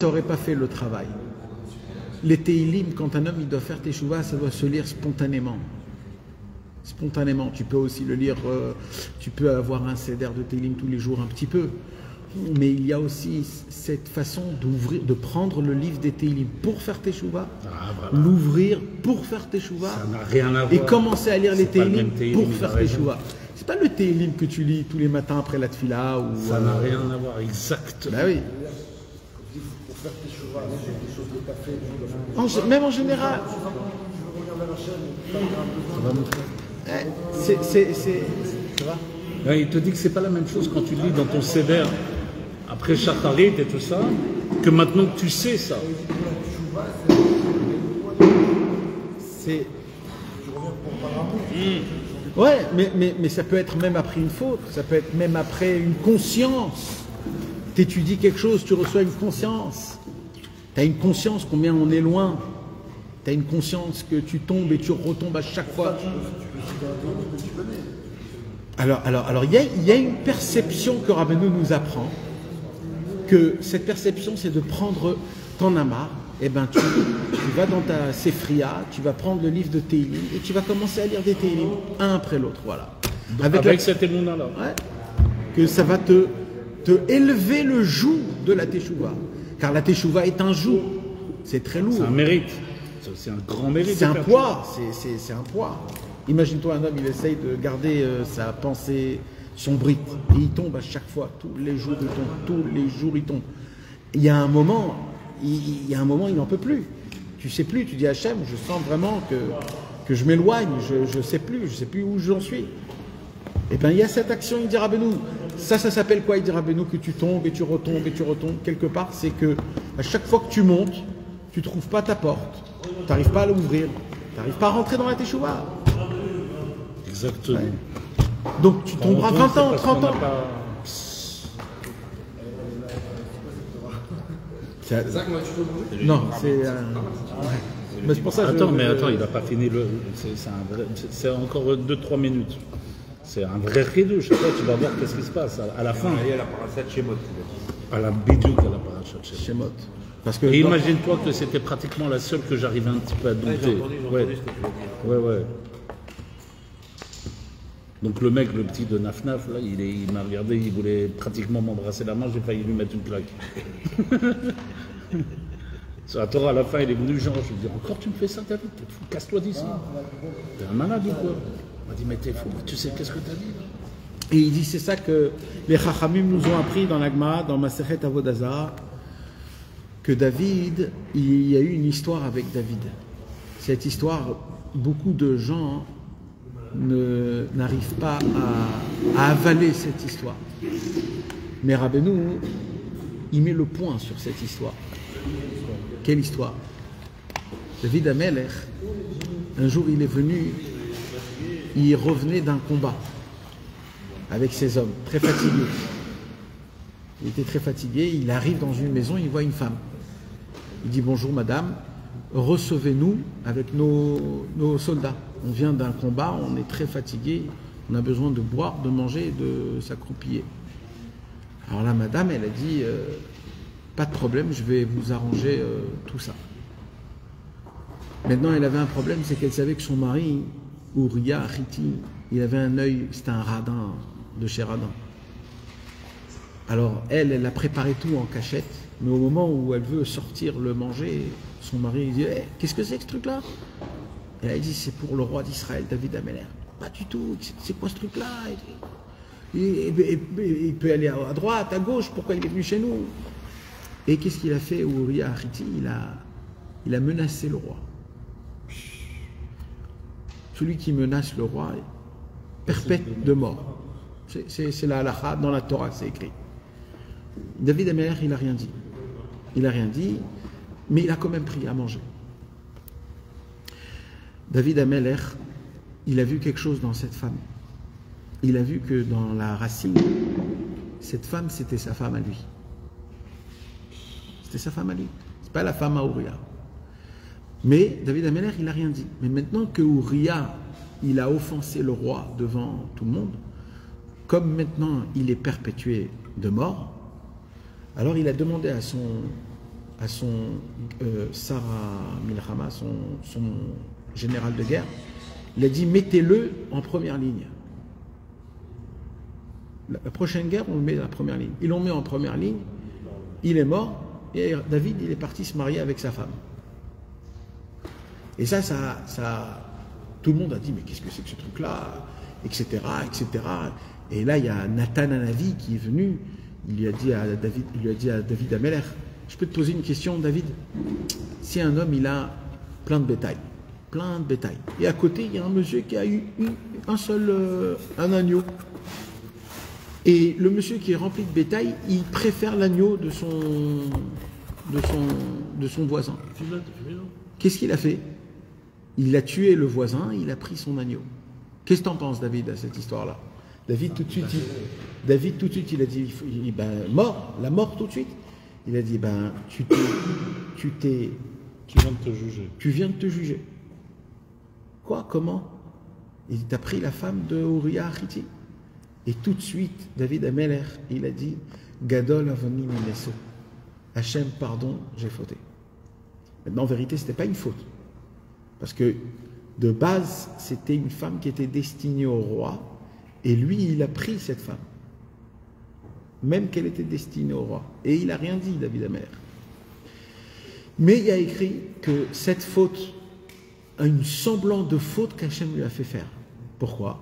n'aurait pas fait le travail. Les Teilim, quand un homme il doit faire Teshuvah, ça doit se lire spontanément. Spontanément. Tu peux aussi le lire, tu peux avoir un seder de Teilim tous les jours un petit peu. Mais il y a aussi cette façon d'ouvrir, de prendre le livre des Teilim pour faire Teshuvah, l'ouvrir pour faire Teshuvah, ça n'a rien à voir. Et commencer à lire les Teilim pour Teilim, faire Teshuvah. C'est pas le Teilim que tu lis tous les matins après la Tfila ou. Ça n'a rien à voir, exactement. Bah oui. Même en général. Il te dit que c'est pas la même chose quand tu lis dans ton Seder après Shacharit et tout ça, que maintenant que tu sais ça. C'est. Ouais, mais ça peut être même après une faute, ça peut être même après une conscience. Tu étudies quelque chose, tu reçois une conscience. Tu as une conscience combien on est loin. Tu as une conscience que tu tombes et tu retombes à chaque fois. Alors, il y a une perception que Rabbeinu nous apprend, que cette perception, c'est de prendre ton amar. Eh ben, tu vas dans ta Sefria, tu vas prendre le livre de Teilim et tu vas commencer à lire des Teilim, un après l'autre, voilà. Avec cette émouna-là. Ouais, que ça va te élever le joug de la Teshuvah. Car la Teshuvah est un joug. C'est très lourd. C'est un mérite. C'est un grand mérite. C'est un poids. C'est un poids. Imagine-toi un homme, il essaye de garder sa pensée sombrite. Et il tombe à chaque fois. Tous les jours, il tombe. Tous les jours, il tombe. Il y a un moment, il n'en peut plus. Tu sais plus. Tu dis à Hachem, je sens vraiment que je m'éloigne. Je sais plus où j'en suis. Eh bien, il y a cette action, il dit Rabbeinu. Ça s'appelle quoi? Il dit Rabbeinu, que tu tombes et tu retombes et tu retombes. Quelque part, c'est que à chaque fois que tu montes, tu ne trouves pas ta porte. Tu n'arrives pas à l'ouvrir. Tu n'arrives pas à rentrer dans la Teshuvah. Exactement. Ouais. Donc tu tomberas 20 ans, 30 ans. C'est ça que moi tu peux. Non, c'est. Mais c'est pour ça que attends, il n'a pas fini le. C'est encore 2-3 minutes. C'est un vrai ridouche. Après, tu vas voir qu'est-ce qui se passe à la fin. Il y a la parashat Shemot. À la bidouk, à la parashat Shemot. Parce que et imagine-toi que c'était pratiquement la seule que j'arrivais un petit peu à douter. J'ai entendu ce que tu veux dire. Ouais. Donc le mec, le petit de Naf-Naf, là, il m'a regardé, il voulait pratiquement m'embrasser la main, j'ai failli lui mettre une claque. Sur la Torah, à la fin, il est venu, genre, je lui dis, encore tu me fais ça, David, casse-toi d'ici. T'es un malade ou quoi? Il m'a dit, mais t'es fou, tu sais qu'est-ce que t'as dit là? Et il dit, c'est ça que les Chachamim nous ont appris dans l'Agma, dans Masechet Avodah Zarah, que David, il y a eu une histoire avec David. Cette histoire, beaucoup de gens n'arrivent pas à avaler cette histoire. Mais Rabbeinu, il met le point sur cette histoire. Quelle histoire? David Amelech, un jour il est venu, il revenait d'un combat avec ses hommes, très fatigué. Il était très fatigué, il arrive dans une maison, il voit une femme. Il dit bonjour madame, recevez-nous avec nos soldats. On vient d'un combat, on est très fatigué, on a besoin de boire, de manger et de s'accroupiller. Alors là madame, elle a dit pas de problème, je vais vous arranger tout ça. Maintenant elle avait un problème, c'est qu'elle savait que son mari, Uriah Hiti, il avait un œil, c'était un radin de chez Radin. Alors elle a préparé tout en cachette, mais au moment où elle veut sortir le manger, son mari il dit hey, qu'est-ce que c'est que ce truc-là? Et elle a dit c'est pour le roi d'Israël, David Amelech. Pas du tout, c'est quoi ce truc-là? Il peut aller à droite, à gauche, pourquoi il est venu chez nous? Et qu'est-ce qu'il a fait Uriah Hiti? Il a menacé le roi. Celui qui menace le roi est perpète de mort. C'est la halakha, dans la Torah, c'est écrit. David Amelech, il n'a rien dit. Il n'a rien dit, mais il a quand même pris à manger. David Amelech, il a vu quelque chose dans cette femme. Il a vu que dans la racine, cette femme, c'était sa femme à lui. C'était sa femme à lui. C'est pas la femme à Uriah. Mais David Amelech, il n'a rien dit. Mais maintenant que Uriah, il a offensé le roi devant tout le monde, comme maintenant il est perpétué de mort, alors il a demandé à à son Sarah Milchama, son général de guerre, il a dit mettez-le en première ligne. La prochaine guerre, on le met dans la première ligne. Ils l'ont mis en première ligne, il est mort, et David, il est parti se marier avec sa femme. Et ça, tout le monde a dit, mais qu'est-ce que c'est que ce truc-là, etc., etc. Et là, il y a Nathan Hanavi qui est venu, il lui a dit à David Ameler, je peux te poser une question, David? Si un homme, il a plein de bétail, et à côté, il y a un monsieur qui a eu un agneau, et le monsieur qui est rempli de bétail, il préfère l'agneau de son voisin. Qu'est-ce qu'il a fait? Il a tué le voisin, il a pris son agneau. Qu'est-ce que tu en penses, David, à cette histoire-là? David, tout de suite, il a dit, mort, la mort tout de suite. Il a dit, tu viens de te juger. Tu viens de te juger. Quoi? Comment? Il t'a pris la femme de Uriah Hachiti. Et tout de suite, David Ameler, il a dit, Gadol avoni mineso. Hachem, pardon, j'ai fauté. Maintenant, en vérité, ce n'était pas une faute. Parce que, de base, c'était une femme qui était destinée au roi, et lui, il a pris cette femme. Même qu'elle était destinée au roi. Et il n'a rien dit, David Ameler. Mais il y a écrit que cette faute a une semblant de faute qu'Hachem lui a fait faire. Pourquoi?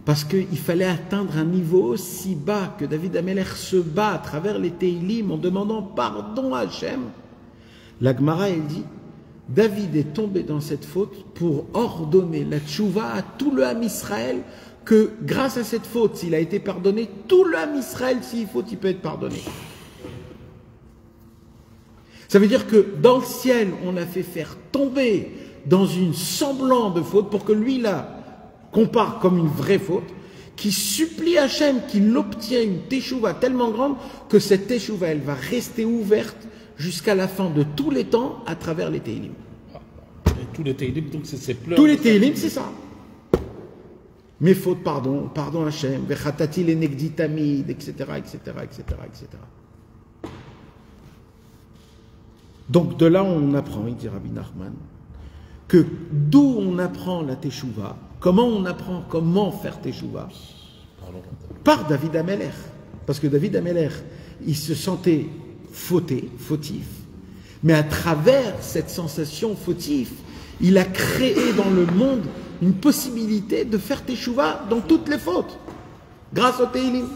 Parce qu'il fallait atteindre un niveau aussi bas que David Ameler se bat à travers les Teilim en demandant pardon à Hachem. La Gemara, elle dit, David est tombé dans cette faute pour ordonner la tchouva à tout le Ham Israël, que grâce à cette faute, s'il a été pardonné, tout le Ham Israël, s'il faut, il peut être pardonné. Ça veut dire que dans le ciel, on a fait faire tomber dans une semblant de faute pour que lui, là, compare comme une vraie faute, qui supplie Hachem qu'il obtient une teshuva tellement grande que cette teshuva, elle va rester ouverte jusqu'à la fin de tous les temps à travers les Teilim. Tous les Teilim, donc c'est ces pleurs. Tous les Teilim, c'est ça. Mes fautes, pardon Hachem, vechatati le negdi tamid, etc., etc., etc., etc. Donc de là, on apprend, il dit Rabbi Nachman, que d'où on apprend la teshuva, comment on apprend comment faire teshuva? Par David Ameler. Parce que David Ameler, il se sentait fautif, mais à travers cette sensation fautive, il a créé dans le monde une possibilité de faire teshuva dans toutes les fautes, grâce au Teilim.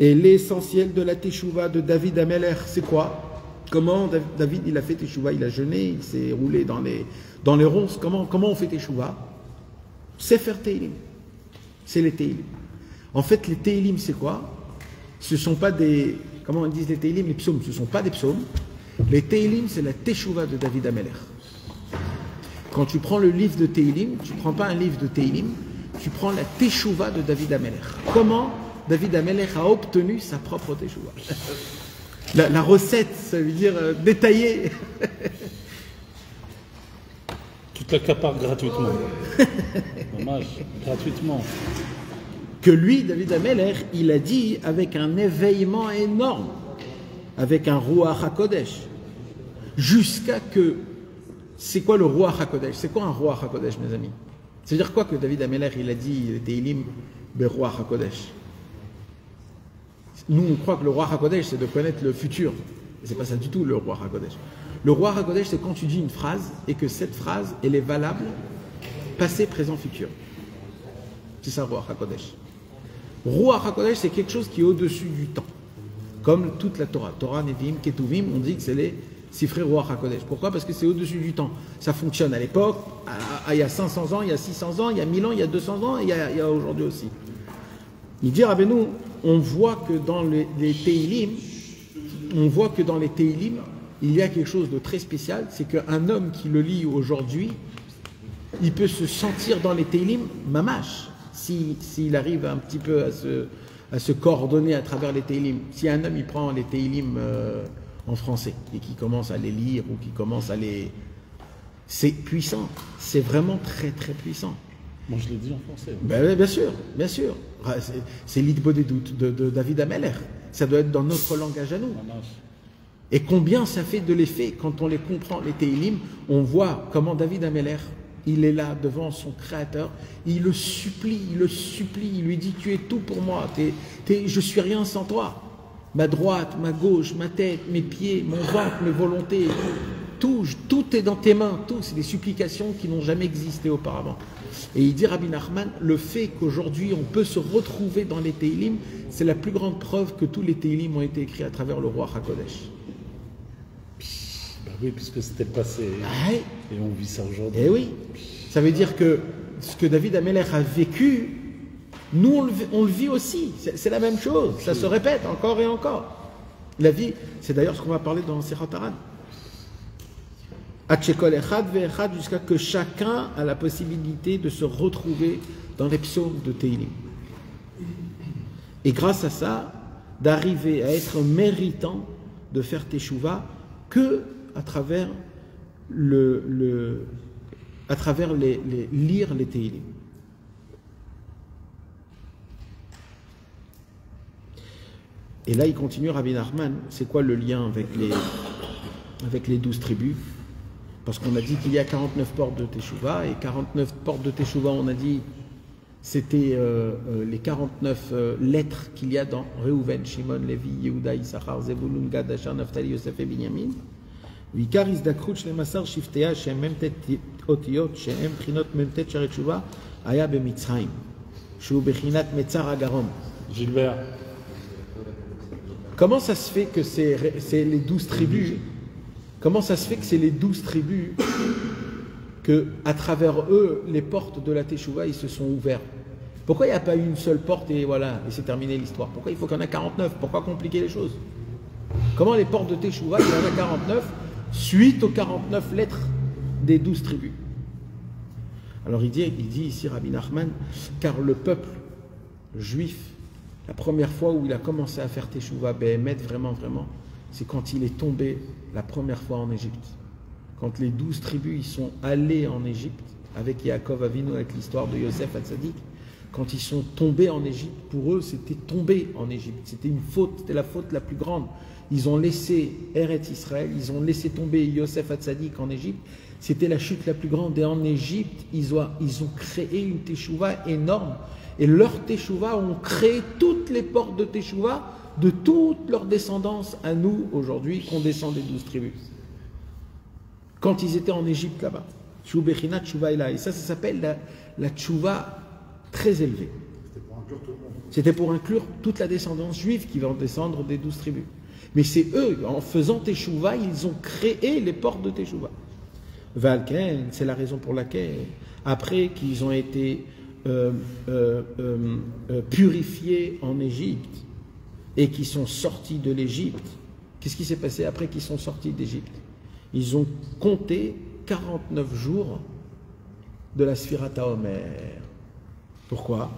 Et l'essentiel de la teshuva de David Ameler, c'est quoi? Comment David, il a fait teshuva? Il a jeûné, il s'est roulé dans les ronces. Comment on fait teshuva? C'est faire Teilim. C'est les Teilim. En fait, les Teilim, c'est quoi? Ce ne sont pas des... Comment on dit les Teilim? Les psaumes, ce ne sont pas des psaumes. Les Teilim, c'est la teshuva de David Ameler. Quand tu prends le livre de Teilim, tu ne prends pas un livre de Teilim, tu prends la teshuva de David Ameler. Comment David Ameler a obtenu sa propre teshuva? La recette, ça veut dire détaillée. Tu te l'accapares gratuitement. Dommage, gratuitement. Que lui, David Ameler, il a dit avec un éveillement énorme, avec un Ruach HaKodesh, jusqu'à que... C'est quoi le Ruach HaKodesh? C'est quoi un Ruach HaKodesh, mes amis? C'est-à-dire quoi que David Ameler, il a dit, il était Teilim, Ruach HaKodesh? Nous, on croit que le Ruach HaKodesh, c'est de connaître le futur. C'est pas ça du tout, le Ruach HaKodesh. Le Ruach HaKodesh, c'est quand tu dis une phrase et que cette phrase, elle est valable passé, présent, futur. C'est ça, Ruach HaKodesh. Ruach HaKodesh, c'est quelque chose qui est au-dessus du temps. Comme toute la Torah. Torah, Nevi'im, Ketuvim, on dit que c'est les Sifrei Ruach HaKodesh. Pourquoi? Parce que c'est au-dessus du temps. Ça fonctionne à l'époque, il y a 500 ans, il y a 600 ans, il y a 1000 ans, il y a 200 ans, et il y a aujourd'hui aussi. Il dit, Rabbeinu, on voit que dans les Teilim, il y a quelque chose de très spécial, c'est qu'un homme qui le lit aujourd'hui, il peut se sentir dans les Teilim mamash, s'il arrive un petit peu à se coordonner à travers les Teilim. Si un homme il prend les Teilim en français et qui commence à les lire ou qui commence à les... C'est puissant, c'est vraiment très très puissant. Moi je l'ai dit en français. Ben, bien sûr, bien sûr. C'est l'Idbo des doutes de David Ameler. ça doit être dans notre langage à nous. Et combien ça fait de l'effet quand on les comprend, les Teilim, on voit comment David Ameler, il est là devant son Créateur, il le supplie, il lui dit tu es tout pour moi, je suis rien sans toi. Ma droite, ma gauche, ma tête, mes pieds, mon ventre, mes volontés, tout est dans tes mains, tout, c'est des supplications qui n'ont jamais existé auparavant. Et il dit Rabbi Nachman, le fait qu'aujourd'hui on peut se retrouver dans les Teilim, c'est la plus grande preuve que tous les Teilim ont été écrits à travers le roi HaKodesh. Bah oui, puisque c'était passé. Ah, et on vit ça aujourd'hui. Eh oui, ça veut dire que ce que David Ameler a vécu, nous on le vit aussi, c'est la même chose, ça se répète encore et encore. La vie, c'est d'ailleurs ce qu'on va parler dans Sirot Haran. Jusqu'à que chacun a la possibilité de se retrouver dans les psaumes de Teilim. Et grâce à ça, d'arriver à être méritant de faire Teshuvah que à travers lire les Teilim. Et là, il continue, Rabbi Nachman, c'est quoi le lien avec les 12 tribus? Parce qu'on a dit qu'il y a 49 portes de Teshuvah, et 49 portes de Teshuvah, on a dit, c'était les 49 lettres qu'il y a dans Reuven, Shimon, Lévi, Yehuda, Issachar, Zevulun, Gad, Asher, Naphtali, Yosef et Binyamin. Vikar izdakrut shlemasar shiftea shem memtet otiyot shem bchinot memtet sharet Teshuvah aya b'Mitzrayim shu bechinat metzar agarom. Gilbert. Comment ça se fait que c'est les 12 tribus? Comment ça se fait que c'est les 12 tribus que, à travers eux, les portes de la Teshuvah, ils se sont ouverts? Pourquoi il n'y a pas eu une seule porte et voilà, et c'est terminé l'histoire? Pourquoi il faut qu'il y en ait 49? Pourquoi compliquer les choses? Comment les portes de Teshuvah, il y en a 49 suite aux 49 lettres des 12 tribus? Alors il dit ici Rabbi Nachman, car le peuple juif, la première fois où il a commencé à faire Teshuvah, Behemet, vraiment, c'est quand il est tombé la première fois en Égypte. Quand les 12 tribus ils sont allés en Égypte, avec Yaakov Avinu, avec l'histoire de Yosef Hatzadik, quand ils sont tombés en Égypte, pour eux c'était tomber en Égypte. C'était une faute, c'était la faute la plus grande. Ils ont laissé Eretz Israël, ils ont laissé tomber Yosef Hatzadik en Égypte. C'était la chute la plus grande. Et en Égypte, ils ont créé une Teshuvah énorme. Et leur Teshuvah ont créé toutes les portes de Teshuvah de toute leur descendance à nous aujourd'hui, qu'on descend des 12 tribus. Quand ils étaient en Égypte là-bas, Shubechinat Teshuvah Ela. Et ça s'appelle la Teshuvah très élevée. C'était pour inclure toute la descendance juive qui va en descendre des 12 tribus. Mais c'est eux, en faisant Teshuvah, ils ont créé les portes de Teshuvah. Valken, c'est la raison pour laquelle, après qu'ils ont été purifiés en Égypte et qu'ils sont sortis de l'Égypte, qu'est-ce qui s'est passé après qu'ils sont sortis d'Égypte? Ils ont compté 49 jours de la Sfirat HaOmer. Pourquoi?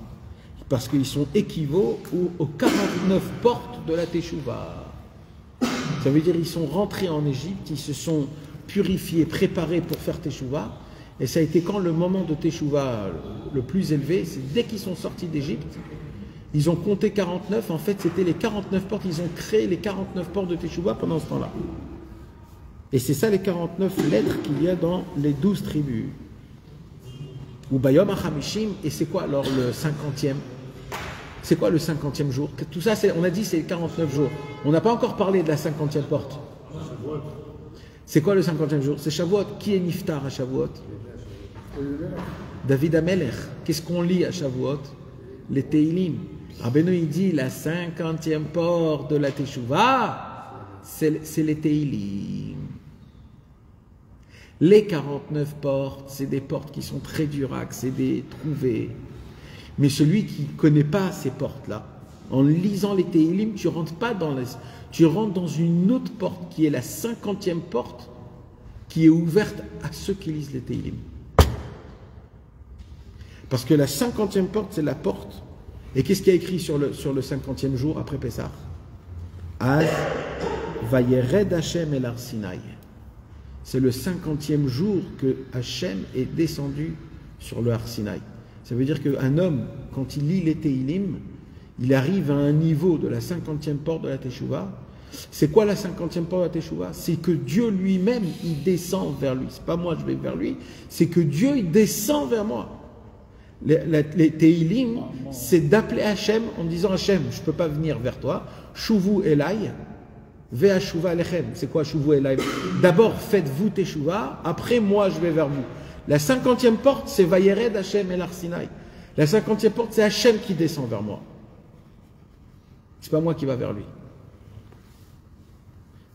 Parce qu'ils sont équivalents aux 49 portes de la Teshuvah. Ça veut dire qu'ils sont rentrés en Égypte, ils se sont purifiés, préparés pour faire Teshuvah. Et ça a été quand le moment de Teshuvah le plus élevé, c'est dès qu'ils sont sortis d'Égypte, ils ont compté 49, en fait c'était les 49 portes, ils ont créé les 49 portes de Teshuvah pendant ce temps-là. Et c'est ça les 49 lettres qu'il y a dans les 12 tribus. Ou Bayom HaChamishim, et c'est quoi alors le 50e? C'est quoi le 50e jour? Tout ça, on a dit c'est 49 jours. On n'a pas encore parlé de la 50e porte. C'est quoi le 50e jour? C'est Shavuot. Qui est Niftar à Shavuot? David Ameler. Qu'est-ce qu'on lit à Shavuot? Les Teilim. Rabbeinu il dit la 50e porte de la Teshuvah, c'est les Teilim. Les 49 portes, c'est des portes qui sont très duraques, c'est des trouvées. Mais celui qui ne connaît pas ces portes-là, en lisant les Teilim, tu rentres dans une autre porte qui est la 50e porte qui est ouverte à ceux qui lisent les Teilim. Parce que la 50e porte, c'est la porte. Et qu'est-ce qu'il y a écrit sur le 50e jour après Pessah? Az vayered Hashem el Har Sinaï. C'est le 50e jour que Hashem est descendu sur le Har Sinaï. Ça veut dire qu'un homme, quand il lit les Teilim, il arrive à un niveau de la 50e porte de la Teshuvah. C'est quoi la 50e porte de la Teshuvah? C'est que Dieu lui-même, il descend vers lui. C'est pas moi, je vais vers lui. C'est que Dieu, il descend vers moi. Les Teilim, c'est d'appeler Hachem en disant Hachem, je ne peux pas venir vers toi. Shuvu Elai, Ve'ashuva Alechem. C'est quoi Shuvu Elai? D'abord, faites-vous Teshuvah, après moi, je vais vers vous. La 50e porte, c'est Vayered Hachem El Har Sinai. La 50e porte, c'est Hachem qui descend vers moi. C'est pas moi qui va vers lui.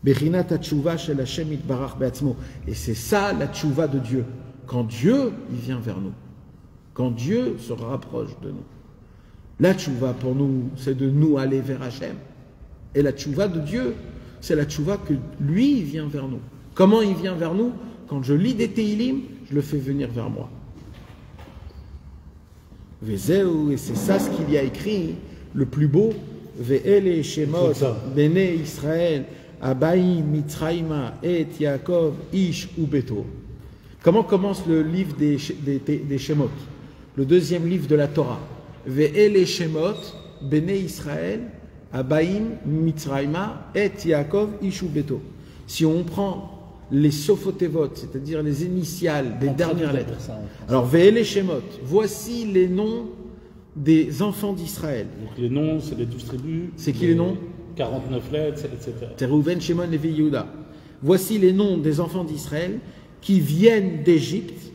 Bechinat hatshuva shel Hashem itbarach be'atzmo. Et c'est ça la tchouva de Dieu. Quand Dieu, il vient vers nous. Quand Dieu se rapproche de nous. La tchouva pour nous, c'est de nous aller vers Hachem. Et la tchouva de Dieu, c'est la tchouva que lui, il vient vers nous. Comment il vient vers nous? Quand je lis des Teilim, je le fais venir vers moi. Vezeu, et c'est ça ce qu'il y a écrit, le plus beau. Ve'ele shemot bene Israël Abaïm Mitzraïma et Yaakov Ish Ubeto. Comment commence le livre des Shemot? Le deuxième livre de la Torah. Ve'ele Shemot bene Israël Abaïm Mitzraïma et Yaakov Ish Ubeto. Si on prend les Sofotevot, c'est-à-dire les initiales des dernières lettres. Alors Ve'ele Shemot, voici les noms des enfants d'Israël. Donc les noms, c'est les 12 tribus. C'est qui les noms? 49 lettres, etc. C'est Reuven, Shimon, Lévi, Yehuda. Voici les noms des enfants d'Israël qui viennent d'Égypte,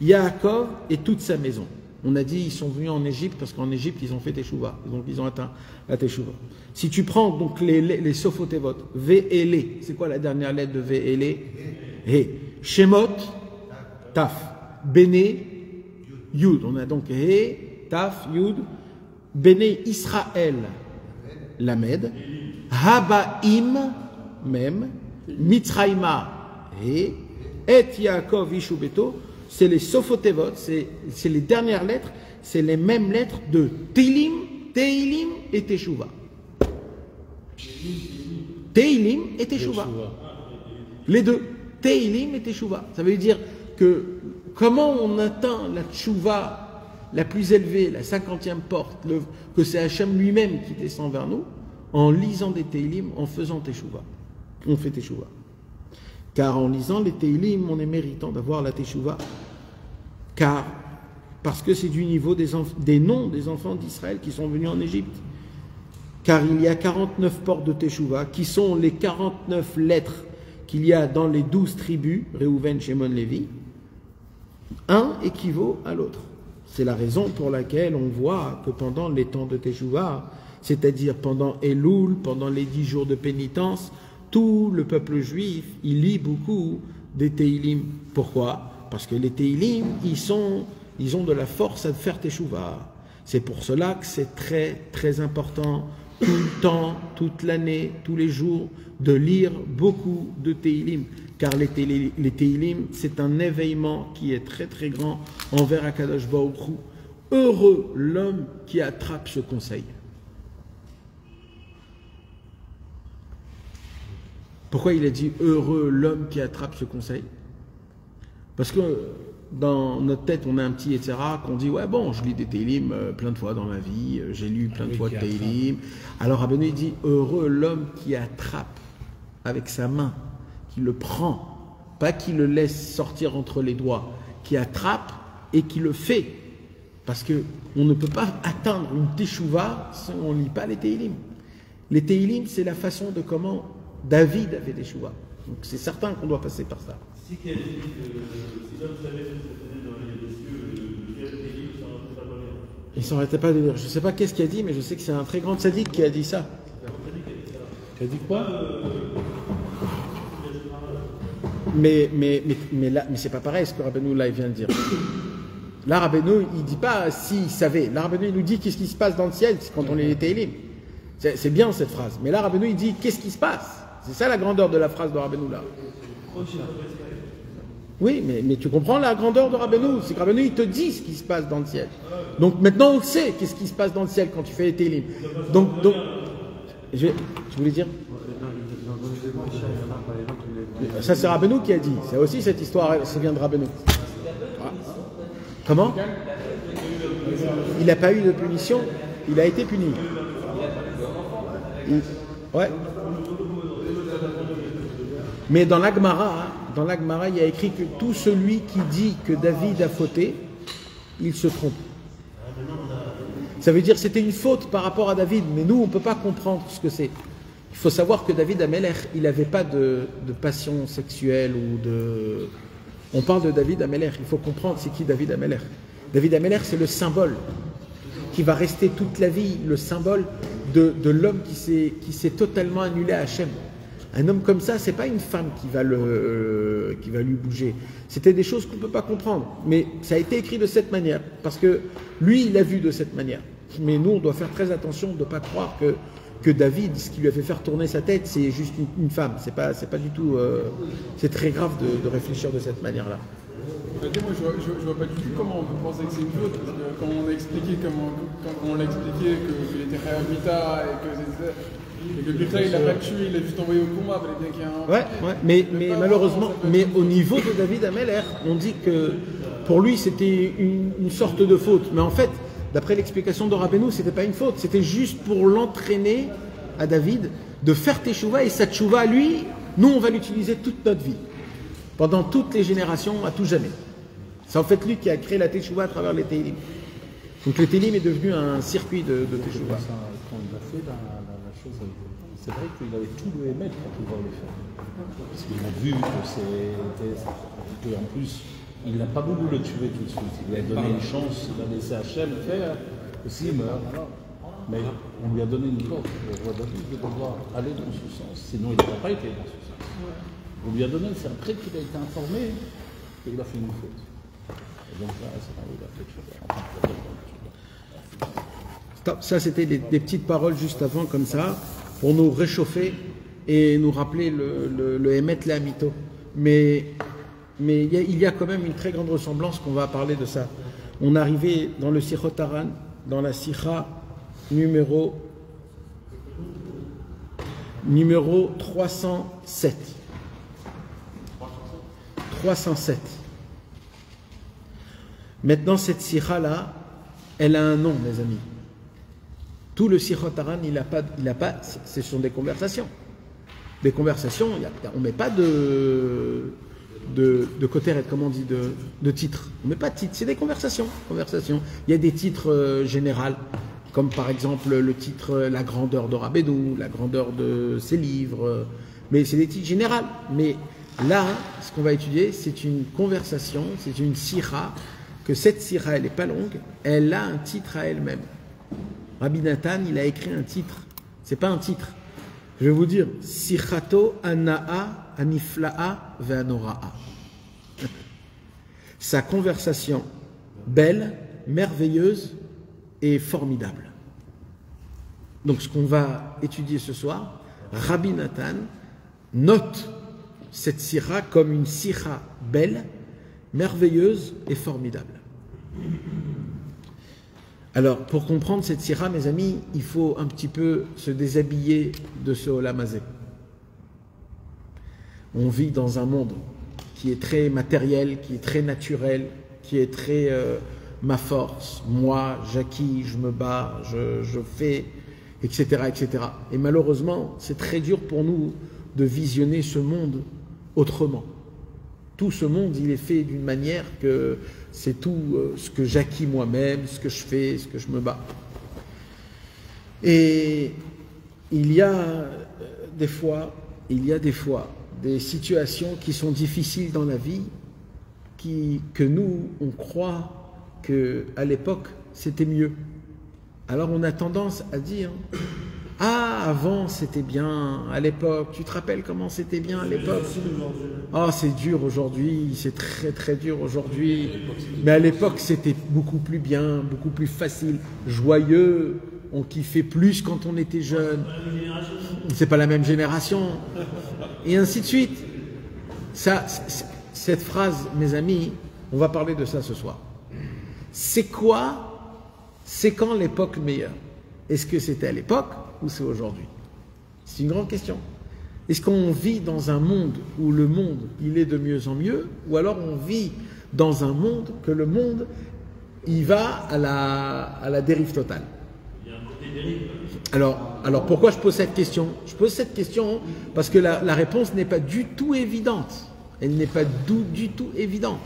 Yaakov et toute sa maison. On a dit ils sont venus en Égypte parce qu'en Égypte ils ont fait Teshuvah, donc ils ont atteint la Teshuvah. Si tu prends donc les Sofotevot, Ve'ele, c'est quoi la dernière lettre de Ve'ele? He. Shemot, Taf. Bene, Yud. On a donc He, Taf, Yud, Bene Israël, Lamed, Habaim, même, Mitzraïma, et Yaakov, Ishubeto, c'est les Sofotevot, c'est les dernières lettres, c'est les mêmes lettres de Teilim et Teshuvah. Teilim et Teshuvah. Les deux, Teilim et Teshuvah. Ça veut dire que comment on atteint la Teshuvah la plus élevée, la 50e porte, que c'est Hachem lui-même qui descend vers nous, en lisant des Teilim, en faisant Teshuvah. On fait Teshuvah. Car en lisant les Teilim, on est méritant d'avoir la Teshuvah. Parce que c'est du niveau des noms des enfants d'Israël qui sont venus en Égypte. Car il y a 49 portes de Teshuvah, qui sont les 49 lettres qu'il y a dans les 12 tribus, Reuven, Shimon, Lévi. Un équivaut à l'autre. C'est la raison pour laquelle on voit que pendant les temps de Teshuvah, c'est-à-dire pendant Elul, pendant les 10 jours de pénitence, tout le peuple juif, il lit beaucoup des Teilim. Pourquoi? Parce que les Teilim, ils ont de la force à faire Teshuvah. C'est pour cela que c'est très très important, tout le temps, toute l'année, tous les jours, de lire beaucoup de Teilim. Car les Teilim, c'est un éveillement qui est très très grand envers Akadosh Baruch Hu. Heureux l'homme qui attrape ce conseil. Pourquoi il a dit heureux l'homme qui attrape ce conseil? Parce que dans notre tête, on a un petit etc. qu'on dit ouais bon, je lis des Teilim plein de fois dans ma vie, j'ai lu plein de fois de Teilim. Alors Rabbeinu il dit heureux l'homme qui attrape avec sa main, qui le prend, pas qui le laisse sortir entre les doigts, qui attrape et qui le fait. Parce que on ne peut pas atteindre une Teshuvah si on ne lit pas les Teilim. Les Teilim, c'est la façon de comment David avait Teshuvah. Donc c'est certain qu'on doit passer par ça. Si l'homme savait ce que ça faisait dans les cieux, le Teilim, il ne s'arrêtait pas de lire. Je ne sais pas qu'est-ce qu'il a dit, mais je sais que c'est un très grand tzaddik qui a dit ça. Tu as dit quoi? Mais c'est pas pareil ce que Rabbeinu là il vient de dire. Là Rabbeinu il dit pas s'il savait. Là Rabbeinu il nous dit qu'est-ce qui se passe dans le ciel quand on est les Teilim. C'est bien cette phrase. Mais là Rabbeinu il dit qu'est-ce qui se passe. C'est ça la grandeur de la phrase de Rabbeinu là. Oui, mais tu comprends la grandeur de Rabbeinu. C'est que Rabbeinu il te dit ce qui se passe dans le ciel. Donc maintenant on sait qu'est-ce qui se passe dans le ciel quand tu fais les Teilim. Donc tu voulais dire? Ça c'est Rabbeinu qui a dit. C'est aussi cette histoire, ça vient de Rabbeinu. Comment? Il n'a pas eu de punition. Il a été puni. Ouais. Mais dans l'Agmara, il y a écrit que tout celui qui dit que David a fauté, il se trompe. Ça veut dire que c'était une faute par rapport à David, mais nous, on ne peut pas comprendre ce que c'est. Il faut savoir que David Amelech, il n'avait pas de passion sexuelle ou de... On parle de David Amelech, il faut comprendre c'est qui David Amelech. David Amelech, c'est le symbole qui va rester toute la vie, le symbole de l'homme qui s'est totalement annulé à Hachem. Un homme comme ça, c'est pas une femme qui va lui bouger. C'était des choses qu'on ne peut pas comprendre. Mais ça a été écrit de cette manière, parce que lui, il l'a vu de cette manière. Mais nous, on doit faire très attention de ne pas croire que David, ce qui lui a fait faire tourner sa tête, c'est juste une femme. C'est pas du tout. C'est très grave de réfléchir de cette manière-là. Moi, je vois pas du tout comment on peut penser que c'est une faute, parce que quand on a expliqué quand on l'a expliqué qu'il était réhabita et que Bita il l'a pas tué, il l'a juste envoyé au combat, il fallait bien qu'il y ait un... Ouais, mais malheureusement, mais au niveau de David Amelech, on dit que pour lui c'était une sorte de faute. Mais en fait, d'après l'explication de Rabbeinu, c'était pas une faute, c'était juste pour l'entraîner à David de faire teshuva, et sa teshuva à lui, nous on va l'utiliser toute notre vie. Pendant toutes les générations, à tout jamais. C'est en fait lui qui a créé la teshuva à travers les Tehillim. Donc le Tehillim est devenu un circuit de teshuva. Quand il a fait la chose, c'est vrai qu'il avait tout le émettre pour pouvoir le faire. Parce qu'il a vu que c'était... En plus, il n'a pas voulu le tuer tout de suite. Il lui a donné une chance, il a laissé Hachem faire. Et s'il meurt, voilà. Mais on lui a donné une porte. Le roi David de devoir aller dans ce sens. Sinon, il n'aurait pas été dans ce sens. On lui a donné, c'est après qu'il a été informé qu'il a fait une faute. Et donc là, c'est là où il a fait le chose. Ça, c'était des petites paroles juste avant, comme ça, pour nous réchauffer et nous rappeler le Emet Lehamito. Mais il y a quand même une très grande ressemblance qu'on va parler de ça. On est arrivé dans le Sichot Haran, dans la Sikha numéro 307. 307. Maintenant, cette Sikha-là, elle a un nom, mes amis. Tout le Sichot Haran, il a pas, ce sont des conversations. Des conversations, on ne met pas de koteret, comment on dit, de titre. On ne met pas de titre, c'est des conversations. Il y a des titres généraux, comme par exemple le titre La grandeur de Rabbeinu, la grandeur de ses livres, mais c'est des titres généraux. Mais là, ce qu'on va étudier, c'est une conversation, c'est une sira, que cette sira, elle n'est pas longue, elle a un titre à elle-même. Rabbi Nathan, il a écrit un titre. C'est pas un titre. Je vais vous dire, Sichato Ana'a Anifla'a Ve'anora'a. Sa conversation belle, merveilleuse et formidable. Donc ce qu'on va étudier ce soir, Rabbi Nathan note cette sira comme une sira belle, merveilleuse et formidable. Alors, pour comprendre cette sira, mes amis, il faut un petit peu se déshabiller de ce olam hazé. On vit dans un monde qui est très matériel, qui est très naturel, qui est très ma force, moi, j'acquis, je me bats, je fais, etc., etc. Et malheureusement, c'est très dur pour nous de visionner ce monde autrement. Tout ce monde, il est fait d'une manière que c'est tout ce que j'acquis moi-même, ce que je fais, ce que je me bats. Et il y a des fois des situations qui sont difficiles dans la vie, que nous, on croit qu'à l'époque, c'était mieux. Alors on a tendance à dire « Ah, avant c'était bien, à l'époque, tu te rappelles comment c'était bien à l'époque ?» Ah, c'est dur aujourd'hui, c'est très très dur aujourd'hui. Mais à l'époque, c'était beaucoup plus bien, beaucoup plus facile, joyeux. On kiffait plus quand on était jeune. C'est pas la même génération. Et ainsi de suite. Cette phrase, mes amis, on va parler de ça ce soir. C'est quand l'époque meilleure? Est-ce que c'était à l'époque ou c'est aujourd'hui? C'est une grande question. Est-ce qu'on vit dans un monde où le monde, il est de mieux en mieux, ou alors on vit dans un monde que le monde, il va à la dérive totale? Il y a un Alors pourquoi je pose cette question? Je pose cette question parce que la réponse n'est pas du tout évidente. Elle n'est pas du tout évidente.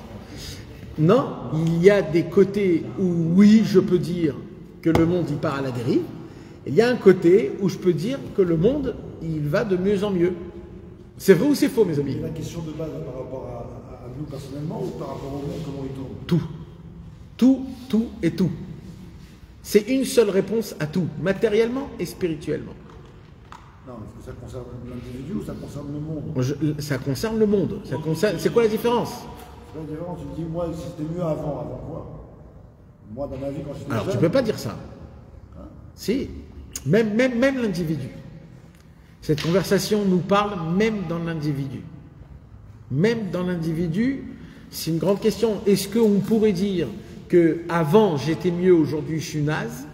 Non, il y a des côtés où oui, je peux dire que le monde il part à la dérive. Il y a un côté où je peux dire que le monde il va de mieux en mieux. C'est vrai ou c'est faux, mes amis? La question de base par rapport à nous personnellement ou par rapport au monde, comment il tourne? Tout et tout. C'est une seule réponse à tout, matériellement et spirituellement. Non, mais est-ce que ça concerne l'individu ou ça concerne le monde? Ça concerne le monde. C'est quoi la différence? C'est quoi la différence? Tu me dis, moi, si c'était mieux avant quoi? Moi, dans ma vie, quand j'étais Alors, jeune... tu ne peux pas dire ça. Hein? Si. Même l'individu. Cette conversation nous parle même dans l'individu. Même dans l'individu, c'est une grande question. Est-ce qu'on pourrait dire que avant j'étais mieux, aujourd'hui je suis naze?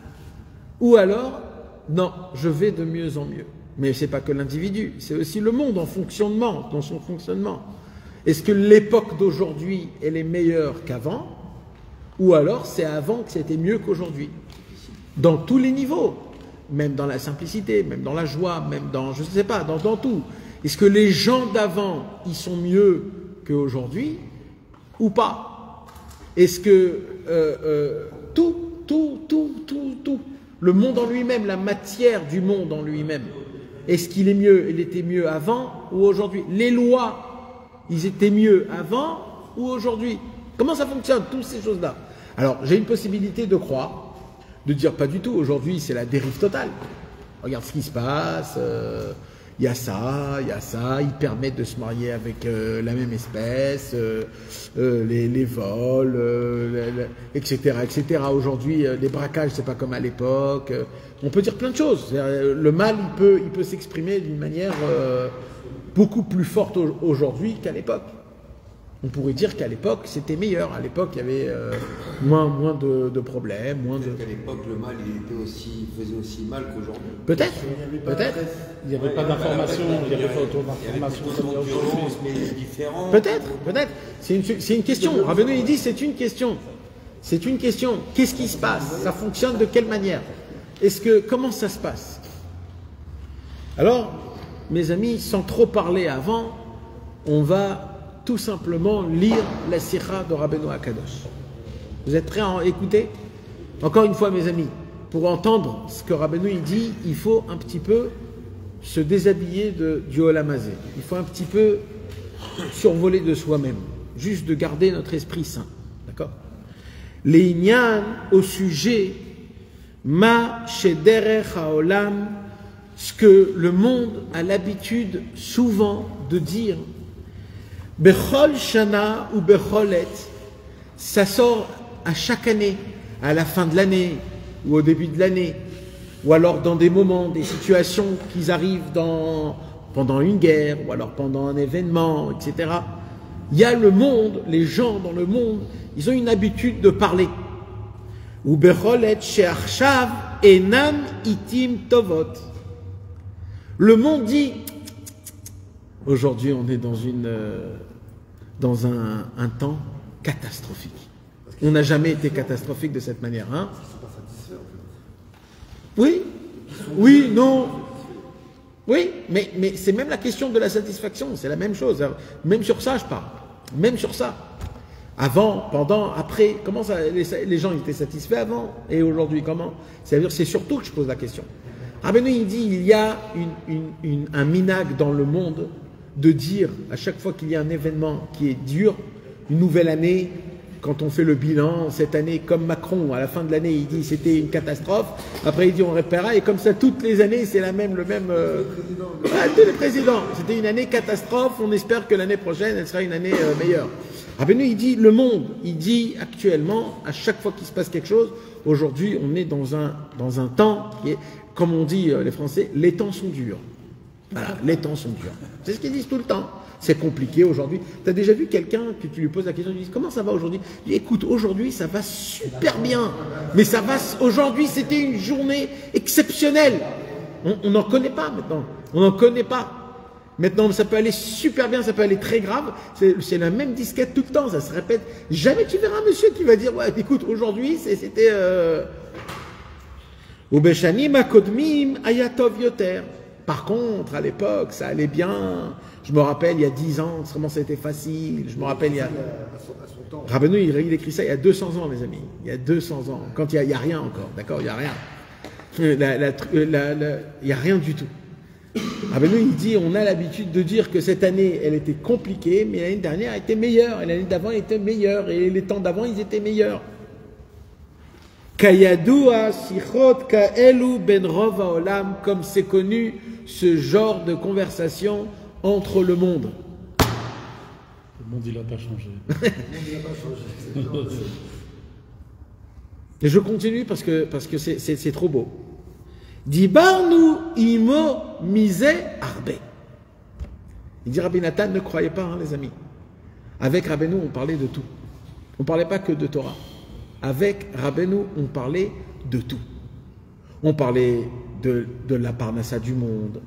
Ou alors, non, je vais de mieux en mieux. Mais ce n'est pas que l'individu, c'est aussi le monde en fonctionnement, dans son fonctionnement. Est-ce que l'époque d'aujourd'hui, elle est meilleure qu'avant? Ou alors c'est avant que c'était mieux qu'aujourd'hui? Dans tous les niveaux. Même dans la simplicité, même dans la joie, même dans, je ne sais pas, dans tout. Est-ce que les gens d'avant, ils sont mieux qu'aujourd'hui ou pas? Est-ce que tout, le monde en lui-même, la matière du monde en lui-même, est-ce qu'il est mieux, il était mieux avant ou aujourd'hui? Les lois, ils étaient mieux avant ou aujourd'hui? Comment ça fonctionne, toutes ces choses-là? Alors, j'ai une possibilité de croire, de dire pas du tout, aujourd'hui c'est la dérive totale. Regarde ce qui se passe, il y a ça, ils permettent de se marier avec la même espèce, les vols, etc. Aujourd'hui, les braquages, c'est pas comme à l'époque. On peut dire plein de choses. Le mal, il peut s'exprimer d'une manière beaucoup plus forte aujourd'hui qu'à l'époque. On pourrait dire qu'à l'époque, c'était meilleur. À l'époque, il y avait moins de problèmes. Peut-être qu'à l'époque, le mal faisait aussi mal qu'aujourd'hui. Peut-être. Il n'y avait pas d'information, il n'y avait pas autant Il y avait d'informations autant comme il y a de aujourd'hui. violence, mais différentes. Peut-être. C'est une question. Rabbeinu, il dit c'est une question. C'est une question. Qu'est-ce qui se passe? Ça fonctionne de quelle manière? Comment ça se passe? Alors, mes amis, sans trop parler avant, on va tout simplement lire la Sikha de Rabbeinu Akadosh. Vous êtes prêts à en écouter? Encore une fois, mes amis, pour entendre ce que Rabbeinu il dit, il faut un petit peu se déshabiller du Olam Hazé. Il faut un petit peu survoler de soi-même, juste de garder notre esprit sain. D'accord? Les Inyan au sujet Ma Shederech Haolam, ce que le monde a l'habitude souvent de dire. Bechol Shana ou Becholet, ça sort à chaque année, à la fin de l'année ou au début de l'année, ou alors dans des moments, des situations qui arrivent pendant une guerre, ou alors pendant un événement, etc. Il y a le monde, les gens dans le monde, ils ont une habitude de parler. Ou Becholet She'achshav Enan Itim Tovot. Le monde dit, aujourd'hui on est dans un temps catastrophique. On n'a jamais été catastrophique de cette manière. Hein? Oui, non. Oui, mais c'est même la question de la satisfaction, c'est la même chose. Même sur ça, je parle. Même sur ça. Avant, pendant, après, comment ça, les gens étaient satisfaits avant et aujourd'hui, comment? C'est-à-dire, c'est surtout que je pose la question. Rabbeinu, il dit, il y a un minag dans le monde de dire, à chaque fois qu'il y a un événement qui est dur, une nouvelle année, quand on fait le bilan, cette année, comme Macron, à la fin de l'année, il dit c'était une catastrophe, après il dit on répérera, et comme ça, toutes les années, c'est le même... tous les présidents, c'était une année catastrophe, on espère que l'année prochaine, elle sera une année meilleure. Rabbeinu, il dit, le monde, il dit actuellement, à chaque fois qu'il se passe quelque chose, aujourd'hui, on est dans un temps qui est, comme on dit les Français, les temps sont durs. Voilà, les temps sont durs. C'est ce qu'ils disent tout le temps. C'est compliqué aujourd'hui. Tu as déjà vu quelqu'un que tu lui poses la question, tu lui dis comment ça va aujourd'hui? Il dit écoute, aujourd'hui ça va super bien. Mais ça va, aujourd'hui c'était une journée exceptionnelle. On n'en connaît pas maintenant. On n'en connaît pas. Maintenant ça peut aller super bien, ça peut aller très grave. C'est la même disquette tout le temps, ça se répète. Jamais tu verras un monsieur qui va dire ouais écoute, aujourd'hui c'était... Ou Beshanim Akodmim Ayatov Yoter. Par contre, à l'époque, ça allait bien. Je me rappelle, il y a 10 ans, comment ça a été facile. Je me rappelle, il y a... Rabbeinu, il écrit ça il y a 200 ans, mes amis. Il y a 200 ans. Quand il n'y a rien encore, d'accord? Il n'y a rien. Il n'y a rien du tout. Rabbeinu, il dit, on a l'habitude de dire que cette année, elle était compliquée, mais l'année dernière, elle était meilleure. Et l'année d'avant, elle était meilleure. Et les temps d'avant, ils étaient meilleurs. Kayadua sichot kaelu ben rov haolam, comme c'est connu ce genre de conversation entre le monde. Le monde, il n'a pas changé. Et je continue parce que c'est trop beau. Dibarnu imo mise arbe. Il dit Rabbi Nathan, ne croyez pas, hein, les amis. Avec Rabbeinu, on parlait de tout. On ne parlait pas que de Torah. Avec Rabbeinu, on parlait de tout. On parlait de la parnassa du monde.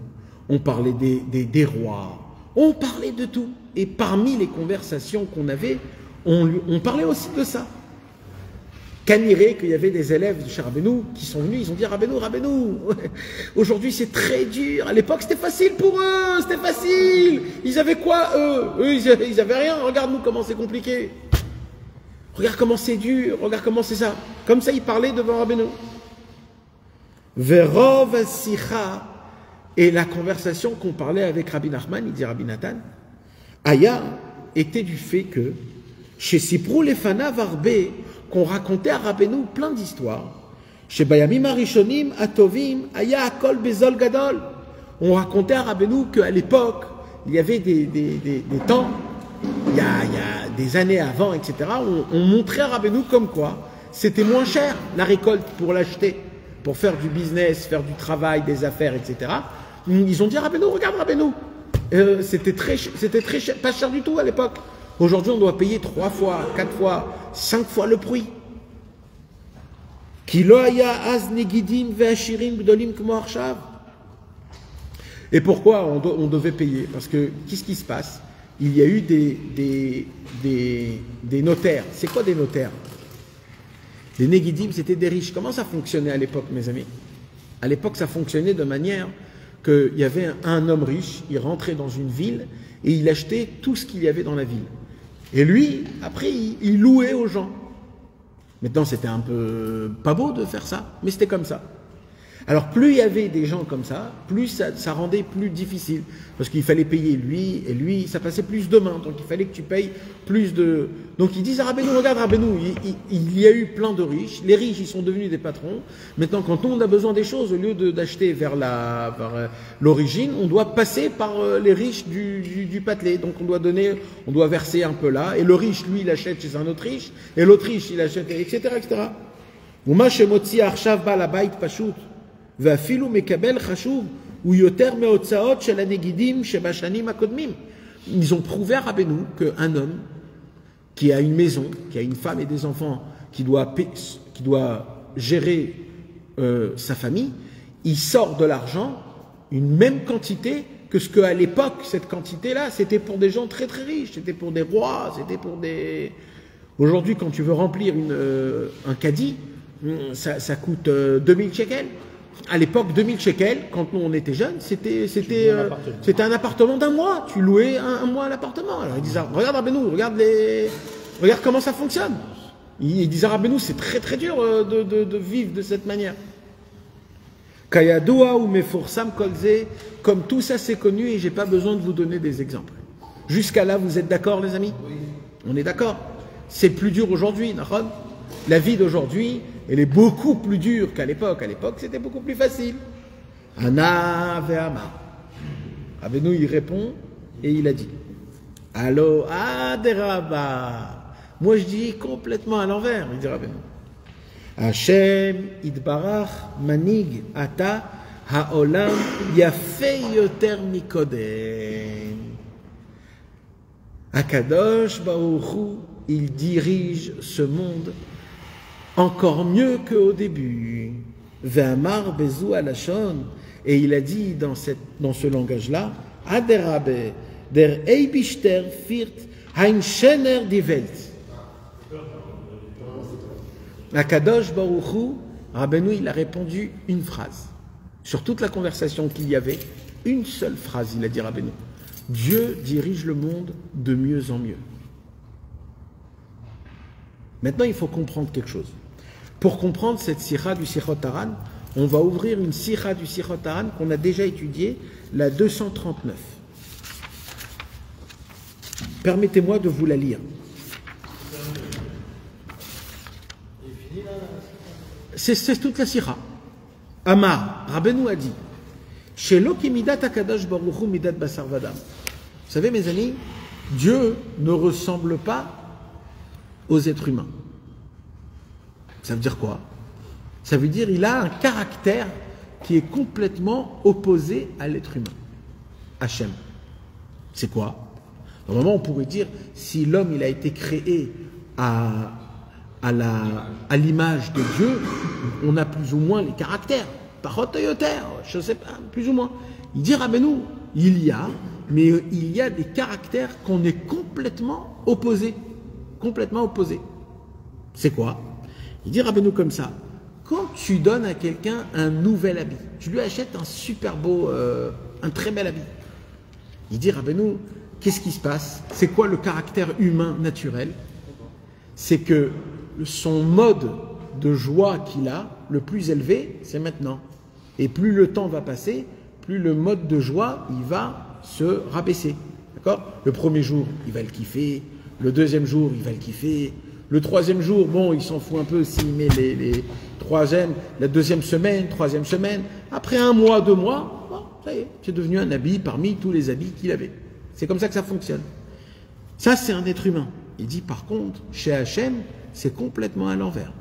On parlait des rois. On parlait de tout. Et parmi les conversations qu'on avait, on parlait aussi de ça. Caniré, qu'il y avait des élèves de chez Rabbeinu qui sont venus, ils ont dit Rabbeinu, aujourd'hui c'est très dur. À l'époque c'était facile pour eux, c'était facile. Ils avaient quoi eux ils avaient rien. Regarde-nous comment c'est compliqué. Regarde comment c'est dur, regarde comment c'est ça. Comme ça, il parlait devant Rabbeinu. Verov sicha, et la conversation qu'on parlait avec Rabbi Nachman, il dit Rabbi Nathan, Aya était du fait que, chez Siprou Lefana Varbe, qu'on racontait à Rabbeinu plein d'histoires. Chez Bayamim Arishonim Atovim, Aya Akol Bezol Gadol. On racontait à Rabbeinu qu'à l'époque, il y avait des temps, il y a des années avant, etc., on montrait à Rabbeinu comme quoi c'était moins cher la récolte pour l'acheter, pour faire du business, faire du travail, des affaires, etc. Ils ont dit à Rabbeinu, regarde Rabbeinu, c'était très cher, pas cher du tout à l'époque. Aujourd'hui, on doit payer 3 fois, 4 fois, 5 fois le prix. Et pourquoi on devait payer? Parce que, qu'est-ce qui se passe? Il y a eu des notaires. C'est quoi des notaires? Les Negidim, c'était des riches. Comment ça fonctionnait à l'époque, mes amis? À l'époque, ça fonctionnait de manière qu'il y avait un homme riche, il rentrait dans une ville et il achetait tout ce qu'il y avait dans la ville. Et lui, après, il louait aux gens. Maintenant, c'était un peu pas beau de faire ça, mais c'était comme ça. Alors, plus il y avait des gens comme ça, plus ça rendait plus difficile. Parce qu'il fallait payer lui, et lui, ça passait plus de mains. Donc, il fallait que tu payes plus de... Donc, ils disent à Rabbeinu, regarde Rabbeinu, il y a eu plein de riches. Les riches, ils sont devenus des patrons. Maintenant, quand on a besoin des choses, au lieu d'acheter vers l'origine, on doit passer par les riches du patelet. Donc, on doit verser un peu là. Et le riche, lui, il achète chez un autre riche. Et l'autre riche, il achète, etc., etc. Uma shemotzi arshav bal habayit pashut. Ils ont prouvé à Rabbeinu qu'un homme qui a une maison, qui a une femme et des enfants, qui doit gérer sa famille, il sort de l'argent, une même quantité que ce qu'à l'époque, cette quantité-là, c'était pour des gens très très riches, c'était pour des rois, c'était pour des... Aujourd'hui, quand tu veux remplir un caddie, ça coûte 2000 shekels. À l'époque, 2000 shekels, quand nous on était jeunes, c'était un appartement d'un mois. Tu louais un mois à l'appartement. Alors ils disaient, regarde Rabbeinu, regarde comment ça fonctionne. Ils disaient à Rabbeinu, c'est très très dur de vivre de cette manière. Kayadoua ou Meforsam Kolze, comme tout ça c'est connu et j'ai pas besoin de vous donner des exemples. Jusqu'à là, vous êtes d'accord, les amis? Oui. On est d'accord. C'est plus dur aujourd'hui, Nahon. La vie d'aujourd'hui, elle est beaucoup plus dure qu'à l'époque. À l'époque, c'était beaucoup plus facile. Ana ve'ama. Rabbeinu, il répond et il a dit, Allo aderaba. Moi, je dis complètement à l'envers, il dit Rabbeinu. Hashem idbarach manig ata haolam yafei yoter mikodem. Akadosh Baruch Hu, il dirige ce monde encore mieux qu'au début. Ve'amar bezu alashon, et il a dit dans ce langage-là, Aderabe der Eibishter firt ein schener die Welt. Akadosh Baruch Hu, Rabbeinu, il a répondu une phrase. Sur toute la conversation qu'il y avait, une seule phrase, il a dit Rabbeinu. Dieu dirige le monde de mieux en mieux. Maintenant, il faut comprendre quelque chose. Pour comprendre cette sira du Sichot Haran, on va ouvrir une sira du Sichot Haran qu'on a déjà étudiée, la 239. Permettez-moi de vous la lire. C'est toute la sira. Amar, Rabbeinu a dit, Shelo ki midat hakadosh baruch hu midat basar vadam. Vous savez, mes amis, Dieu ne ressemble pas aux êtres humains. Ça veut dire quoi? Ça veut dire qu'il a un caractère qui est complètement opposé à l'être humain. Hachem. C'est quoi? Normalement, on pourrait dire, si l'homme il a été créé à l'image de Dieu, on a plus ou moins les caractères. Parot yoter, je sais pas, plus ou moins. Il dit Rabbeinu, il y a des caractères qu'on est complètement opposés. Complètement opposés. C'est quoi? Il dit Rabbeinu comme ça. Quand tu donnes à quelqu'un un nouvel habit, tu lui achètes un super beau, un très bel habit. Il dit Rabbeinu, qu'est-ce qui se passe? C'est quoi le caractère humain naturel? C'est que son mode de joie qu'il a, le plus élevé, c'est maintenant. Et plus le temps va passer, plus le mode de joie, il va se rabaisser. D'accord? Le premier jour, il va le kiffer. Le deuxième jour, il va le kiffer. Le troisième jour, bon, il s'en fout un peu s'il met la deuxième semaine, troisième semaine. Après un mois, 2 mois, bon, ça y est, c'est devenu un habit parmi tous les habits qu'il avait. C'est comme ça que ça fonctionne. Ça, c'est un être humain. Il dit par contre, chez Hachem, c'est complètement à l'envers.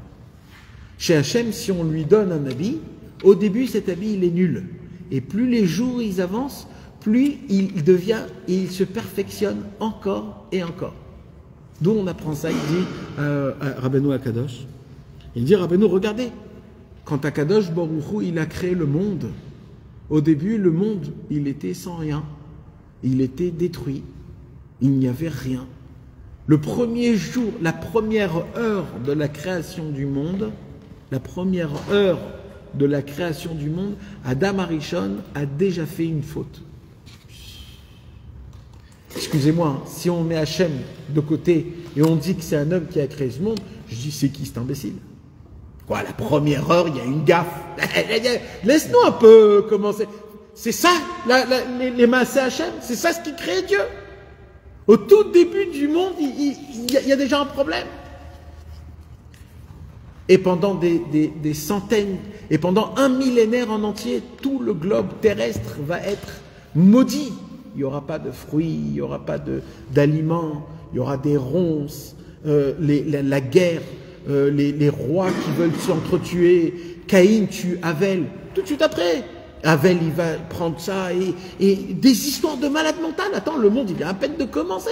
Chez Hachem, si on lui donne un habit, au début, cet habit, il est nul. Et plus les jours ils avancent, plus il se perfectionne encore et encore. D'où on apprend ça, il dit Rabbeinu Akadosh. Il dit Rabbeinu, regardez, quand Akadosh Baruch Hu, il a créé le monde, au début, le monde, il était sans rien. Il était détruit. Il n'y avait rien. Le premier jour, la première heure de la création du monde, Adam Arishon a déjà fait une faute. Excusez-moi, si on met Hachem de côté et on dit que c'est un homme qui a créé ce monde, je dis c'est qui cet imbécile? Quoi, la première heure, il y a une gaffe. Laisse-nous un peu commencer. C'est ça, les massés Hachem, c'est ça ce qui crée Dieu. Au tout début du monde, il y a déjà un problème. Et pendant des centaines, et pendant un millénaire en entier, tout le globe terrestre va être maudit. Il n'y aura pas de fruits, il n'y aura pas d'aliments, il y aura des ronces, la guerre, les rois qui veulent s'entretuer. Caïn tue Avel, tout de suite après. Avel, il va prendre ça et des histoires de malade mental. Attends, le monde, il vient à peine de commencer.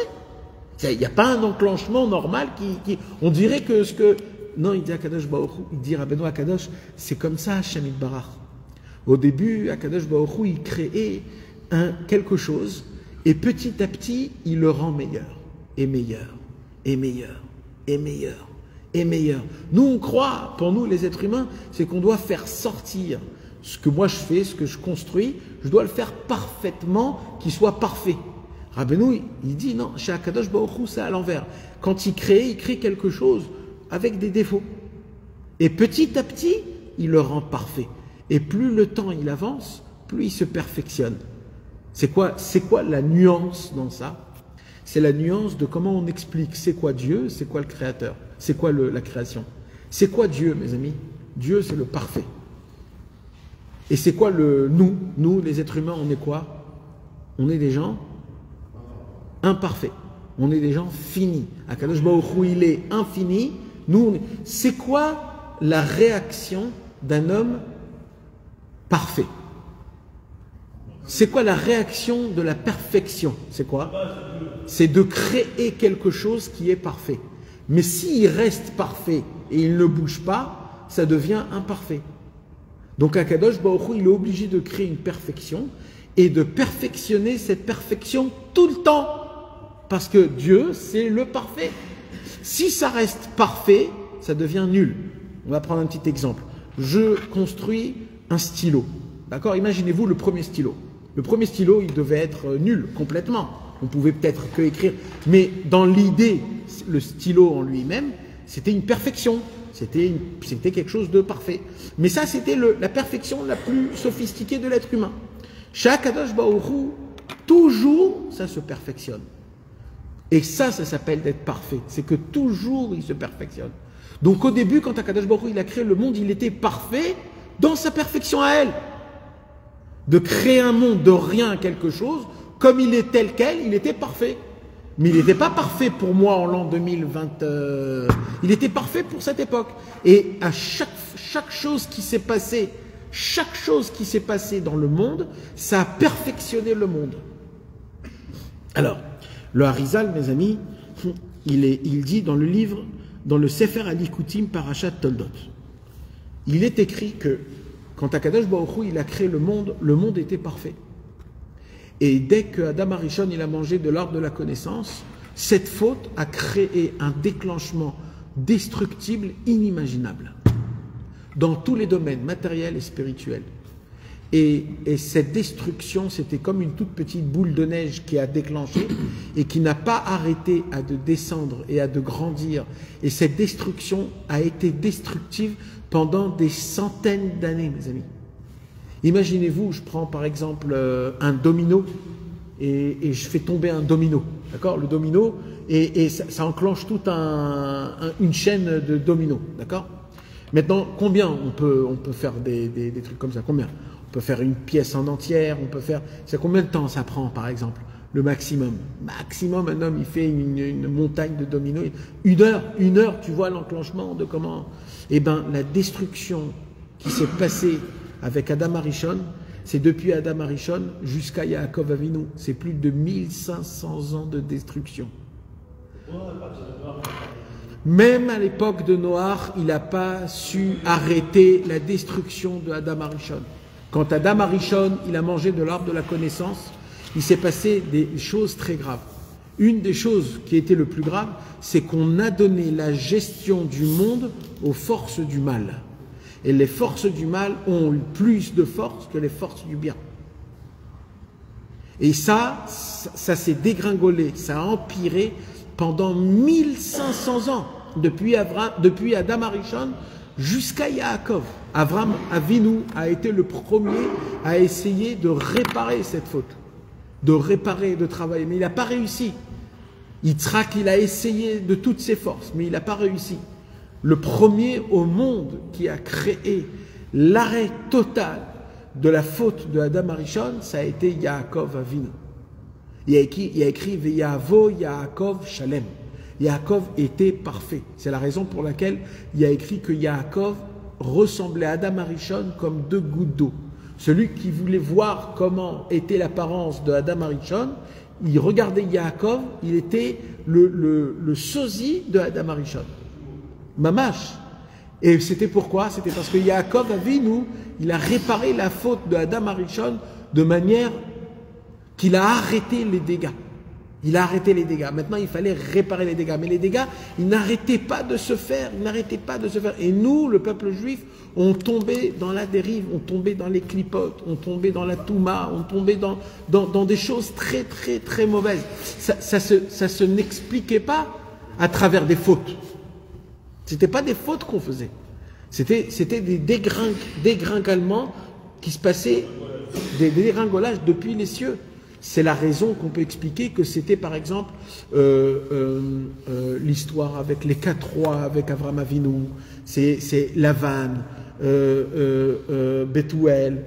Il n'y a pas un enclenchement normal on dirait que ce que... Non, il dit Akadosh Baruch Hu, il dit Rabbeinu Akadosh, c'est comme ça, Hashem Yitbarach. Au début, Akadosh Baruch Hu, il créait quelque chose et petit à petit, il le rend meilleur, et meilleur, et meilleur, et meilleur, et meilleur. Nous, on croit, pour nous, les êtres humains, c'est qu'on doit faire sortir ce que moi je fais, ce que je construis, je dois le faire parfaitement, qu'il soit parfait. Rabbeinu, il dit non, chez Akadosh Baruch Hu, c'est à l'envers. Quand il crée quelque chose avec des défauts. Et petit à petit, il le rend parfait. Et plus le temps il avance, plus il se perfectionne. C'est quoi la nuance dans ça? C'est la nuance de comment on explique c'est quoi Dieu, c'est quoi le Créateur, c'est quoi la création. C'est quoi Dieu, mes amis? Dieu, c'est le parfait. Et c'est quoi nous, les êtres humains, on est quoi? On est des gens imparfaits. On est des gens finis. Akadosh Baruch Hu, il est infini. Nous, c'est quoi la réaction d'un homme parfait? C'est quoi la réaction de la perfection? C'est quoi? C'est de créer quelque chose qui est parfait. Mais s'il reste parfait et il ne bouge pas, ça devient imparfait. Donc Akadosh Baruch Hu, il est obligé de créer une perfection et de perfectionner cette perfection tout le temps. Parce que Dieu, c'est le parfait. Si ça reste parfait, ça devient nul. On va prendre un petit exemple. je construis un stylo. D'accord? Imaginez-vous le premier stylo. Le premier stylo, il devait être nul, complètement. On pouvait peut-être que écrire. Mais dans l'idée, le stylo en lui-même, c'était une perfection. C'était quelque chose de parfait. Mais ça, c'était la perfection la plus sophistiquée de l'être humain. Chaque Kadosh Baruch Hu, toujours, ça se perfectionne. Et ça s'appelle d'être parfait. C'est que toujours, il se perfectionne. Donc au début, quand Kadosh Baruch Hu, il a créé le monde, il était parfait dans sa perfection à elle. De créer un monde de rien quelque chose, comme il est tel quel, il était parfait. Mais il n'était pas parfait pour moi en l'an 2020. Il était parfait pour cette époque. Et à chaque chose qui s'est passée, dans le monde, ça a perfectionné le monde. Alors, le Harizal, mes amis, il dit dans le livre, dans le Sefer Alikutim Parashat Toldot, il est écrit que quand Akadosh Baruch Hu, il a créé le monde était parfait. Et dès que Adam Arishon, il a mangé de l'arbre de la connaissance, cette faute a créé un déclenchement destructible inimaginable dans tous les domaines matériels et spirituels. Et cette destruction, c'était comme une toute petite boule de neige qui a déclenché et qui n'a pas arrêté à de descendre et à de grandir. Et cette destruction a été destructive pendant des centaines d'années, mes amis. Imaginez-vous, je prends par exemple un domino et je fais tomber un domino, d'accord? Le domino, et ça enclenche toute une chaîne de dominos, d'accord? Maintenant, combien on peut faire des trucs comme ça? Combien? On peut faire une pièce en entière, on peut faire... C'est combien de temps ça prend, par exemple? Le maximum. Maximum, un homme, il fait une montagne de dominos. Une heure, tu vois l'enclenchement de comment... Eh bien, la destruction qui s'est passée avec Adam Arishon, c'est depuis Adam Arishon jusqu'à Yaakov Avinu. C'est plus de 1500 ans de destruction. Même à l'époque de Noach, il n'a pas su arrêter la destruction de Adam Arishon. Quand Adam Arishon, il a mangé de l'arbre de la connaissance, il s'est passé des choses très graves. Une des choses qui était le plus grave, c'est qu'on a donné la gestion du monde aux forces du mal. Et les forces du mal ont plus de force que les forces du bien. Et ça s'est dégringolé, ça a empiré pendant 1500 ans, depuis Adam Arishon jusqu'à Yaakov. Avram Avinu a été le premier à essayer de réparer cette faute, de réparer, de travailler, mais il n'a pas réussi. Yitzhak, il a essayé de toutes ses forces, mais il n'a pas réussi. Le premier au monde qui a créé l'arrêt total de la faute de Adam Arishon, ça a été Yaakov Avinu. Il a écrit Veyavo Yaakov Shalem. Yaakov était parfait. C'est la raison pour laquelle il a écrit que Yaakov ressemblait à Adam Arishon comme deux gouttes d'eau. Celui qui voulait voir comment était l'apparence de Adam Arishon, il regardait Yaakov, il était le sosie de Adam Arishon. Mamash. Et c'était pourquoi? C'était parce que Yaakov Avinu, il a réparé la faute de Adam Arishon de manière qu'il a arrêté les dégâts. Il a arrêté les dégâts. Maintenant, il fallait réparer les dégâts. Mais les dégâts, ils n'arrêtaient pas de se faire. Ils n'arrêtaient pas de se faire. Et nous, le peuple juif, on tombait dans la dérive, on tombait dans les clipotes, on tombait dans la touma, on tombait dans des choses très, très, très mauvaises. Ça se n'expliquait pas à travers des fautes. C'était pas des fautes qu'on faisait. C'était des dégringolements qui se passaient, des dégringolages depuis les cieux. C'est la raison qu'on peut expliquer que c'était par exemple l'histoire avec les 4 rois, avec Avram Avinu, c'est Lavan, Bethuel,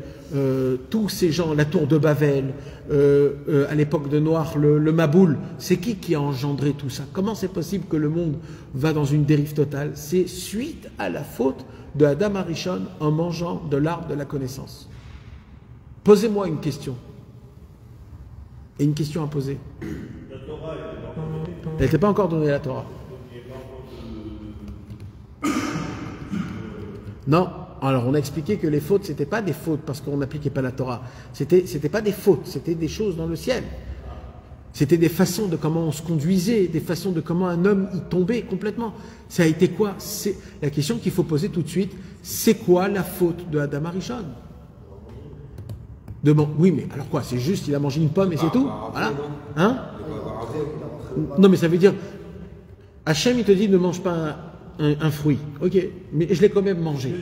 tous ces gens, la tour de Babel, à l'époque de Noach, le Maboul, c'est qui a engendré tout ça? Comment c'est possible que le monde va dans une dérive totale? C'est suite à la faute de Adam Arishon en mangeant de l'arbre de la connaissance. Posez-moi une question. Et une question à poser. Elle n'était pas encore donnée, la Torah. Non. Alors on a expliqué que les fautes, c'était pas des fautes parce qu'on n'appliquait pas la Torah. C'était pas des fautes, c'était des choses dans le ciel. C'était des façons de comment on se conduisait, des façons de comment un homme y tombait complètement. Ça a été quoi? C'est la question qu'il faut poser tout de suite. c'est quoi la faute de Adam Arishon? Oui, mais alors quoi? C'est juste, il a mangé une pomme et c'est tout? Voilà. Hein? Non, mais ça veut dire, Hachem, il te dit ne mange pas un fruit. Ok, mais je l'ai quand même mangé.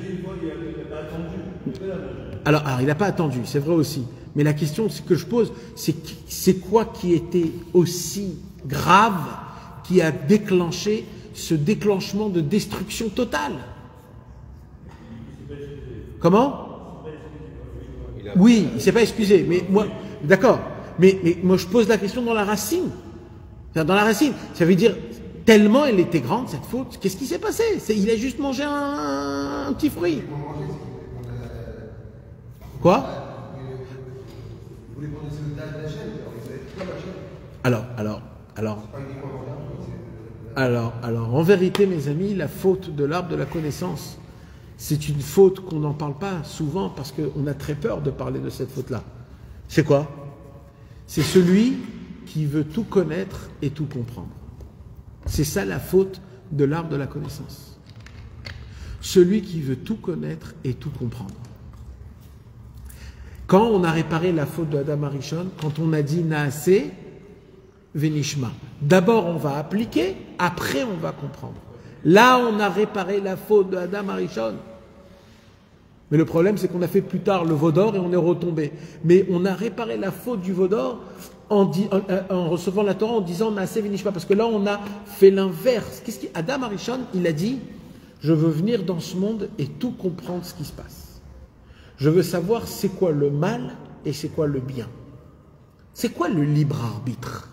Alors il n'a pas attendu, c'est vrai aussi. Mais la question que je pose, c'est quoi qui était aussi grave qui a déclenché ce déclenchement de destruction totale? Comment? Oui, il ne s'est pas excusé. Mais moi, d'accord. Mais moi, je pose la question dans la racine. Dans la racine, ça veut dire tellement elle était grande cette faute. Qu'est-ce qui s'est passé? Il a juste mangé un petit fruit. Quoi? Alors, en vérité, mes amis, la faute de l'arbre de la connaissance, c'est une faute qu'on n'en parle pas souvent parce qu'on a très peur de parler de cette faute-là. C'est quoi? C'est celui qui veut tout connaître et tout comprendre. C'est ça la faute de l'arbre de la connaissance. Celui qui veut tout connaître et tout comprendre. Quand on a réparé la faute de Adam Arishon, quand on a dit Naaseh Venishma, d'abord on va appliquer, après on va comprendre. Là on a réparé la faute de Adam Arishon. Mais le problème c'est qu'on a fait plus tard le Vaudor et on est retombé. Mais on a réparé la faute du Vaudor en recevant la Torah en disant Naaseh Venishma, parce que là on a fait l'inverse. Adam Arishon, il a dit je veux venir dans ce monde et tout comprendre ce qui se passe. Je veux savoir c'est quoi le mal et c'est quoi le bien. C'est quoi le libre arbitre?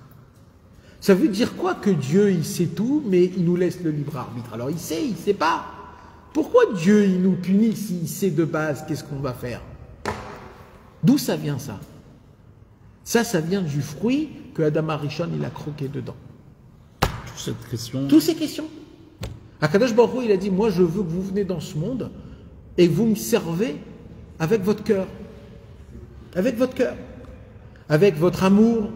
Ça veut dire quoi que Dieu, il sait tout, mais il nous laisse le libre arbitre? Alors il sait pas. Pourquoi Dieu, il nous punit s'il sait de base qu'est-ce qu'on va faire? D'où ça vient ça? Ça vient du fruit que Adam Arishon, il a croqué dedans. Toutes ces questions. Akadosh Baruch Hu, il a dit, moi je veux que vous venez dans ce monde et que vous me servez avec votre cœur, avec votre cœur, avec votre amour,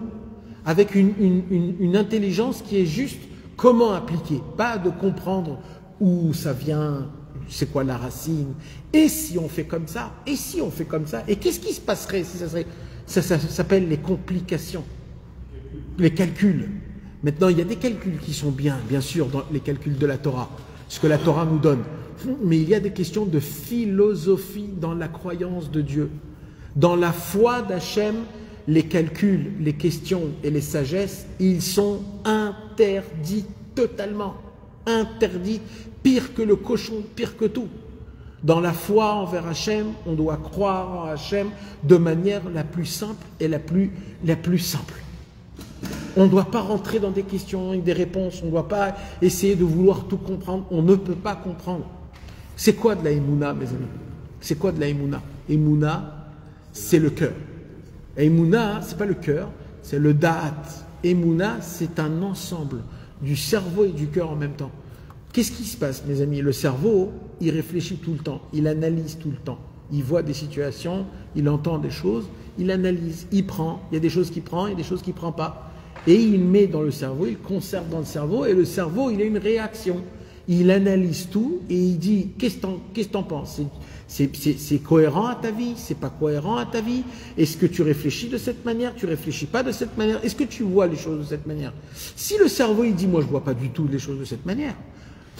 avec une intelligence qui est juste comment appliquer, pas de comprendre où ça vient, c'est quoi la racine, et si on fait comme ça, et si on fait comme ça, et qu'est-ce qui se passerait si ça serait, ça s'appelle les complications, les calculs. Maintenant, il y a des calculs qui sont bien sûr, dans les calculs de la Torah, ce que la Torah nous donne. Mais il y a des questions de philosophie dans la croyance de Dieu. Dans la foi d'Hachem, les calculs, les questions et les sagesses, ils sont interdits totalement. Interdits, pire que le cochon, pire que tout. Dans la foi envers Hachem, on doit croire en Hachem de manière la plus simple et la plus simple. On ne doit pas rentrer dans des questions et des réponses, on ne doit pas essayer de vouloir tout comprendre, on ne peut pas comprendre. C'est quoi de la Emouna, mes amis? C'est quoi de la Emouna? Emouna, c'est le cœur. Emouna, c'est pas le cœur, c'est le Da'at. Emouna, c'est un ensemble du cerveau et du cœur en même temps. Qu'est-ce qui se passe, mes amis? Le cerveau, il réfléchit tout le temps, il analyse tout le temps. Il voit des situations, il entend des choses, il analyse, il prend. Il y a des choses qu'il prend, il y a des choses qu'il ne prend pas. Et il met dans le cerveau, il conserve dans le cerveau, et le cerveau, il a une réaction. Il analyse tout et il dit, qu'est-ce que t'en penses? C'est cohérent à ta vie? C'est pas cohérent à ta vie? Est-ce que tu réfléchis de cette manière? Tu réfléchis pas de cette manière? Est-ce que tu vois les choses de cette manière? Si le cerveau, il dit, moi, je vois pas du tout les choses de cette manière.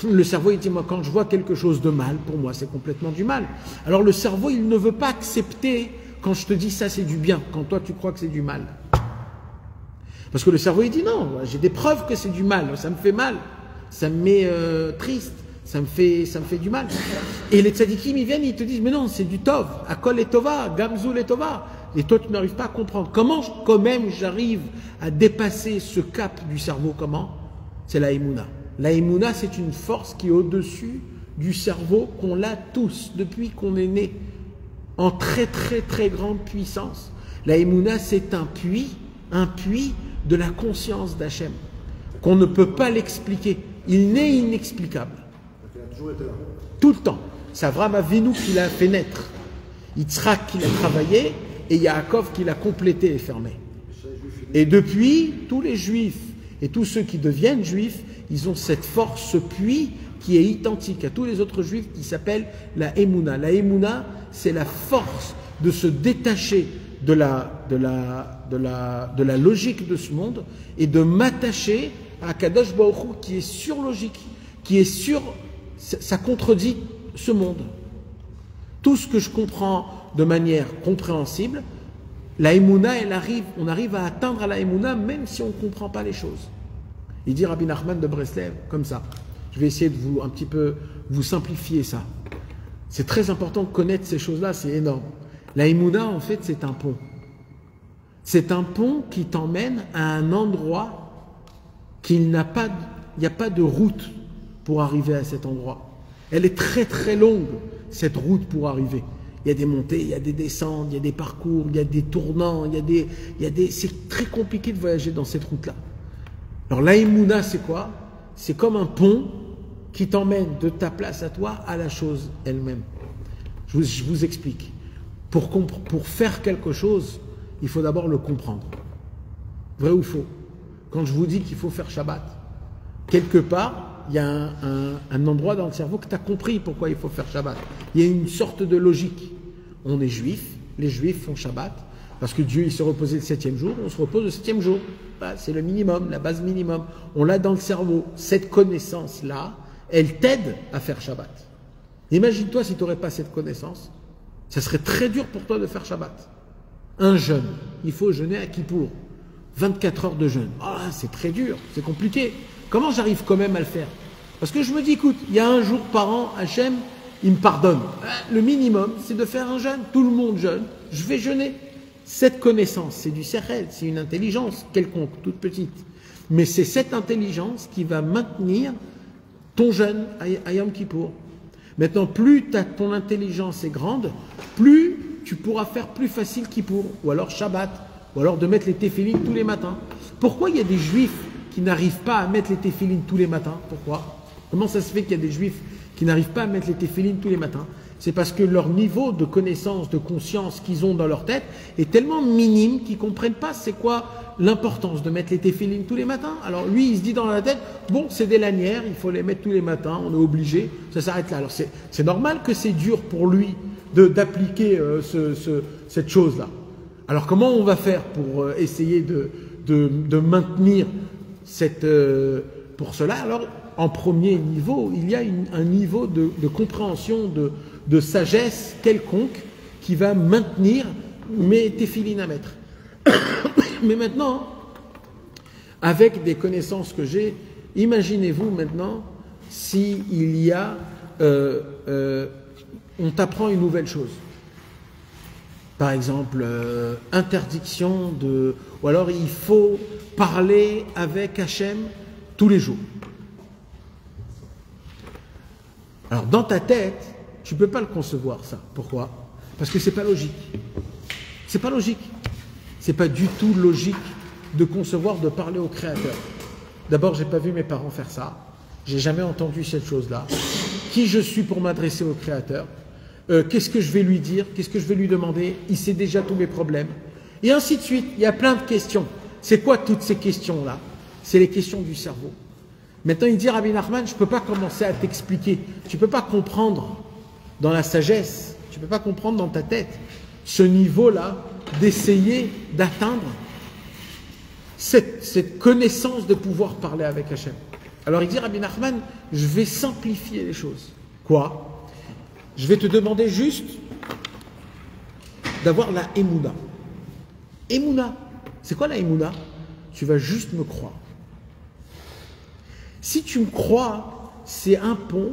Le cerveau, il dit, moi, quand je vois quelque chose de mal, pour moi, c'est complètement du mal. Alors, le cerveau, il ne veut pas accepter quand je te dis ça, c'est du bien, quand toi, tu crois que c'est du mal. Parce que le cerveau, il dit, non, j'ai des preuves que c'est du mal, ça me fait mal, ça me met triste, ça me fait du mal. Et les tzadikim, ils viennent, ils te disent, mais non, c'est du tov, akol et tova, gamzul et tova. Et toi, tu n'arrives pas à comprendre. Comment, quand même, j'arrive à dépasser ce cap du cerveau? Comment? C'est la Emouna. La Emouna, c'est une force qui est au-dessus du cerveau, qu'on l'a tous, depuis qu'on est né, en très très très grande puissance. La Emouna, c'est un puits de la conscience d'Hachem, qu'on ne peut pas l'expliquer. Il n'est inexplicable. Tout le temps. C'est Avraham Avinu qui l'a fait naître. Yitzhak qui l'a travaillé et Yaakov qui l'a complété et fermé. Et depuis, tous les juifs et tous ceux qui deviennent juifs, ils ont cette force, ce puits qui est identique à tous les autres juifs qui s'appelle la Emouna. La Emouna, c'est la force de se détacher de la logique de ce monde et de m'attacher à Kadosh Baruch Hu qui est surlogique, qui est sur, ça contredit ce monde. Tout ce que je comprends de manière compréhensible, la Emouna, on arrive à atteindre à la Emouna même si on ne comprend pas les choses. Il dit Rabbi Nachman de Breslev comme ça. Je vais essayer de un petit peu vous simplifier ça. C'est très important de connaître ces choses-là, c'est énorme. La Emouna, en fait, c'est un pont. C'est un pont qui t'emmène à un endroit il n'y a pas de route pour arriver à cet endroit. Elle est très très longue, cette route pour arriver. Il y a des montées, il y a des descentes, il y a des parcours, il y a des tournants, c'est très compliqué de voyager dans cette route-là. Alors la Emouna, c'est quoi? C'est comme un pont qui t'emmène de ta place à toi à la chose elle-même. Je vous explique. Pour faire quelque chose, il faut d'abord le comprendre. Vrai ou faux? Quand je vous dis qu'il faut faire Shabbat, quelque part, il y a un endroit dans le cerveau que tu as compris pourquoi il faut faire Shabbat. Il y a une sorte de logique. On est juif, les juifs font Shabbat, parce que Dieu il s'est reposé le 7e jour, on se repose le 7e jour. Bah, c'est le minimum, la base minimum. On l'a dans le cerveau. Cette connaissance-là, elle t'aide à faire Shabbat. Imagine-toi si tu n'aurais pas cette connaissance, ça serait très dur pour toi de faire Shabbat. Un jeûne, il faut jeûner à Kippour. 24 heures de jeûne. Ah, c'est très dur, c'est compliqué. Comment j'arrive quand même à le faire? Parce que je me dis, écoute, il y a un jour par an, Hachem, il me pardonne. Le minimum, c'est de faire un jeûne. Tout le monde jeûne, je vais jeûner. Cette connaissance, c'est du sechel, c'est une intelligence quelconque, toute petite. Mais c'est cette intelligence qui va maintenir ton jeûne à Yom Kippour. Maintenant, plus ton intelligence est grande, plus tu pourras faire plus facile Kippour, ou alors Shabbat, ou alors de mettre les téphilines tous les matins. Pourquoi il y a des juifs qui n'arrivent pas à mettre les téphilines tous les matins? Pourquoi? Comment ça se fait qu'il y a des juifs qui n'arrivent pas à mettre les téphilines tous les matins? C'est parce que leur niveau de connaissance, de conscience qu'ils ont dans leur tête est tellement minime qu'ils ne comprennent pas c'est quoi l'importance de mettre les téphilines tous les matins. Alors lui, il se dit dans la tête, bon, c'est des lanières, il faut les mettre tous les matins, on est obligé, ça s'arrête là. Alors c'est normal que c'est dur pour lui d'appliquer cette chose-là. Alors comment on va faire pour essayer de maintenir pour cela? Alors en premier niveau, il y a un niveau de compréhension, de sagesse quelconque qui va maintenir mes téphilines à mettre. Mais maintenant, avec des connaissances que j'ai, imaginez-vous maintenant s'il y a, on t'apprend une nouvelle chose. Par exemple, interdiction ou alors il faut parler avec Hachem tous les jours. Alors dans ta tête, tu ne peux pas le concevoir ça. Pourquoi? Parce que c'est pas logique. C'est pas logique. C'est pas du tout logique de concevoir de parler au Créateur. D'abord, j'ai pas vu mes parents faire ça. J'ai jamais entendu cette chose-là. Qui je suis pour m'adresser au Créateur? Qu'est-ce que je vais lui dire? Qu'est-ce que je vais lui demander? Il sait déjà tous mes problèmes. Et ainsi de suite. Il y a plein de questions. C'est quoi toutes ces questions-là? C'est les questions du cerveau. Maintenant, il dit Rabbi Nachman, je ne peux pas commencer à t'expliquer. Tu ne peux pas comprendre dans la sagesse, tu ne peux pas comprendre dans ta tête ce niveau-là d'essayer d'atteindre cette connaissance de pouvoir parler avec Hachem. Alors il dit Rabbi Nachman, je vais simplifier les choses. Quoi? Je vais te demander juste d'avoir la Emouna. Emouna, c'est quoi la Emouna? Tu vas juste me croire. Si tu me crois, c'est un pont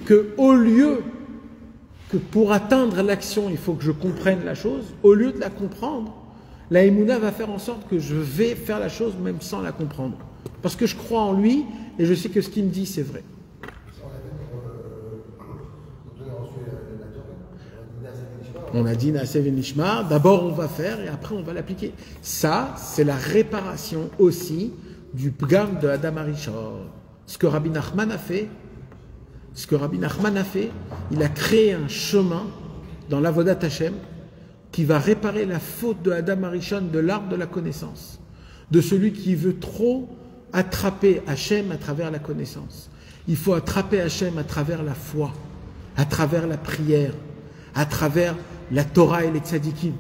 que au lieu que pour atteindre l'action, il faut que je comprenne la chose, au lieu de la comprendre, la Emouna va faire en sorte que je vais faire la chose même sans la comprendre. Parce que je crois en lui et je sais que ce qu'il me dit, c'est vrai. On a dit Naasev et Nishma, d'abord on va faire et après on va l'appliquer. Ça, c'est la réparation aussi du pgam de Adam Arishon. Ce que Rabbi Nachman a fait, il a créé un chemin dans l'Avodat Hashem qui va réparer la faute de Adam Arishon de l'arbre de la connaissance, de celui qui veut trop attraper Hashem à travers la connaissance. Il faut attraper Hachem à travers la foi, à travers la prière, à travers la Torah et les tzadikim.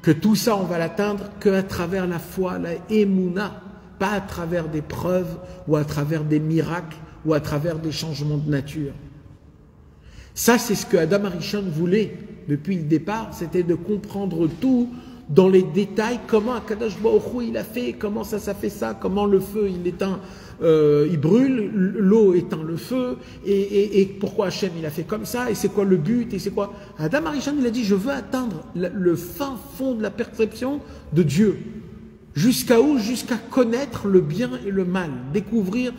Que tout ça, on va l'atteindre qu'à travers la foi, la émouna, pas à travers des preuves ou à travers des miracles ou à travers des changements de nature. Ça, c'est ce que Adam Arishon voulait depuis le départ, c'était de comprendre tout dans les détails, comment Akadosh Baruch Hu il a fait, comment ça fait ça, comment le feu il éteint, il brûle, l'eau éteint le feu, et pourquoi Hachem il a fait comme ça, et c'est quoi le but, et c'est quoi. Adam Arishon il a dit je veux atteindre le fin fond de la perception de Dieu. Jusqu'à où? Jusqu'à connaître le bien et le mal, découvrir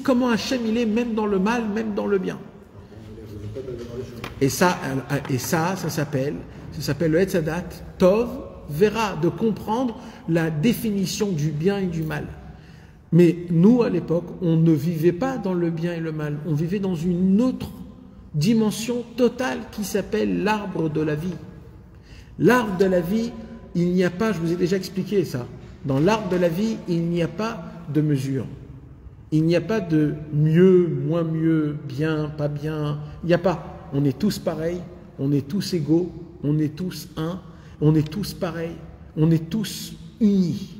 comment Hachem il est, même dans le mal, même dans le bien. Et ça s'appelle le Etzadat Tov Vera, de comprendre la définition du bien et du mal. Mais nous, à l'époque, on ne vivait pas dans le bien et le mal, on vivait dans une autre dimension totale qui s'appelle l'arbre de la vie. L'arbre de la vie, il n'y a pas, je vous ai déjà expliqué ça, dans l'arbre de la vie, il n'y a pas de mesure. Il n'y a pas de mieux, moins mieux, bien, pas bien, il n'y a pas. On est tous pareils, on est tous égaux, on est tous un, on est tous pareils, on est tous unis.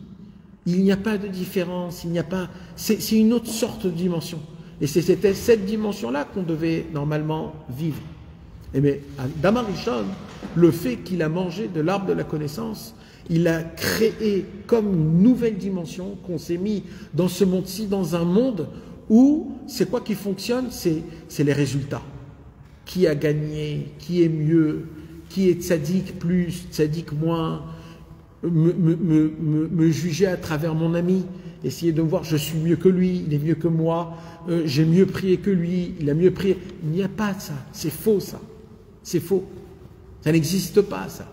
Il n'y a pas de différence, il n'y a pas. C'est une autre sorte de dimension. Et c'était cette dimension-là qu'on devait normalement vivre. Et mais Adam Arishon, le fait qu'il a mangé de l'arbre de la connaissance, il a créé comme une nouvelle dimension qu'on s'est mis dans ce monde-ci, dans un monde où c'est quoi qui fonctionne? C'est les résultats. Qui a gagné, qui est mieux, qui est tzaddik plus, tzaddik moins, me juger à travers mon ami, essayer de voir je suis mieux que lui, il est mieux que moi, j'ai mieux prié que lui, il a mieux prié. Il n'y a pas de ça, c'est faux ça, c'est faux, ça n'existe pas ça.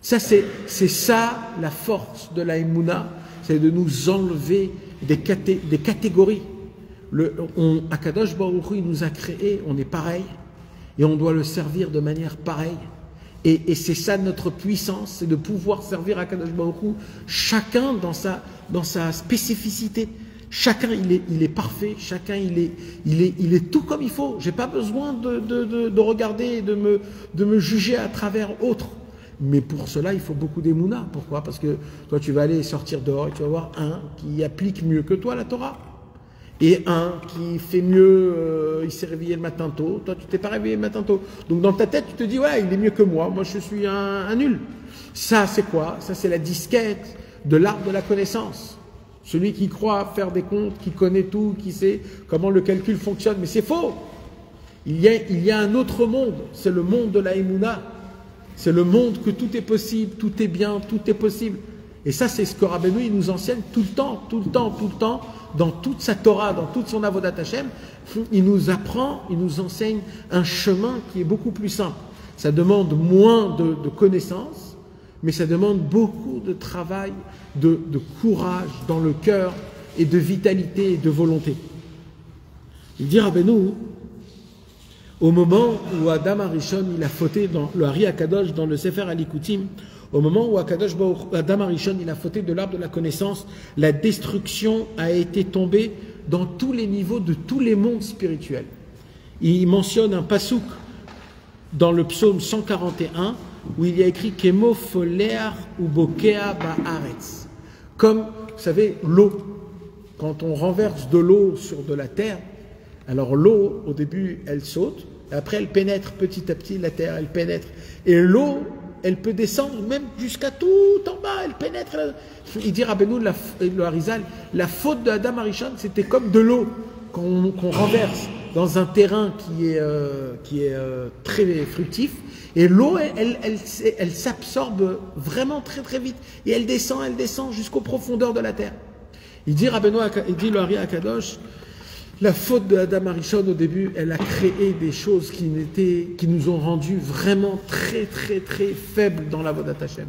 Ça c'est ça la force de la Emouna, c'est de nous enlever des catégories. Akadosh Baruch Hu il nous a créés, on est pareil. Et on doit le servir de manière pareille. Et c'est ça notre puissance, c'est de pouvoir servir Akadosh Baruch Hu, chacun dans sa spécificité. Chacun il est parfait, chacun il est tout comme il faut. J'ai pas besoin de regarder et de me juger à travers autre. Mais pour cela, il faut beaucoup d'émouna. Pourquoi? Parce que toi, tu vas aller sortir dehors et tu vas voir un qui applique mieux que toi la Torah. Et un qui fait mieux, il s'est réveillé le matin tôt, toi tu t'es pas réveillé le matin tôt. Donc dans ta tête tu te dis ouais il est mieux que moi je suis un nul. Ça c'est quoi? Ça c'est la disquette de l'arbre de la connaissance. Celui qui croit faire des comptes, qui connaît tout, qui sait comment le calcul fonctionne, mais c'est faux. Il y a un autre monde, c'est le monde de la Emouna. C'est le monde que tout est possible, tout est bien, tout est possible. Et ça c'est ce que Rabbeinu il nous enseigne tout le temps, dans toute sa Torah, dans toute son Avodat Hashem, il nous apprend, il nous enseigne un chemin qui est beaucoup plus simple. Ça demande moins de connaissances, mais ça demande beaucoup de travail, de courage dans le cœur et de vitalité et de volonté. Il dit Rabbeinu, au moment où Adam Arishon il a fauté dans le Hari Akadosh, dans le Sefer Alikutim, au moment où Adam Arishon il a fauté de l'arbre de la connaissance, la destruction a été tombée dans tous les niveaux de tous les mondes spirituels. Il mentionne un pasouk dans le psaume 141 où il y a écrit Kemo folear ou bokea ba'aretz. Comme, vous savez, l'eau. Quand on renverse de l'eau sur de la terre, alors l'eau, au début, elle saute, et après elle pénètre petit à petit la terre, elle pénètre. Et l'eau, elle peut descendre même jusqu'à tout en bas, elle pénètre. Il dit Rabbeinu, le Harizal, la faute de Adam Arishon, c'était comme de l'eau qu'on renverse dans un terrain qui est très fructif. Et l'eau, elle s'absorbe vraiment très très vite. Et elle descend jusqu'aux profondeurs de la terre. Il dit Rabbeinu, il dit le Hari Akadosh, la faute de Adam Arishon au début, elle a créé des choses qui nous ont rendus vraiment très très très faibles dans la Avodat Hashem.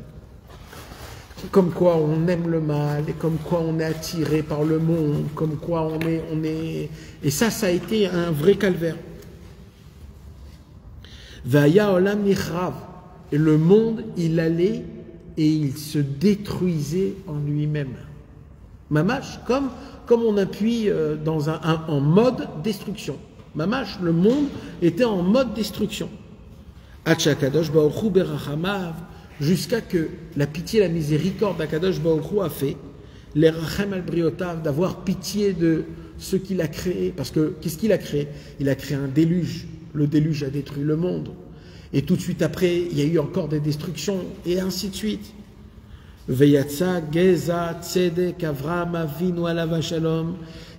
Comme quoi on aime le mal, et comme quoi on est attiré par le monde, comme quoi on est... Et ça a été un vrai calvaire. Vaya olam nichrav. Et le monde, il allait et il se détruisait en lui-même. Mamash, comme on appuie en mode destruction. Mamash, le monde était en mode destruction. Kadosh Baruch Hu berachamav, jusqu'à que la pitié et la miséricorde d'Akadosh Baruch Hu a fait, les rachem al briotav, d'avoir pitié de ce qu'il a créé. Parce que, qu'est-ce qu'il a créé? Il a créé un déluge. Le déluge a détruit le monde. Et tout de suite après, il y a eu encore des destructions, et ainsi de suite. Veyatsa, Geza, Tzedek, Avraham, Avinu, Alav Shalom.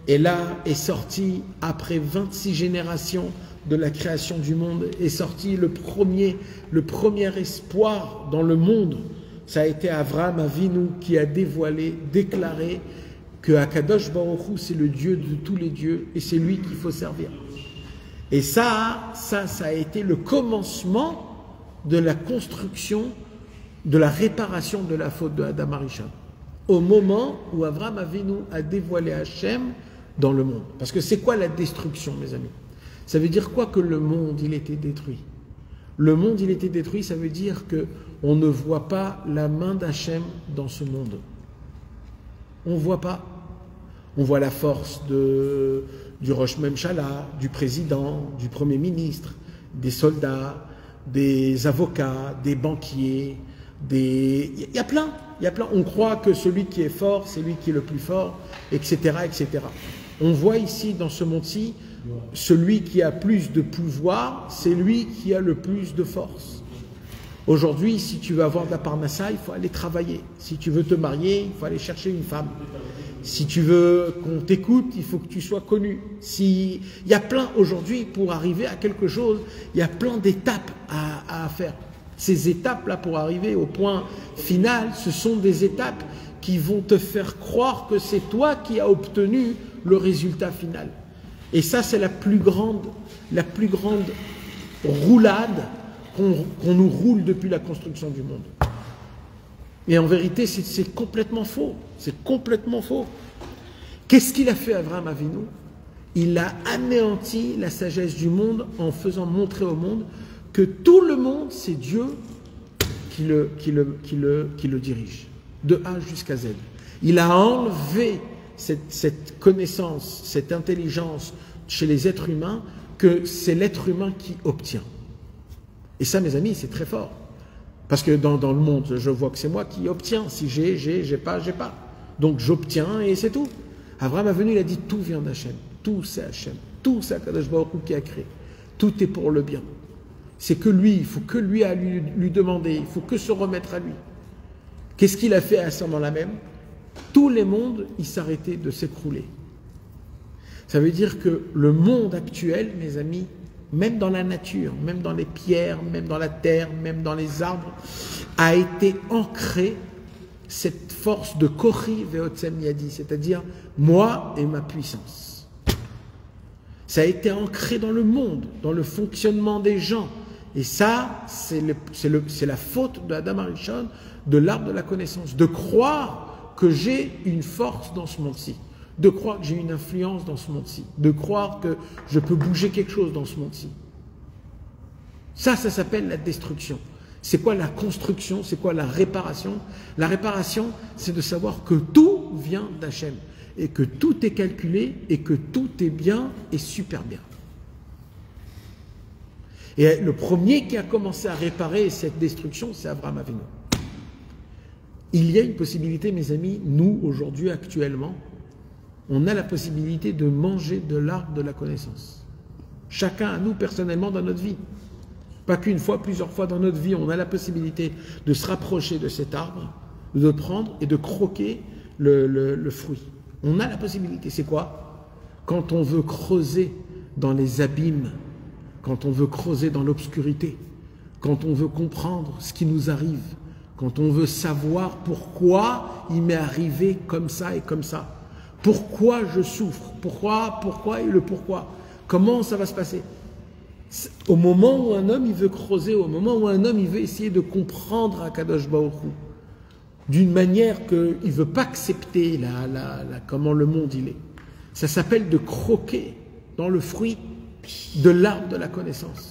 Et là est sorti, après 26 générations de la création du monde, est sorti le premier espoir dans le monde. Ça a été Avraham Avinu qui a déclaré que Akadosh Baruch Hu, c'est le Dieu de tous les dieux, et c'est lui qu'il faut servir. Et ça a été le commencement de la construction, de la réparation de la faute de Adam Arishon. Au moment où Avraham Avinu a dévoilé Hachem dans le monde. Parce que c'est quoi la destruction, mes amis? Ça veut dire quoi que le monde, il était détruit? Le monde, il était détruit, ça veut dire qu'on ne voit pas la main d'Hachem dans ce monde. On ne voit pas. On voit la force du Rosh Memshala, du président, du premier ministre, des soldats, des avocats, des banquiers, il y a plein. On croit que celui qui est fort, c'est lui qui est le plus fort, etc., etc. On voit ici, dans ce monde-ci, celui qui a plus de pouvoir, c'est lui qui a le plus de force. Aujourd'hui, si tu veux avoir de la parnassa, il faut aller travailler. Si tu veux te marier, il faut aller chercher une femme. Si tu veux qu'on t'écoute, il faut que tu sois connu. Il y a plein, aujourd'hui, pour arriver à quelque chose, il y a plein d'étapes à faire. Ces étapes-là, pour arriver au point final, ce sont des étapes qui vont te faire croire que c'est toi qui as obtenu le résultat final. Et ça, c'est la plus grande roulade qu'on nous roule depuis la construction du monde. Et en vérité, c'est complètement faux. C'est complètement faux. Qu'est-ce qu'il a fait Avraham Avinu? Il a anéanti la sagesse du monde en faisant montrer au monde que tout le monde, c'est Dieu qui le dirige, de A jusqu'à Z. Il a enlevé cette connaissance, cette intelligence chez les êtres humains, que c'est l'être humain qui obtient. Et ça, mes amis, c'est très fort. Parce que dans le monde, je vois que c'est moi qui obtiens. Si j'ai pas, j'ai pas. Donc j'obtiens et c'est tout. Avraham est venu, il a dit, tout vient d'Hachem. Tout c'est Hachem. Tout c'est Akadosh Baruch Hu qui a créé. Tout est pour le bien. C'est que lui, il faut que lui à lui demander, il faut que se remettre à lui. Qu'est-ce qu'il a fait à ce moment-là même? Tous les mondes, ils s'arrêtaient de s'écrouler. Ça veut dire que le monde actuel, mes amis, même dans la nature, même dans les pierres, même dans la terre, même dans les arbres, a été ancré cette force de Kori Ve'otzem Yadi, c'est-à-dire moi et ma puissance. Ça a été ancré dans le monde, dans le fonctionnement des gens. Et ça, c'est la faute de Adam Arishon, de l'arbre de la connaissance, de croire que j'ai une force dans ce monde-ci, de croire que j'ai une influence dans ce monde-ci, de croire que je peux bouger quelque chose dans ce monde-ci. Ça s'appelle la destruction. C'est quoi la construction? C'est quoi la réparation? La réparation, c'est de savoir que tout vient d'Hachem, et que tout est calculé, et que tout est bien et super bien. Et le premier qui a commencé à réparer cette destruction, c'est Avraham Avinu. Il y a une possibilité, mes amis, nous, aujourd'hui, actuellement, on a la possibilité de manger de l'arbre de la connaissance. Chacun à nous, personnellement, dans notre vie. Pas qu'une fois, plusieurs fois dans notre vie, on a la possibilité de se rapprocher de cet arbre, de le prendre et de croquer le fruit. On a la possibilité. C'est quoi? Quand on veut creuser dans les abîmes, quand on veut creuser dans l'obscurité, quand on veut comprendre ce qui nous arrive, quand on veut savoir pourquoi il m'est arrivé comme ça et comme ça, pourquoi je souffre, pourquoi et le pourquoi, comment ça va se passer. Au moment où un homme il veut creuser, au moment où un homme il veut essayer de comprendre Akadosh Baruch Hu, d'une manière qu'il ne veut pas accepter comment le monde il est, ça s'appelle de croquer dans le fruit de l'arbre de la connaissance.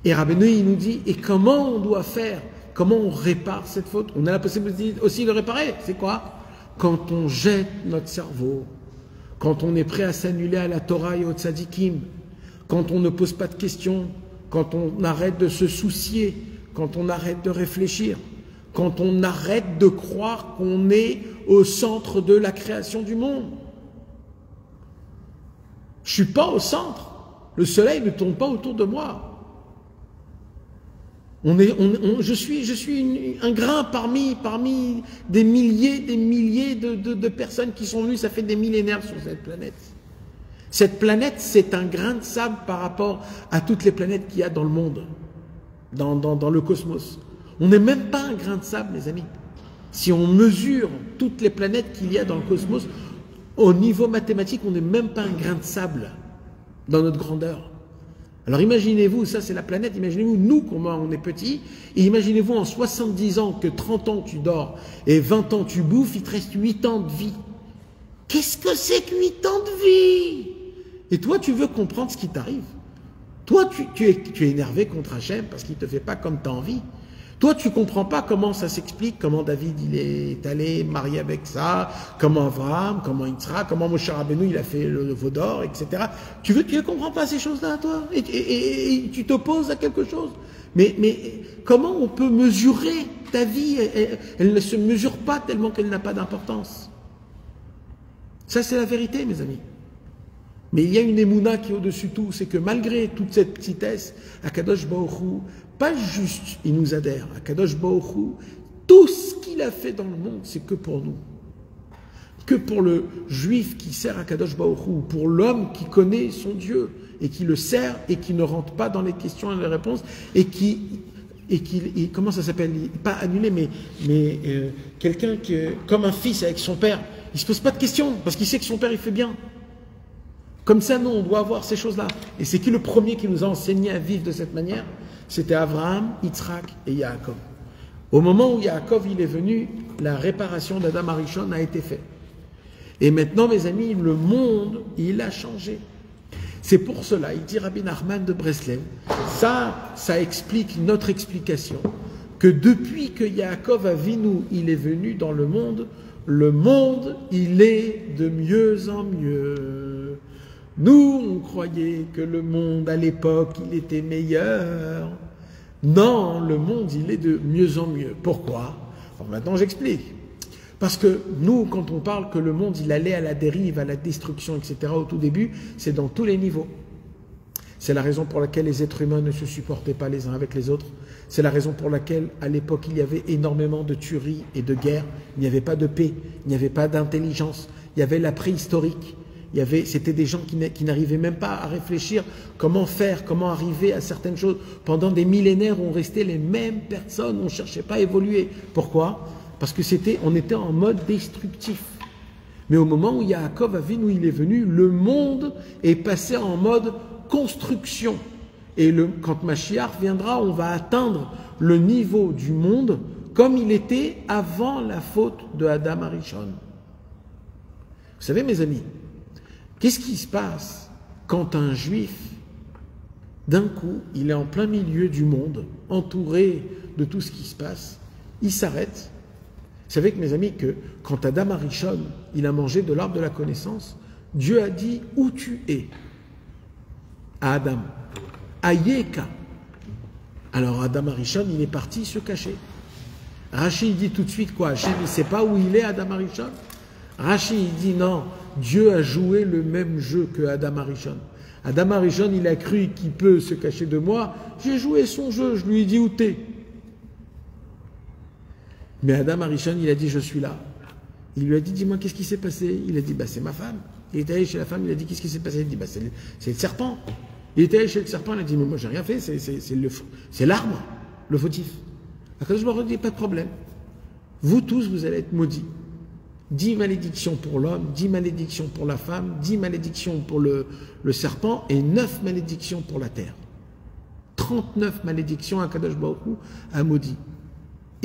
Et Rabbeinu, il nous dit, et comment on doit faire? Comment on répare cette faute? On a la possibilité aussi de réparer. C'est quoi? quand on jette notre cerveau, quand on est prêt à s'annuler à la Torah et au tzadikim, quand on ne pose pas de questions, quand on arrête de se soucier, quand on arrête de réfléchir, quand on arrête de croire qu'on est au centre de la création du monde. Je ne suis pas au centre. Le soleil ne tourne pas autour de moi. Je suis un grain parmi des milliers de personnes qui sont venues, ça fait des millénaires sur cette planète. Cette planète, c'est un grain de sable par rapport à toutes les planètes qu'il y a dans le monde, dans le cosmos. On n'est même pas un grain de sable, les amis. Si on mesure toutes les planètes qu'il y a dans le cosmos, au niveau mathématique, on n'est même pas un grain de sable dans notre grandeur. Alors imaginez-vous, ça c'est la planète, imaginez-vous nous comment on est petit, et imaginez-vous en 70 ans que 30 ans tu dors et 20 ans tu bouffes, il te reste 8 ans de vie. Qu'est-ce que c'est que 8 ans de vie? Et toi tu veux comprendre ce qui t'arrive. Toi tu es énervé contre Hachem parce qu'il ne te fait pas comme tu as envie. Toi, tu ne comprends pas comment ça s'explique, comment David il est allé marier avec ça, comment Abraham, comment Yitzhak, comment Moshe Rabbeinu il a fait le veau d'or, etc. Tu ne comprends pas ces choses-là, toi, et tu t'opposes à quelque chose. Mais comment on peut mesurer ta vie? Elle ne se mesure pas tellement qu'elle n'a pas d'importance. Ça, c'est la vérité, mes amis. Mais il y a une émouna qui est au-dessus de tout, c'est que malgré toute cette petitesse, Akadosh Baruch Hu, pas juste il nous adhère, Akadosh Baruch Hu, tout ce qu'il a fait dans le monde, c'est que pour nous. Que pour le juif qui sert Akadosh Baruch Hu, pour l'homme qui connaît son Dieu, et qui le sert, et qui ne rentre pas dans les questions et les réponses, et comment ça s'appelle? Pas annulé, mais quelqu'un qui, comme un fils avec son père, il ne se pose pas de questions, parce qu'il sait que son père il fait bien. Comme ça, nous, on doit avoir ces choses-là. Et c'est qui le premier qui nous a enseigné à vivre de cette manière? C'était Abraham, Yitzhak et Yaakov. Au moment où Yaakov il est venu, la réparation d'Adam Arishon a été faite. Et maintenant, mes amis, le monde, il a changé. C'est pour cela, il dit Rabbi Nachman de Breslev, ça explique notre explication, que depuis que Yaakov Avinu, il est venu dans le monde, il est de mieux en mieux. Nous, on croyait que le monde, à l'époque, il était meilleur. Non, le monde, il est de mieux en mieux. Pourquoi? Alors maintenant, j'explique. Parce que nous, quand on parle que le monde, il allait à la dérive, à la destruction, etc., au tout début, c'est dans tous les niveaux. C'est la raison pour laquelle les êtres humains ne se supportaient pas les uns avec les autres. C'est la raison pour laquelle, à l'époque, il y avait énormément de tueries et de guerres. Il n'y avait pas de paix, il n'y avait pas d'intelligence. Il y avait la préhistorique. C'était des gens qui n'arrivaient même pas à réfléchir comment faire, comment arriver à certaines choses. Pendant des millénaires, on restait les mêmes personnes, on ne cherchait pas à évoluer. Pourquoi? Parce que on était en mode destructif. Mais au moment où Yaakov Avinu il est venu, le monde est passé en mode construction. Et quand Mashiach viendra, on va atteindre le niveau du monde comme il était avant la faute de Adam Arishon. Vous savez, mes amis, qu'est-ce qui se passe quand un juif, d'un coup, il est en plein milieu du monde, entouré de tout ce qui se passe, il s'arrête. Vous savez que, mes amis, que quand Adam Arishon, il a mangé de l'arbre de la connaissance, Dieu a dit « Où tu es ?» à Adam. « Ayeka » Alors Adam Arishon, il est parti se cacher. Rashi, il dit tout de suite quoi? Hachem, il ne sait pas où il est, Adam Arishon? Rashi, il dit non, Dieu a joué le même jeu que Adam Arishon. Adam Arishon, il a cru qu'il peut se cacher de moi. J'ai joué son jeu, je lui ai dit où t'es. Mais Adam Arishon, il a dit je suis là. Il lui a dit dis-moi qu'est-ce qui s'est passé? Il a dit bah c'est ma femme. Il est allé chez la femme, il a dit qu'est-ce qui s'est passé? Il a dit bah c'est le serpent. Il est allé chez le serpent, il a dit mais moi j'ai rien fait, c'est l'arbre, le fautif. Après je leur ai dit pas de problème. Vous tous vous allez être maudits. 10 malédictions pour l'homme, 10 malédictions pour la femme, 10 malédictions pour le serpent et 9 malédictions pour la terre. 39 malédictions à Kadosh Baruch Hu a maudit.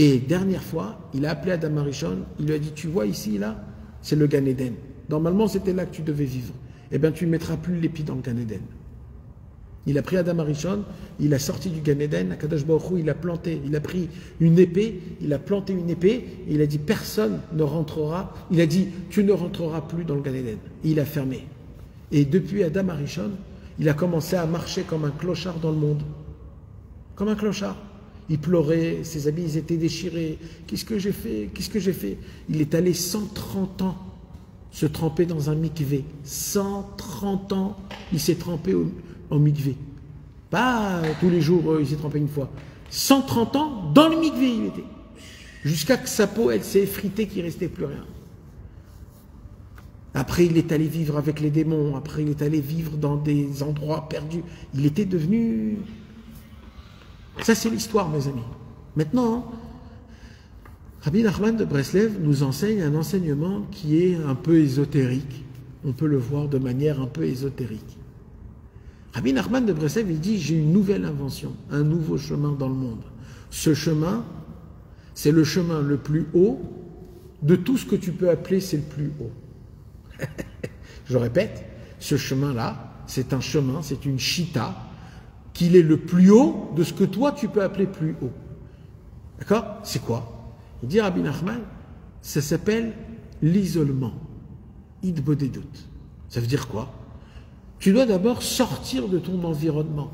Et dernière fois, il a appelé Adam Arishon, il lui a dit, tu vois ici, là, c'est le Gan Eden. Normalement, c'était là que tu devais vivre. Eh bien, tu ne mettras plus les pieds dans le Gan Eden. Il a pris Adam Arishon, il a sorti du Gan Eden, Akadosh Baruch Hu, il a planté, il a pris une épée, il a planté une épée, et il a dit personne ne rentrera, il a dit tu ne rentreras plus dans le Gan Eden. Et il a fermé. Et depuis Adam Arishon, il a commencé à marcher comme un clochard dans le monde. Comme un clochard. Il pleurait, ses habits ils étaient déchirés. Qu'est-ce que j'ai fait? Qu'est-ce que j'ai fait? Il est allé 130 ans se tremper dans un mikvé. 130 ans, il s'est trempé en mikvé. Pas tous les jours, il s'est trempé une fois. 130 ans, dans le mikvé il était. Jusqu'à que sa peau, elle s'est effritée, qu'il ne restait plus rien. Après, il est allé vivre avec les démons. Après, il est allé vivre dans des endroits perdus. Il était devenu... Ça, c'est l'histoire, mes amis. Maintenant, Rabbi Nachman de Breslev nous enseigne un enseignement qui est un peu ésotérique. On peut le voir de manière un peu ésotérique. Rabbi Nachman de Breslev, il dit, j'ai une nouvelle invention, un nouveau chemin dans le monde. Ce chemin, c'est le chemin le plus haut de tout ce que tu peux appeler, c'est le plus haut. Je répète, ce chemin-là, c'est un chemin, c'est une chita, qu'il est le plus haut de ce que toi tu peux appeler plus haut. D'accord? C'est quoi? Il dit Rabbi Nachman, ça s'appelle l'isolement. Idbodedut. Ça veut dire quoi? Tu dois d'abord sortir de ton environnement.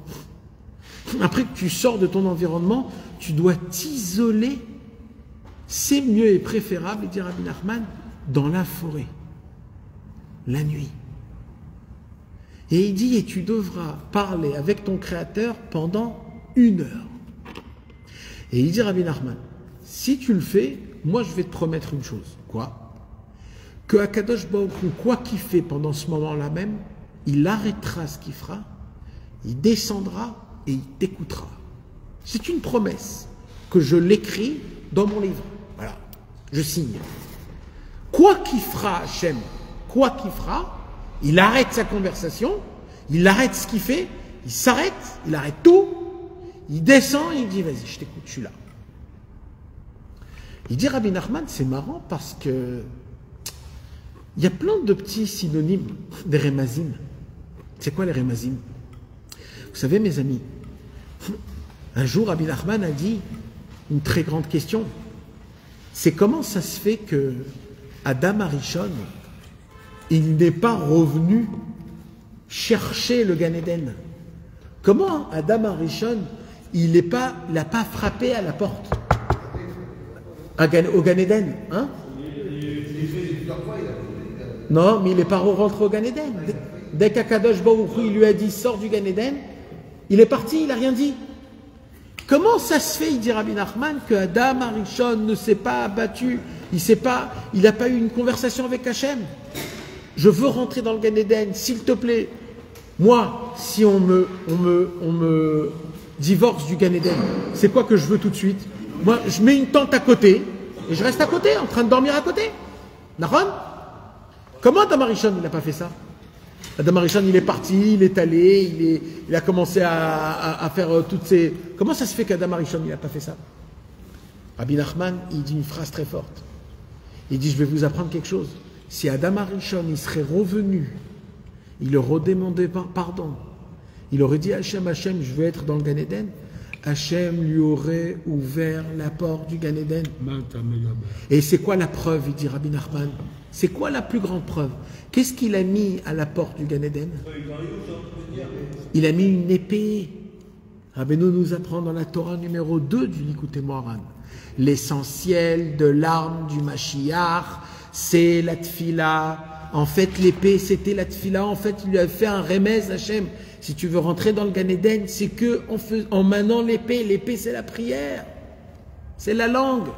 Après que tu sors de ton environnement, tu dois t'isoler. C'est mieux et préférable, dit Rabbi Nachman, dans la forêt, la nuit. Et il dit, et tu devras parler avec ton Créateur pendant 1 heure. Et il dit, Rabbi Nachman, si tu le fais, moi je vais te promettre une chose. Quoi? Que Akadosh Baruch Hu, quoi qu'il fait pendant ce moment-là même, il arrêtera ce qu'il fera, il descendra et il t'écoutera. C'est une promesse que je l'écris dans mon livre. Voilà, je signe. Quoi qu'il fera Hachem, quoi qu'il fera, il arrête sa conversation, il arrête ce qu'il fait, il s'arrête, il arrête tout, il descend et il dit vas-y, je t'écoute, je suis là. Il dit Rabbi Nachman, c'est marrant parce que il y a plein de petits synonymes des rémazim. C'est quoi les rémazim? Vous savez mes amis, un jour Rabbi Nachman a dit une très grande question. C'est comment ça se fait que Adam Arishon, il n'est pas revenu chercher le Gan Eden? Comment Adam Arishon, il n'a pas frappé à la porte au Gan Eden, hein? Non, mais il n'est pas rentré au Gan Eden. Dès qu'Akadosh Baruch Hu, il lui a dit sors du Gan Eden, il est parti, il n'a rien dit. Comment ça se fait, il dit Rabbi Nachman, que Adam Arishon ne s'est pas abattu, il n'a pas eu une conversation avec Hachem? Je veux rentrer dans le Gan Eden, s'il te plaît. Moi, si on me divorce du Gan Eden, c'est quoi que je veux tout de suite? Moi, je mets une tente à côté, et je reste à côté, en train de dormir à côté. Nahon? Comment Adam Arishon, il n'a pas fait ça? Adam Arishon, il est parti, il est allé, il a commencé à faire toutes ces... Comment ça se fait qu'Adam Arishon, il n'a pas fait ça? Rabbi Nachman, il dit une phrase très forte. Il dit, je vais vous apprendre quelque chose. Si Adam Arishon, il serait revenu, il aurait demandé pardon, il aurait dit Hachem, Hachem, je veux être dans le Gan Eden, Hachem lui aurait ouvert la porte du Gan Eden. Et c'est quoi la preuve, il dit Rabbi Nachman? C'est quoi la plus grande preuve? Qu'est-ce qu'il a mis à la porte du Gan Eden? Il a mis une épée. Rabbeinu nous apprend dans la Torah numéro 2 du Likutei Moharan. L'essentiel de l'arme du Mashiach, c'est la tfila. En fait, l'épée, c'était la tfila. En fait, il lui a fait un remez, Hachem. Si tu veux rentrer dans le Gan Eden, c'est que en manant l'épée. L'épée, c'est la prière. C'est la langue.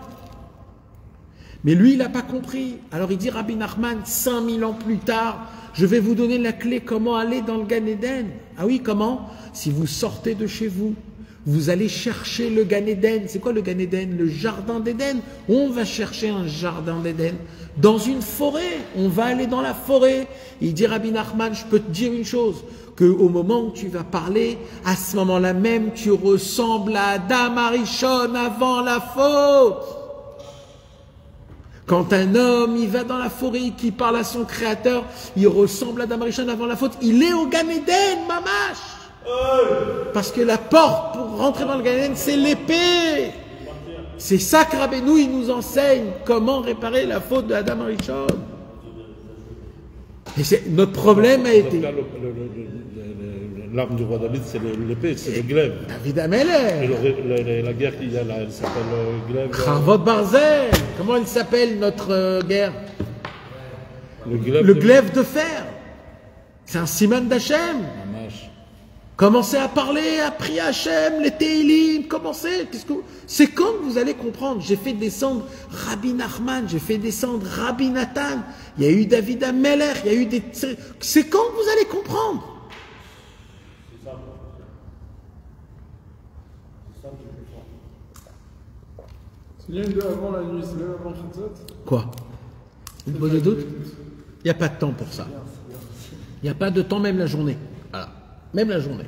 Mais lui, il n'a pas compris. Alors il dit, Rabbi Nachman, 5000 ans plus tard, je vais vous donner la clé comment aller dans le Gan Eden. Ah oui, comment? Si vous sortez de chez vous, vous allez chercher le Gan Eden. C'est quoi le Gan Eden? Le jardin d'Éden. On va chercher un jardin d'Éden dans une forêt. On va aller dans la forêt. Il dit, Rabbi Nachman, je peux te dire une chose, qu'au moment où tu vas parler, à ce moment-là même, tu ressembles à Adam Arishon avant la faute. Quand un homme, il va dans la forêt, qui parle à son créateur, il ressemble à Adam Arishon avant la faute. Il est au Gan Eden, mamash. Parce que la porte pour rentrer dans le Gan Eden, c'est l'épée. C'est ça que Rabbeinu, il nous enseigne comment réparer la faute de Adam Arishon. Et notre problème a été... Donc là, l'arme du roi David, c'est l'épée, c'est le glaive. David Amelech. Et la guerre qu'il y a là, elle s'appelle glaive. Kharvot Barzel. Comment il s'appelle notre guerre? Le glaive de fer. C'est un siman d'Hachem. Commencez à parler, à prier Hachem, les Teilim, commencez. C'est quand que vous allez comprendre. J'ai fait descendre Rabbi Nachman, j'ai fait descendre Rabbi Nathan, il y a eu David Amelech, il y a eu des... C'est quand que vous allez comprendre. C'est bien de avant la nuit, c'est même avant Khatzot. Quoi? Vous me posez doute? Il n'y a pas de temps pour ça. Il n'y a pas de temps, même la journée. Voilà. Même la journée.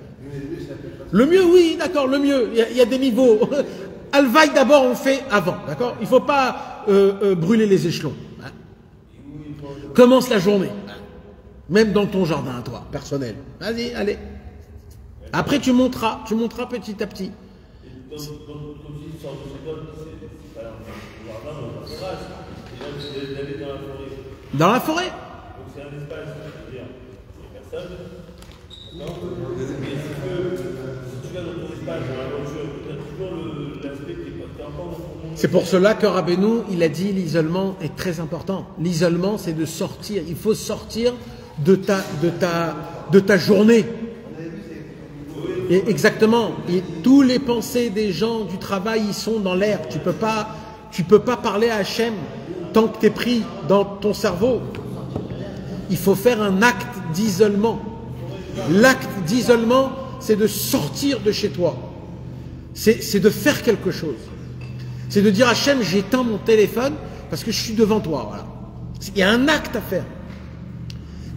Le mieux, oui, d'accord, le mieux. Il y a des niveaux. Alvaï, d'abord, on fait avant, d'accord? Il ne faut pas brûler les échelons. Hein? Commence la journée. Même dans ton jardin, à toi, personnel. Vas-y, allez. Après, tu monteras petit à petit. Dans la forêt. Donc c'est un espace, c'est-à-dire il n'y a personne. Mais si tu vas dans ton espace, dans la voiture, tu as toujours l'aspect qui est encore dans ton monde. C'est pour cela que Rabbeinu, il a dit l'isolement est très important. L'isolement, c'est de sortir. Il faut sortir de ta journée. Et exactement. Et tous les pensées des gens du travail, ils sont dans l'air. Tu peux pas parler à Hachem tant que tu es pris dans ton cerveau. Il faut faire un acte d'isolement. L'acte d'isolement, c'est de sortir de chez toi. C'est de faire quelque chose. C'est de dire Hachem, j'éteins mon téléphone parce que je suis devant toi. Voilà. Il y a un acte à faire.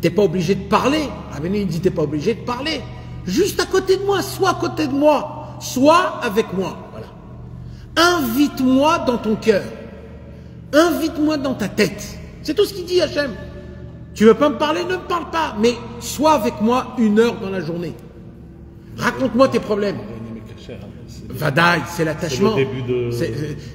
Tu n'es pas obligé de parler. Rabbeinu, il dit tu n'es pas obligé de parler. Juste à côté de moi, soit à côté de moi, soit avec moi. Voilà. Invite-moi dans ton cœur. Invite-moi dans ta tête. C'est tout ce qu'il dit Hachem. Tu veux pas me parler, ne me parle pas. Mais sois avec moi 1 heure dans la journée. Raconte-moi tes problèmes. Vadaï, c'est l'attachement.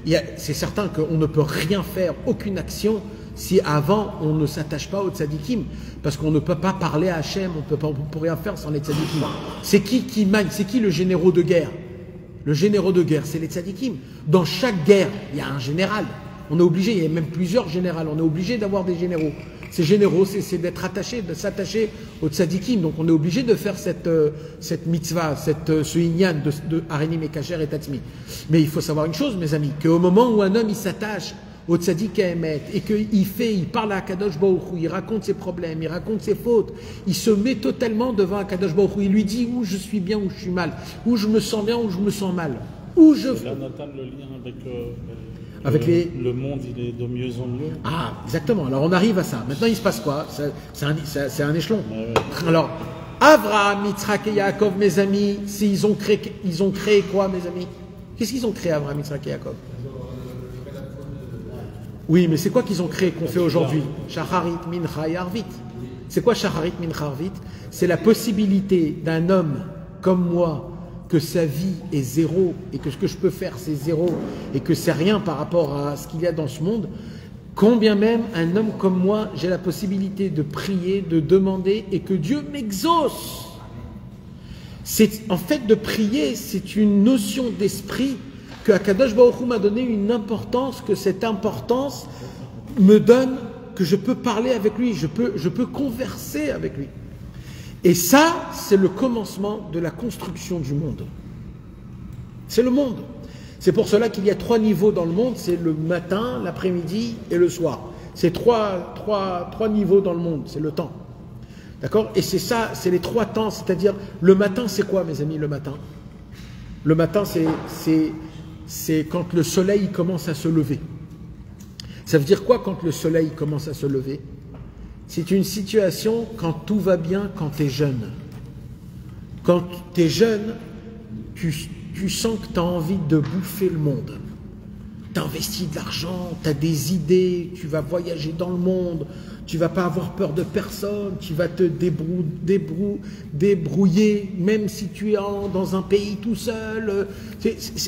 C'est certain qu'on ne peut rien faire, aucune action, si avant on ne s'attache pas aux tzadikim. Parce qu'on ne peut pas parler à Hachem, on ne peut rien faire sans les tzadikim. C'est qui mène, c'est qui le généraux de guerre? Le généraux de guerre, c'est les tzadikim. Dans chaque guerre, il y a un général. On est obligé, il y a même plusieurs généraux, on est obligé d'avoir des généraux. Ces généraux, c'est d'être attachés, de s'attacher aux tzadikim. Donc on est obligé de faire cette mitzvah, ce inyan de Harenim et Kacher et Tatzmi. Mais il faut savoir une chose, mes amis, qu'au moment où un homme il s'attache au tzadik Emet et qu'il parle à Akadosh Baruch Hu, il raconte ses problèmes, il raconte ses fautes, il se met totalement devant Akadosh Baruch Hu, il lui dit où je suis bien, où je suis mal, où je me sens bien, où je me sens mal, où je... Là, Nathan, le lien avec le monde, il est de mieux en mieux. Ah, exactement. Alors on arrive à ça. Maintenant, il se passe quoi? C'est un échelon. Ouais. Alors, Avraham, Yitzhak et Yaakov, mes amis, ils ont créé quoi, mes amis? Qu'est-ce qu'ils ont créé, Avraham, Yitzhak et Yaakov? Oui, mais c'est quoi qu'ils ont créé qu'on fait aujourd'hui? Shacharit, Mincha et Arvit. C'est quoi Shacharit, Mincha, Arvit? C'est la possibilité d'un homme comme moi, que sa vie est zéro et que ce que je peux faire c'est zéro et que c'est rien par rapport à ce qu'il y a dans ce monde, combien même un homme comme moi, j'ai la possibilité de prier, de demander et que Dieu m'exauce. En fait, de prier, c'est une notion d'esprit que Akadosh Baruch Hu m'a donné une importance, que cette importance me donne que je peux parler avec lui, je peux converser avec lui. Et ça, c'est le commencement de la construction du monde. C'est le monde. C'est pour cela qu'il y a 3 niveaux dans le monde, c'est le matin, l'après-midi et le soir. C'est trois niveaux dans le monde, c'est le temps. D'accord? Et c'est ça, c'est les 3 temps, c'est-à-dire, le matin, c'est quoi, mes amis, le matin? Le matin, c'est quand le soleil commence à se lever. Ça veut dire quoi quand le soleil commence à se lever? C'est une situation quand tout va bien, quand tu es jeune. Quand tu es jeune, tu sens que tu as envie de bouffer le monde. Tu investis de l'argent, tu as des idées, tu vas voyager dans le monde, tu vas pas avoir peur de personne, tu vas te débrouiller, même si tu es dans un pays tout seul.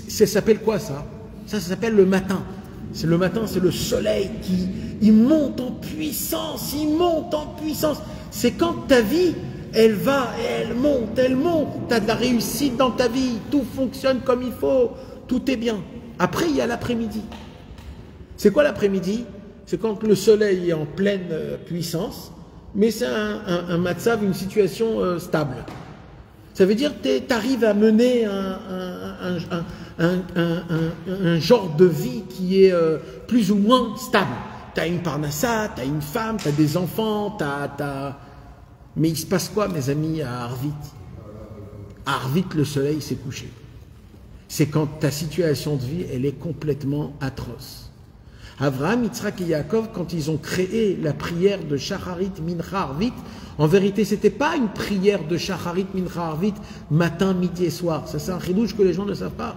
Ça s'appelle quoi ça? Ça s'appelle le matin. C'est le matin, c'est le soleil il monte en puissance, il monte en puissance. C'est quand ta vie, elle va, elle monte, tu as de la réussite dans ta vie, tout fonctionne comme il faut, tout est bien. Après, il y a l'après-midi. C'est quoi l'après-midi? C'est quand le soleil est en pleine puissance, mais c'est un matzav, une situation stable. Ça veut dire que tu arrives à mener un genre de vie qui est plus ou moins stable. Tu as une parnassa, tu as une femme, tu as des enfants, Mais il se passe quoi, mes amis, à Arvit? À Arvit, le soleil s'est couché. C'est quand ta situation de vie, elle est complètement atroce. Avraham, Yitzhak et Yaakov, quand ils ont créé la prière de Shacharit Mincha Arvit, en vérité, ce n'était pas une prière de Shacharit Mincha Arvit matin, midi et soir. Ça, c'est un chidouche que les gens ne savent pas.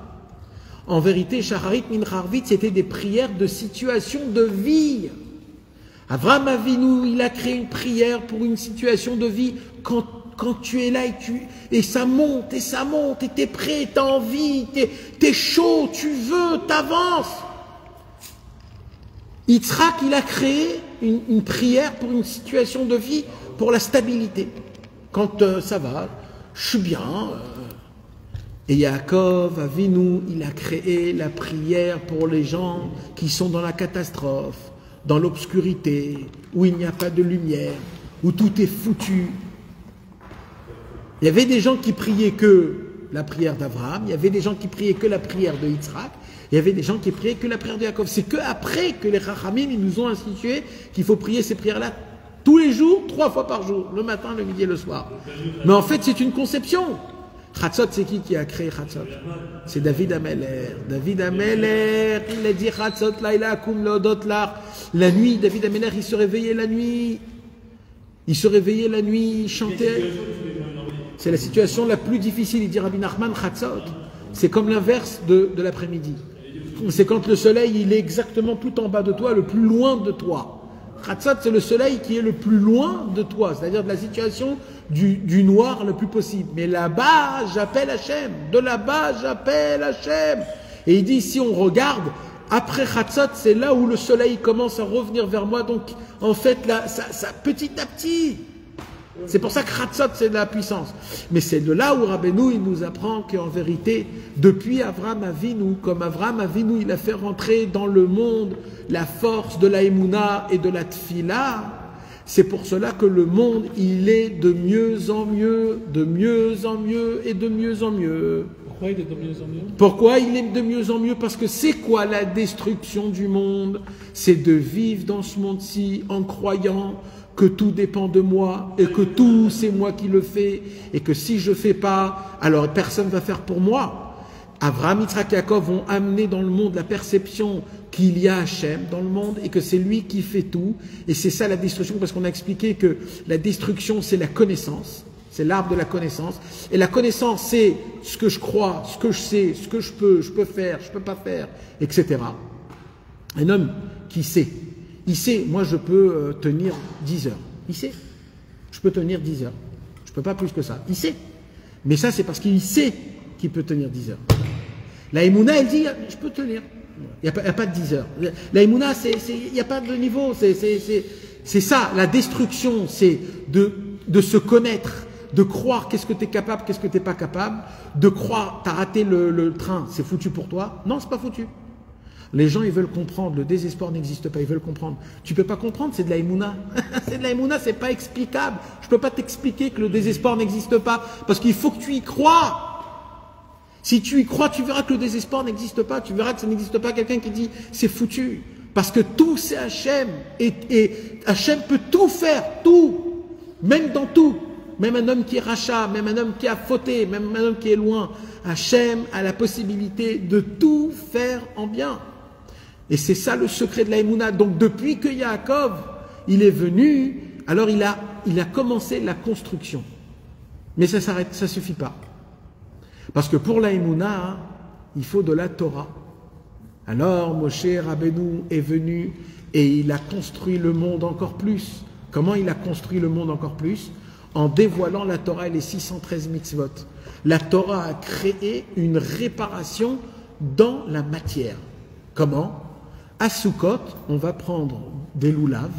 En vérité, Shacharit Mincha Arvit, c'était des prières de situation de vie. Avraham Avinu, il a créé une prière pour une situation de vie quand tu es là et ça monte, et tu es prêt, tu as envie, tu es chaud, tu veux, tu avances. Yitzhak, il a créé une prière pour une situation de vie, pour la stabilité. Quand ça va, je suis bien. Et Yaakov Avinu, il a créé la prière pour les gens qui sont dans la catastrophe, dans l'obscurité, où il n'y a pas de lumière, où tout est foutu. Il y avait des gens qui priaient que la prière d'Abraham, il y avait des gens qui priaient que la prière de Yitzhak, il y avait des gens qui priaient que la prière de Yaakov. C'est qu'après que les Chachamim nous ont institué qu'il faut prier ces prières-là tous les jours, 3 fois par jour, le matin, le midi et le soir. Mais en fait, c'est une conception. Chatzot, c'est qui a créé Chatzot? C'est David Ameller. David Ameller, il a dit Chatzot, laïla, kum, leodot, lach. La nuit, David Ameller, il se réveillait la nuit. Il se réveillait la nuit, il chantait. C'est la situation la plus difficile, il dit Rabbi Nachman, Chatzot. C'est comme l'inverse de l'après-midi. C'est quand le soleil, il est exactement tout en bas de toi, le plus loin de toi. Chatzot, c'est le soleil qui est le plus loin de toi, c'est-à-dire de la situation du noir le plus possible. Mais là-bas, j'appelle Hachem. De là-bas, j'appelle Hachem. Et il dit, si on regarde, après Chatzot, c'est là où le soleil commence à revenir vers moi. Donc, en fait, là, ça petit à petit. C'est pour ça que Chatzot, c'est de la puissance. Mais c'est de là où Rabbeinu, il nous apprend qu'en vérité, depuis Avraham Avinu, comme Avraham Avinu, il a fait rentrer dans le monde la force de la Emouna et de la Tfila. C'est pour cela que le monde, il est de mieux en mieux, de mieux en mieux et de mieux en mieux. Pourquoi il est de mieux en mieux? Pourquoi il est de mieux en mieux? Parce que c'est quoi la destruction du monde? C'est de vivre dans ce monde-ci en croyant que tout dépend de moi et que tout c'est moi qui le fais et que si je fais pas, alors personne va faire pour moi. Avraham, Yitzhak, Yaakov vont amener dans le monde la perception qu'il y a Hachem dans le monde et que c'est lui qui fait tout. Et c'est ça la destruction, parce qu'on a expliqué que la destruction c'est la connaissance, c'est l'arbre de la connaissance. Et la connaissance c'est ce que je crois, ce que je sais, ce que je peux faire, je peux pas faire, etc. Un homme qui sait, il sait, moi je peux tenir 10 heures. Il sait, je peux tenir 10 heures. Je peux pas plus que ça. Il sait. Mais ça c'est parce qu'il sait qu'il peut tenir 10 heures. La Emouna, elle dit, je peux tenir. Il n'y a pas de 10 heures. La Emouna, il n'y a pas de niveau. C'est ça, la destruction, c'est de se connaître, de croire qu'est-ce que tu es capable, qu'est-ce que tu n'es pas capable, de croire, tu as raté le train, c'est foutu pour toi. Non, c'est pas foutu. Les gens, ils veulent comprendre, le désespoir n'existe pas, ils veulent comprendre. Tu peux pas comprendre, c'est de la Emouna. C'est de la Emouna, c'est pas explicable. Je peux pas t'expliquer que le désespoir n'existe pas, parce qu'il faut que tu y crois. Si tu y crois, tu verras que le désespoir n'existe pas, tu verras que ça n'existe pas quelqu'un qui dit c'est foutu. Parce que tout c'est Hachem, et Hachem peut tout faire, tout, même dans tout. Même un homme qui est rachat, même un homme qui a fauté, même un homme qui est loin. Hachem a la possibilité de tout faire en bien. Et c'est ça le secret de la Emouna. Donc depuis que Yaakov, il est venu, alors il a commencé la construction. Mais ça s'arrête, ça suffit pas. Parce que pour la Emouna, il faut de la Torah. Alors Moshe Rabbeinu est venu et il a construit le monde encore plus Comment il a construit le monde encore plus? En dévoilant la Torah et les 613 mitzvot. La Torah a créé une réparation dans la matière. Comment? À Sukkot, on va prendre des loulaves.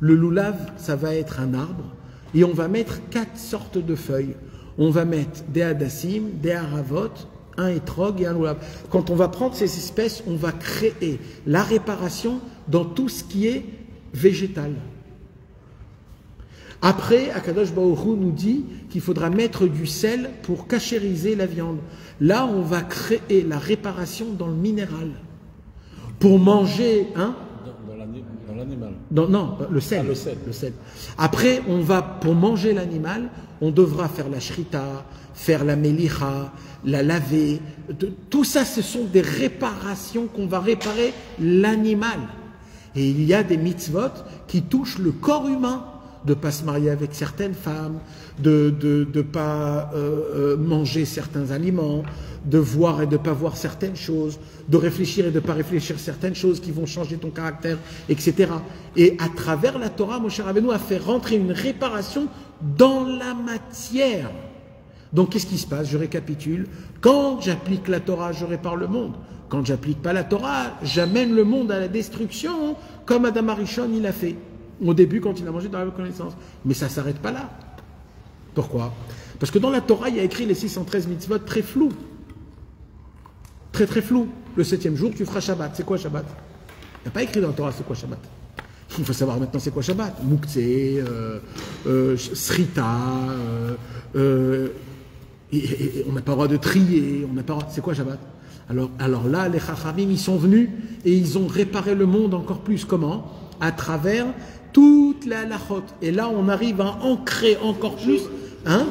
Le loulave, ça va être un arbre. Et on va mettre 4 sortes de feuilles. On va mettre des hadassim, des haravot, un étrog et un loulav. Quand on va prendre ces espèces, on va créer la réparation dans tout ce qui est végétal. Après, Akadosh Baruch Hu nous dit qu'il faudra mettre du sel pour cachériser la viande. Là, on va créer la réparation dans le minéral. Pour manger, hein? Dans l'animal. Non, le sel. Ah, le sel. Après, pour manger l'animal, on devra faire la shrita, faire la melicha, la laver. Tout ça, ce sont des réparations qu'on va réparer l'animal. Et il y a des mitzvot qui touchent le corps humain. De ne pas se marier avec certaines femmes, de ne pas manger certains aliments, de voir et de ne pas voir certaines choses, de réfléchir et de ne pas réfléchir certaines choses qui vont changer ton caractère, etc. Et à travers la Torah, Moshe Rabbeinu a fait rentrer une réparation dans la matière. Donc qu'est-ce qui se passe? Je récapitule. Quand j'applique la Torah, je répare le monde. Quand j'applique pas la Torah, j'amène le monde à la destruction, comme Adam Arishon il a fait. Au début, quand il a mangé dans la connaissance. Mais ça ne s'arrête pas là. Pourquoi? Parce que dans la Torah, il y a écrit les 613 mitzvot très flous. Très très flous. Le 7e jour, tu feras Shabbat. C'est quoi Shabbat? Il n'y a pas écrit dans la Torah c'est quoi Shabbat. Il faut savoir maintenant c'est quoi Shabbat. Mouktsé, Srita, on n'a pas le droit de trier, on n'a pas le droit... C'est quoi Shabbat? Alors là, les Chachamim, ils sont venus et ils ont réparé le monde encore plus. Comment? À travers toute la halachot. Et là, on arrive à ancrer encore plus. Hein?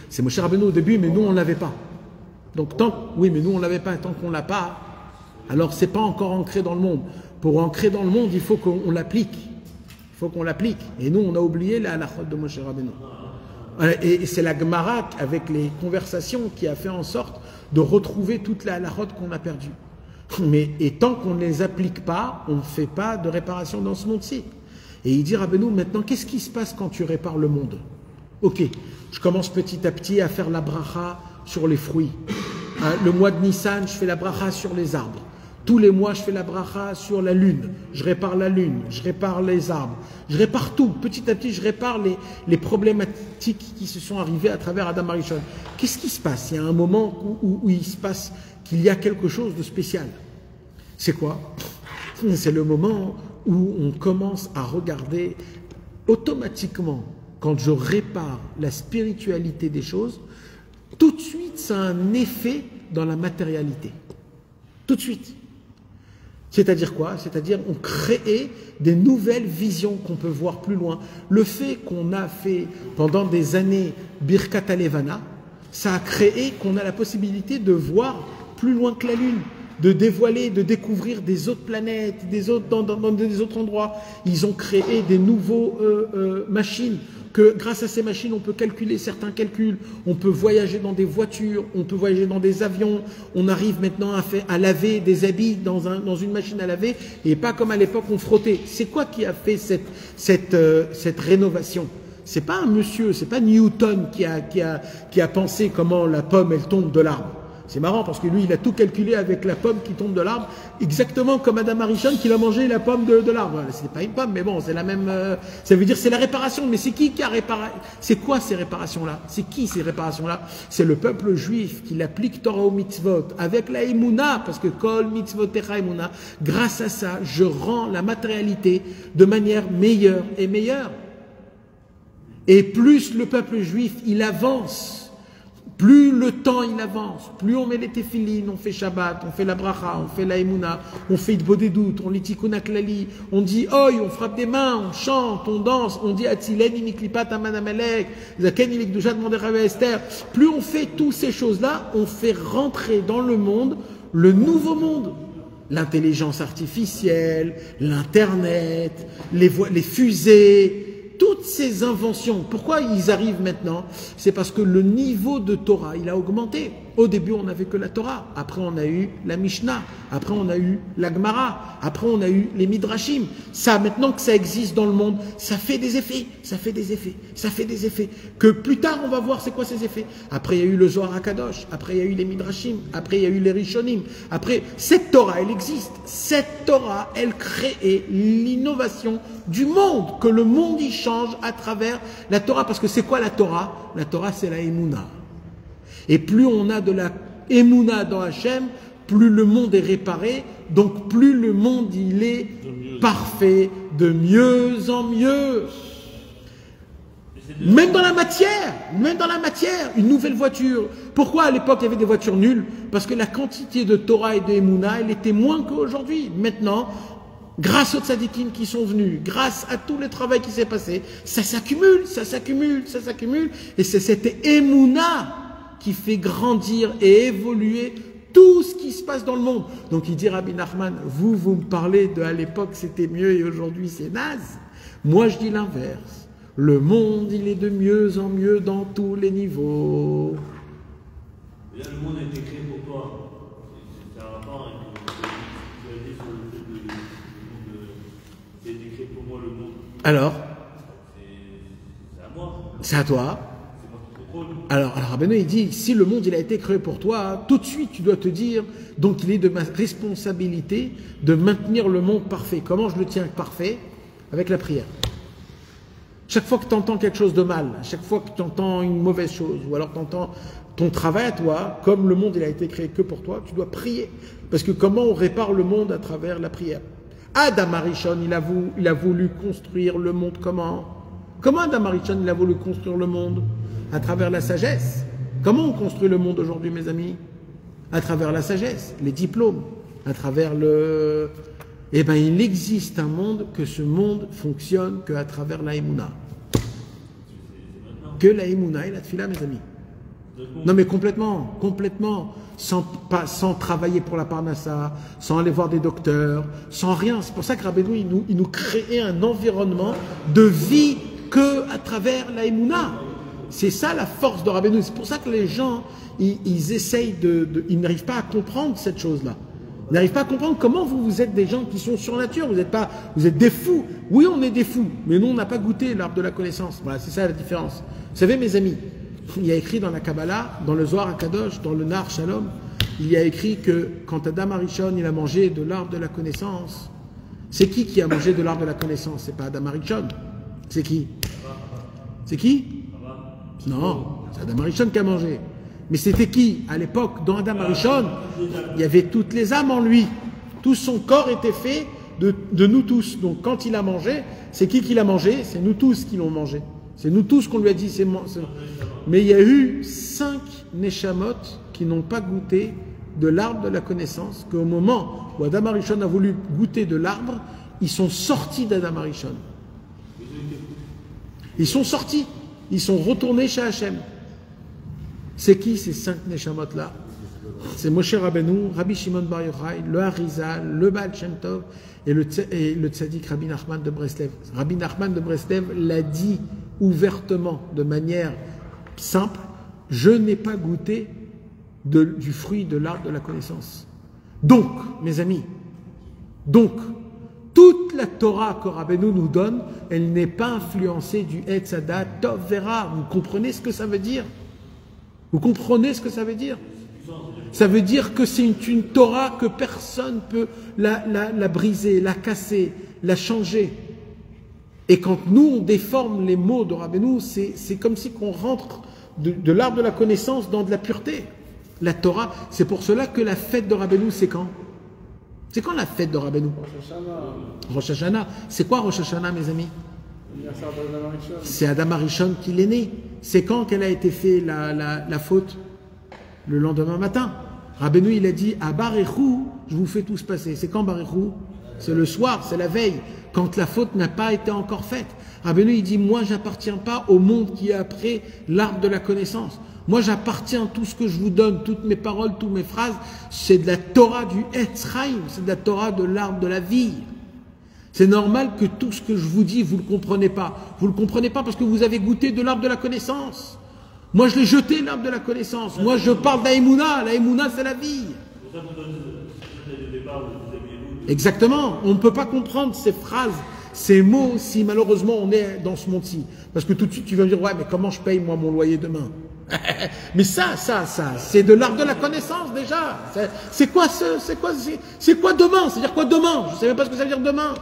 C'est Moshe Rabbeinu au début, mais nous, on ne l'avait pas. Donc, oui, mais nous, on ne l'avait pas. Tant qu'on ne l'a pas, alors c'est pas encore ancré dans le monde. Pour ancrer dans le monde, il faut qu'on l'applique. Il faut qu'on l'applique. Et nous, on a oublié la halachot de Moshe Rabbeinu. Et c'est la Gemara, avec les conversations, qui a fait en sorte de retrouver toute la halachot qu'on a perdue. Et tant qu'on ne les applique pas, on ne fait pas de réparation dans ce monde-ci. Et il dit, Rabbeinu, maintenant, qu'est-ce qui se passe quand tu répares le monde? Ok, je commence petit à petit à faire la bracha sur les fruits. Le mois de Nissan, je fais la bracha sur les arbres. Tous les mois, je fais la bracha sur la lune. Je répare la lune, je répare les arbres. Je répare tout. Petit à petit, je répare les problématiques qui se sont arrivées à travers Adam Arishon. Qu'est-ce qui se passe? Il y a un moment où il se passe qu'il y a quelque chose de spécial. C'est quoi? C'est le moment où on commence à regarder automatiquement, quand je répare la spiritualité des choses, tout de suite, ça a un effet dans la matérialité. Tout de suite. C'est-à-dire quoi? C'est-à-dire on crée des nouvelles visions qu'on peut voir plus loin. Le fait qu'on a fait pendant des années Birkat Alevana, ça a créé qu'on a la possibilité de voir plus loin que la Lune, de dévoiler, de découvrir des autres planètes, dans des autres endroits. Ils ont créé des nouveaux machines, que grâce à ces machines, on peut calculer certains calculs, on peut voyager dans des voitures, on peut voyager dans des avions, on arrive maintenant à laver des habits dans une machine à laver, et pas comme à l'époque on frottait. C'est quoi qui a fait cette rénovation? C'est pas un monsieur, c'est pas Newton qui a pensé comment la pomme elle tombe de l'arbre. C'est marrant parce que lui, il a tout calculé avec la pomme qui tombe de l'arbre, exactement comme Adam Arishon qui a mangé la pomme de l'arbre. C'est pas une pomme, mais bon, c'est la même. Ça veut dire c'est la réparation. Mais c'est qui a réparé? C'est quoi ces réparations-là? C'est qui ces réparations-là? C'est le peuple juif qui l'applique Torah au mitzvot avec la Emouna, parce que Kol mitzvotecha Emouna. Grâce à ça, je rends la matérialité de manière meilleure et meilleure. Et plus le peuple juif il avance, plus le temps il avance, plus on met les téphilines, on fait Shabbat, on fait la bracha, on fait la Emouna, on fait Idbodedut, on lit Tikkun HaKlali, on dit Oi, on frappe des mains, on chante, on danse, on dit Atzileni miklipat aman amalek, Zakeni mikdushat mandera Esther. Plus on fait toutes ces choses-là, on fait rentrer dans le monde le nouveau monde. L'intelligence artificielle, l'Internet, les fusées, toutes ces inventions. Pourquoi ils arrivent maintenant? C'est parce que le niveau de Torah, il a augmenté. Au début, on n'avait que la Torah. Après, on a eu la Mishnah. Après, on a eu la Gemara. Après, on a eu les Midrashim. Ça, maintenant que ça existe dans le monde, ça fait des effets. Ça fait des effets. Ça fait des effets. Que plus tard, on va voir c'est quoi ces effets. Après, il y a eu le Zohar HaKadosh. Après, il y a eu les Midrashim. Après, il y a eu les Rishonim. Après, cette Torah, elle existe. Cette Torah, elle crée l'innovation du monde. Que le monde y change à travers la Torah. Parce que c'est quoi la Torah? La Torah, c'est la Emouna. Et plus on a de la Emouna dans Hachem, plus le monde est réparé, donc plus le monde il est parfait, de mieux en mieux. Même dans la matière, une nouvelle voiture. Pourquoi à l'époque il y avait des voitures nulles? Parce que la quantité de Torah et de Emouna, elle était moins qu'aujourd'hui. Maintenant, grâce aux tzadikim qui sont venus, grâce à tout le travail qui s'est passé, ça s'accumule, ça s'accumule, ça s'accumule, et c'est cette Emouna qui fait grandir et évoluer tout ce qui se passe dans le monde. Donc il dit Rabbi Nachman, vous me parlez de à l'époque c'était mieux et aujourd'hui c'est naze. Moi je dis l'inverse. Le monde il est de mieux en mieux dans tous les niveaux. Et là, le monde a été créé pour toi. C'est un rapport avec ce que tu as dit sur le fait de c'est été créé pour moi le monde. Alors c'est à moi. C'est à toi. Alors Rabbeinu il dit, si le monde il a été créé pour toi, tout de suite tu dois te dire, donc il est de ma responsabilité de maintenir le monde parfait. Comment je le tiens parfait? Avec la prière. Chaque fois que tu entends quelque chose de mal, chaque fois que tu entends une mauvaise chose, ou alors tu entends ton travail à toi, comme le monde il a été créé que pour toi, tu dois prier. Parce que comment on répare le monde à travers la prière? Adam Arishon, il a voulu construire le monde comment? Comment Adam Arishon, il a voulu construire le monde? À travers la sagesse. Comment on construit le monde aujourd'hui, mes amis? À travers la sagesse, les diplômes, à travers le... Eh bien, il existe un monde que ce monde fonctionne qu'à travers la Emouna. Que la Emouna et la Tfila, mes amis. Non mais complètement, sans travailler pour la Parnassa, sans aller voir des docteurs, sans rien. C'est pour ça que Rabbeinu, il nous crée un environnement de vie que à travers la Emouna. C'est ça la force de Rabbeinu. C'est pour ça que les gens, ils essayent ils n'arrivent pas à comprendre cette chose-là. Ils n'arrivent pas à comprendre comment vous êtes des gens qui sont sur nature. Vous êtes des fous. Oui, on est des fous, mais nous, on n'a pas goûté l'arbre de la connaissance. Voilà, c'est ça la différence. Vous savez, mes amis, il y a écrit dans la Kabbalah, dans le Zohar HaKadosh, dans le Nar Shalom, il y a écrit que quand Adam Arishon, il a mangé de l'arbre de la connaissance, c'est qui a mangé de l'arbre de la connaissance? C'est pas Adam Arishon. C'est qui? C'est qui? Non, c'est Adam Arishon qui a mangé. Mais c'était qui? À l'époque, dans Adam Arishon, il y avait toutes les âmes en lui. Tout son corps était fait de nous tous. Donc quand il a mangé, c'est qui l'a mangé? C'est nous tous qui l'ont mangé. C'est nous tous qu'on lui a dit. Mais il y a eu 5 Neshamot qui n'ont pas goûté de l'arbre de la connaissance, qu'au moment où Adam Arishon a voulu goûter de l'arbre, ils sont sortis d'Adam Arishon. Ils sont sortis. Ils sont retournés chez Hachem. C'est qui ces 5 Neshamot-là? C'est Moshe Rabbeinu, Rabbi Shimon Bar Yochai, le Harizal, le Baal Shem Tov et le tzaddik Rabbi Nachman de Breslev. Rabbi Nachman de Breslev l'a dit ouvertement, de manière simple, je n'ai pas goûté du fruit de l'arbre de la connaissance. Donc, mes amis, toute la Torah que Rabbeinu nous donne, elle n'est pas influencée du Etz Hadat Tov Vera. Vous comprenez ce que ça veut dire? Vous comprenez ce que ça veut dire? Ça veut dire que c'est une Torah que personne ne peut la briser, la casser, la changer. Et quand nous, on déforme les mots de Rabbeinu, c'est comme si on rentre de l'arbre de la connaissance dans de la pureté. La Torah, c'est pour cela que la fête de Rabbeinu, c'est quand? C'est quand la fête de Rabbeinu? Rosh Hashanah. C'est quoi Rosh Hashanah, mes amis? C'est Adam Arishon qui l'est né. C'est quand qu'elle a été faite la faute? Le lendemain matin. Rabbeinu, il a dit à Baréchou, je vous fais tous passer. C'est quand Baréchou? C'est le soir, c'est la veille, quand la faute n'a pas été encore faite. Rabbeinu, il dit, moi, j'appartiens pas au monde qui est après l'arbre de la connaissance. Moi, j'appartiens, tout ce que je vous donne, toutes mes paroles, toutes mes phrases, c'est de la Torah du Etz Chaim, c'est de la Torah de l'arbre de la vie. C'est normal que tout ce que je vous dis, vous ne le comprenez pas. Vous ne le comprenez pas parce que vous avez goûté de l'arbre de la connaissance. Moi, je l'ai jeté, l'arbre de la connaissance. Moi, je parle d'Aïmouna. L'Aïmouna, c'est la vie. C'est pour ça qu'on donne le départ, vous aviez vous. Exactement. On ne peut pas comprendre ces phrases, ces mots, si malheureusement on est dans ce monde-ci. Parce que tout de suite, tu vas me dire, ouais, mais comment je paye, moi, mon loyer demain? Mais ça, c'est de l'arbre de la connaissance, déjà. C'est quoi demain? C'est-à-dire quoi demain? Je ne sais même pas ce que ça veut dire demain.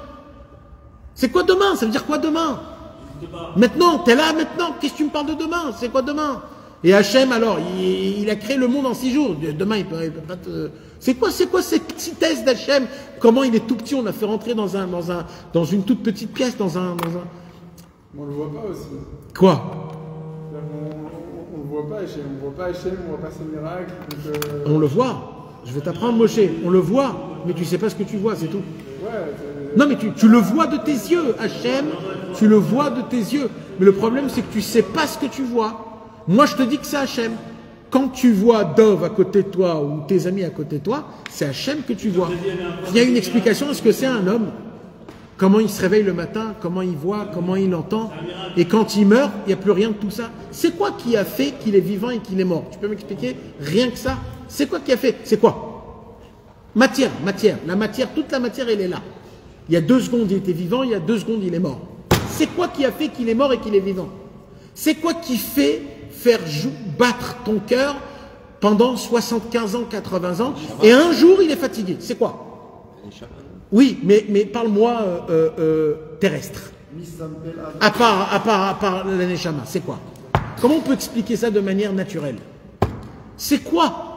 C'est quoi demain? Ça veut dire quoi demain? Maintenant, tu es là, maintenant, qu'est-ce que tu me parles de demain? C'est quoi demain? Et Hachem, alors, il a créé le monde en 6 jours. Demain, il peut pas te... C'est quoi cette petitesse d'Hachem? Comment il est tout petit, on l'a fait rentrer dans une toute petite pièce, On le voit pas aussi. Quoi? On le voit pas, Hachem. On voit pas Hachem, on voit pas ses miracles. Donc, On le voit. Je vais t'apprendre, Moshe. On le voit, mais tu sais pas ce que tu vois, c'est tout. ouais, Non, mais tu le vois de tes yeux, Hachem, tu le vois de tes yeux. Mais le problème, c'est que tu sais pas ce que tu vois. Moi, je te dis que c'est Hachem. Quand tu vois Dov à côté de toi ou tes amis à côté de toi, c'est Hachem que tu vois. Il y a une explication à ce que c'est un homme. Comment il se réveille le matin, comment il voit, comment il entend. Et quand il meurt, il n'y a plus rien de tout ça. C'est quoi qui a fait qu'il est vivant et qu'il est mort? Tu peux m'expliquer? Rien que ça. C'est quoi qui a fait? C'est quoi? Matière. La matière, toute la matière, elle est là. Il y a 2 secondes, il était vivant, il y a 2 secondes, il est mort. C'est quoi qui a fait qu'il est mort et qu'il est vivant? C'est quoi qui fait faire battre ton cœur pendant 75 ans, 80 ans, et un jour, il est fatigué? C'est quoi? Oui, mais parle-moi terrestre. À part la Neshama, c'est quoi? Comment on peut expliquer ça de manière naturelle? C'est quoi?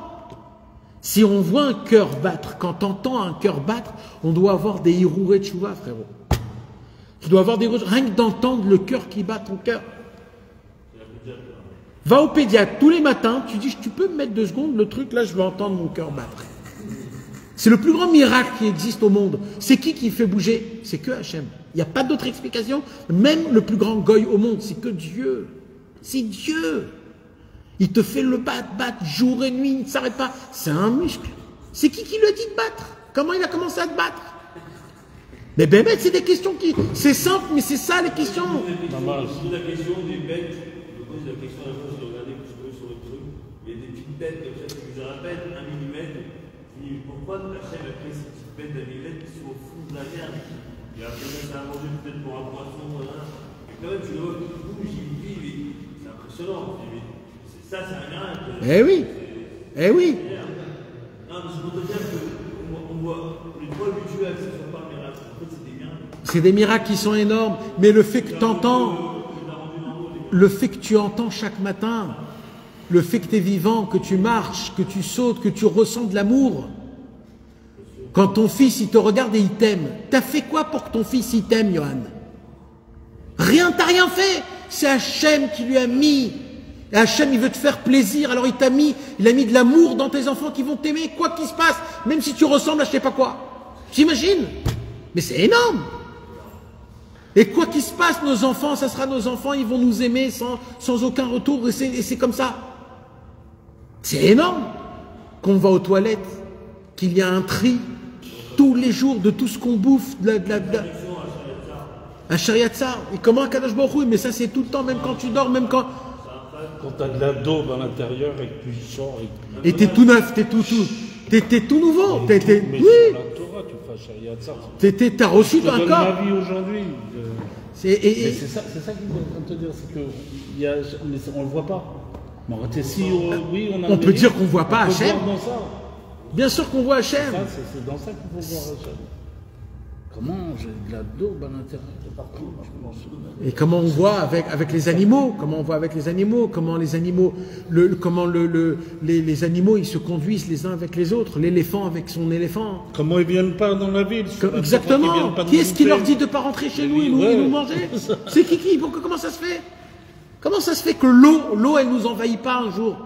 Si on voit un cœur battre, quand on entend un cœur battre, on doit avoir des hirouré de chouva, frérot. Tu dois avoir des... Rien que d'entendre le cœur qui bat ton cœur. Va au pédiatre tous les matins, tu dis, tu peux me mettre 2 secondes, le truc là, je vais entendre mon cœur battre. C'est le plus grand miracle qui existe au monde. C'est qui fait bouger? C'est que Hachem. Il n'y a pas d'autre explication. Même le plus grand goy au monde, c'est que Dieu. C'est Dieu. Il te fait le battre jour et nuit, il ne s'arrête pas. C'est un muscle. C'est qui lui a dit de battre? Comment il a commencé à te battre? Mais c'est des questions qui... C'est simple, mais c'est ça les questions. Je pose la question des bêtes. Je pose la question à la fois, j'ai regardé sur le truc. Il y a des petites bêtes comme ça qui nous rappellent 1 millimètre. Pourquoi Hachem a pris ces petites bêtes d'un millimètre qui sont au fond de la mer? Il a fait ça à manger peut-être pour un poisson. Et quand même, tu le vois qui bouge, il vit. C'est impressionnant. Ça, c'est un miracle. Oui. Non, mais c'est pour te dire qu'on voit les toiles mutuelles, ce ne sont pas miracles. En fait, c'est des miracles. C'est des miracles qui sont énormes. Mais le fait que tu entends, le fait que tu entends chaque matin, le fait que tu es vivant, que tu marches, que tu sautes, que tu ressens de l'amour. Quand ton fils, il te regarde et il t'aime, t'as fait quoi pour que ton fils, il t'aime, Johan? Rien, t'as rien fait. C'est Hachem qui lui a mis. Et Hachem, il veut te faire plaisir, alors il a mis de l'amour dans tes enfants qui vont t'aimer, quoi qu'il se passe, même si tu ressembles à je sais pas quoi. T'imagines? Mais c'est énorme. Et quoi qu'il se passe, nos enfants, ça sera nos enfants, ils vont nous aimer sans aucun retour, et c'est comme ça. C'est énorme qu'on va aux toilettes, qu'il y a un tri tous les jours de tout ce qu'on bouffe, un shariatzar. Et comment un Kadosh Baruch Hu? Mais ça c'est tout le temps, même quand tu dors, même quand... Quand tu as de la daube à l'intérieur et que tu sors... Et t'es tout neuf, t'es tout nouveau. Mais Oui. sur la Torah, tu fais shariatzar. T'as reçu Je te un donne corps. ma vie aujourd'hui. Mais c'est ça qu'il faut te dire, c'est qu'on ne le voit pas. Mais en fait, si, oui, On peut dire qu'on ne voit pas Hachem. Dans ça. Bien sûr qu'on voit Hachem. C'est dans ça qu'il faut voir Hachem. Comment j'ai de la daube à l'intérieur de partout. Et comment on voit avec les animaux? Comment on voit avec les animaux? Comment les animaux, les animaux, ils se conduisent les uns avec les autres. L'éléphant avec son éléphant. Comment ils viennent pas dans la ville? Exactement. Qui est-ce qui leur dit de ne pas rentrer chez nous et nous manger? C'est qui? Comment ça se fait? Comment ça se fait que l'eau, elle nous envahit pas un jour?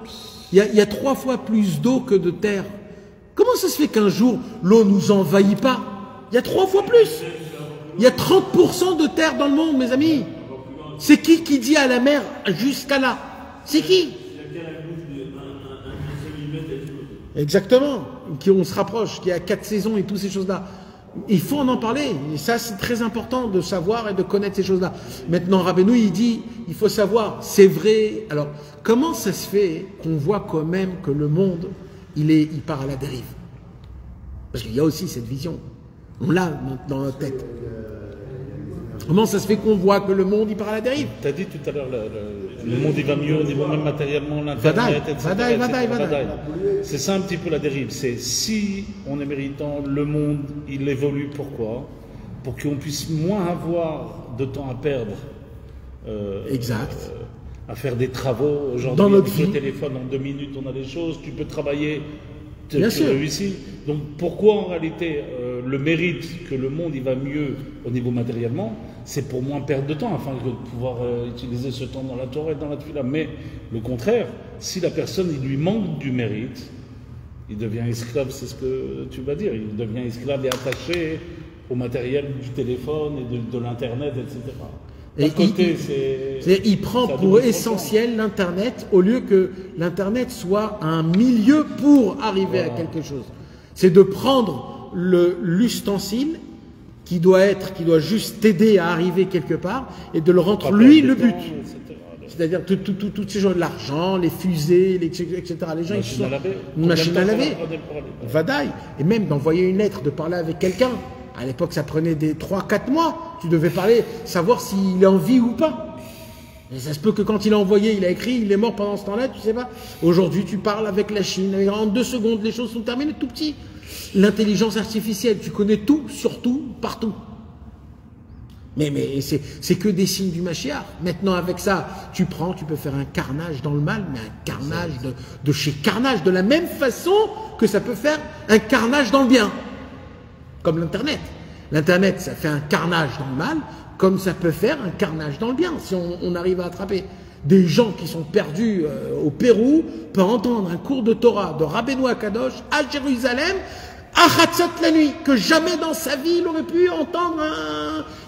Il y a 3 fois plus d'eau que de terre. Comment ça se fait qu'un jour, l'eau nous envahit pas? Il y a 3 fois plus. Il y a 30% de terre dans le monde, mes amis. C'est qui dit à la mer jusqu'à là? C'est qui? Exactement. On se rapproche, qui a 4 saisons et toutes ces choses-là. Il faut en parler. Et ça, c'est très important de savoir et de connaître ces choses-là. Maintenant, Rabbeinu, il dit, il faut savoir, c'est vrai. Alors, comment ça se fait qu'on voit quand même que le monde, il part à la dérive? Parce qu'il y a aussi cette vision. On l'a dans notre tête. Comment ça se fait qu'on voit que le monde, il part à la dérive? Tu as dit tout à l'heure, le monde, il va mieux au niveau même matériellement, l'Internet, etc. Vadaï. C'est ça un petit peu la dérive. C'est si on est méritant, le monde, il évolue. Pourquoi? Pour qu'on puisse moins avoir de temps à perdre. Exact. À faire des travaux. Aujourd'hui, Dans notre avec vie. le téléphone, en 2 minutes, on a des choses. Tu peux travailler. Bien Tu sûr. réussis. Donc pourquoi en réalité le mérite que le monde il va mieux au niveau matériellement, c'est pour moins perdre de temps afin de pouvoir utiliser ce temps dans la Torah et dans la Tefila. Mais le contraire, si la personne il lui manque du mérite, il devient esclave, c'est ce que tu vas dire, il devient esclave et attaché au matériel du téléphone et de l'internet, etc. Et D'un côté, il prend ça pour double essentiel l'Internet au lieu que l'Internet soit un milieu pour arriver à quelque chose. C'est de prendre l'ustensile qui doit juste t'aider à arriver quelque part et de le rendre lui le but. C'est-à-dire toutes ces choses, l'argent, les fusées, etc. Les gens, ils sont une machine à laver. Vadaï. Et même d'envoyer une lettre, de parler avec quelqu'un. À l'époque, ça prenait des 3-4 mois. Tu devais parler, savoir s'il est en vie ou pas. Et ça se peut que quand il a envoyé, il a écrit, il est mort pendant ce temps-là, tu sais pas. Aujourd'hui, tu parles avec la Chine. En 2 secondes, les choses sont terminées, tout petit. L'intelligence artificielle, tu connais tout, sur tout, partout. Mais c'est que des signes du Mashiach. Maintenant, avec ça, tu peux faire un carnage dans le mal, mais un carnage de chez carnage, de la même façon que ça peut faire un carnage dans le bien. Comme l'Internet. L'Internet, ça fait un carnage dans le mal, comme ça peut faire un carnage dans le bien, si on arrive à attraper. Des gens qui sont perdus au Pérou peuvent entendre un cours de Torah de Rabbeinu Akadosh à Jérusalem, à Hatzot la nuit, que jamais dans sa vie il aurait pu entendre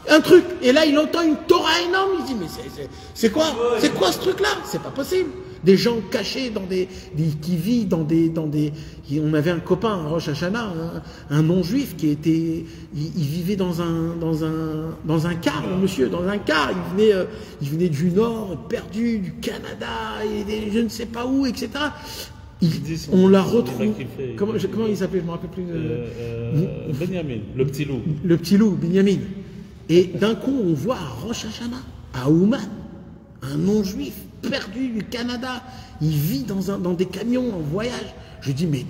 un truc. Et là, il entend une Torah énorme, il dit, mais c'est quoi ce truc-là? C'est pas possible. Des gens cachés qui vivent on avait un copain, un Rosh Hashanah, un non-juif il vivait dans un car, monsieur, dans un car. Il venait du Nord, perdu, du Canada, je ne sais pas où, etc. On l'a retrouvé. Comment il s'appelait? Je me rappelle plus. Benjamin, le petit loup. Le petit loup, Benjamin. Et d'un coup, on voit à Rosh Hashanah, à Ouman, un non-juif perdu du Canada, il vit dans des camions en voyage. Je dis, mais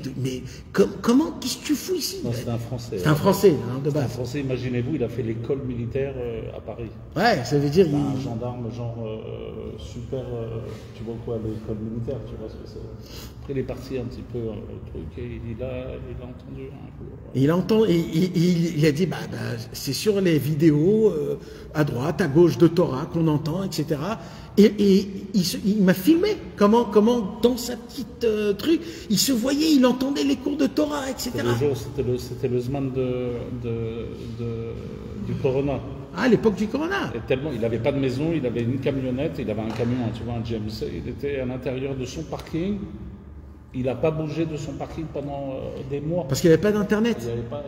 comment, qu'est-ce que tu fous ici? Non, c'est un Français. C'est un Français, de base. Un Français, imaginez-vous, il a fait l'école militaire à Paris. Ouais, ça veut dire... Un gendarme, genre, super... tu vois quoi, l'école militaire, tu vois ce que c'est. Après, il est parti un petit peu, le truc, et il a entendu un peu. Il a dit, c'est sur les vidéos, à droite, à gauche de Torah, qu'on entend, etc. Et il m'a filmé comment dans sa petite truc, il se voyait, il entendait les cours de Torah, etc. C'était le Zman du Corona. Ah, à l'époque du Corona. Et tellement, il n'avait pas de maison, il avait une camionnette, il avait un camion, tu vois, un GMC, il était à l'intérieur de son parking. Il n'a pas bougé de son parking pendant des mois. Parce qu'il n'y avait pas d'Internet. Il n'y avait pas...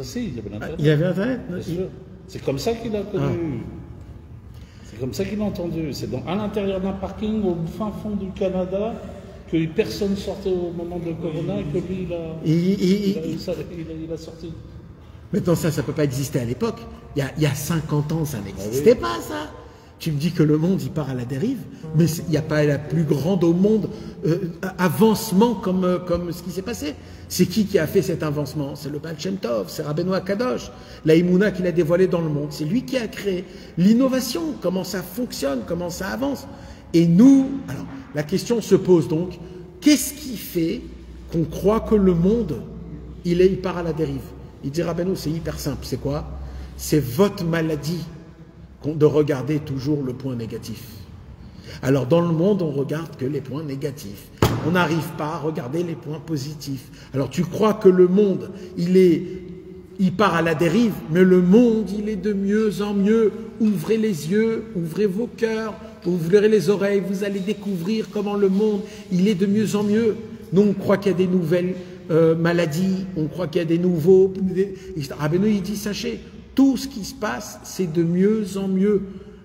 Si, il y avait l'Internet. Il y avait Internet. Bien sûr. C'est comme ça qu'il a connu. C'est comme ça qu'il a entendu. C'est à l'intérieur d'un parking au fin fond du Canada que personne sortait au moment de Corona et que lui, il a sorti. Maintenant, ça ne peut pas exister à l'époque. Il y a 50 ans, ça n'existait pas, ça. Tu me dis que le monde, il part à la dérive, mais il n'y a pas la plus grande au monde avancement comme ce qui s'est passé. C'est qui a fait cet avancement? C'est le Baal Shem Tov, c'est Rabbeinu Akadosh, la Emouna qu'il a dévoilé dans le monde. C'est lui qui a créé l'innovation, comment ça fonctionne, comment ça avance. Et nous, alors, la question se pose donc, qu'est-ce qui fait qu'on croit que le monde, il part à la dérive? Il dit Rabbeinu, c'est hyper simple, c'est quoi? C'est votre maladie de regarder toujours le point négatif. Alors dans le monde, on regarde que les points négatifs. On n'arrive pas à regarder les points positifs. Alors tu crois que le monde, il part à la dérive, mais le monde, il est de mieux en mieux. Ouvrez les yeux, ouvrez vos cœurs, ouvrez les oreilles, vous allez découvrir comment le monde, il est de mieux en mieux. Nous, on croit qu'il y a des nouvelles maladies, on croit qu'il y a des nouveaux. Rabbeinu, il dit, sachez, tout ce qui se passe, c'est de mieux en mieux.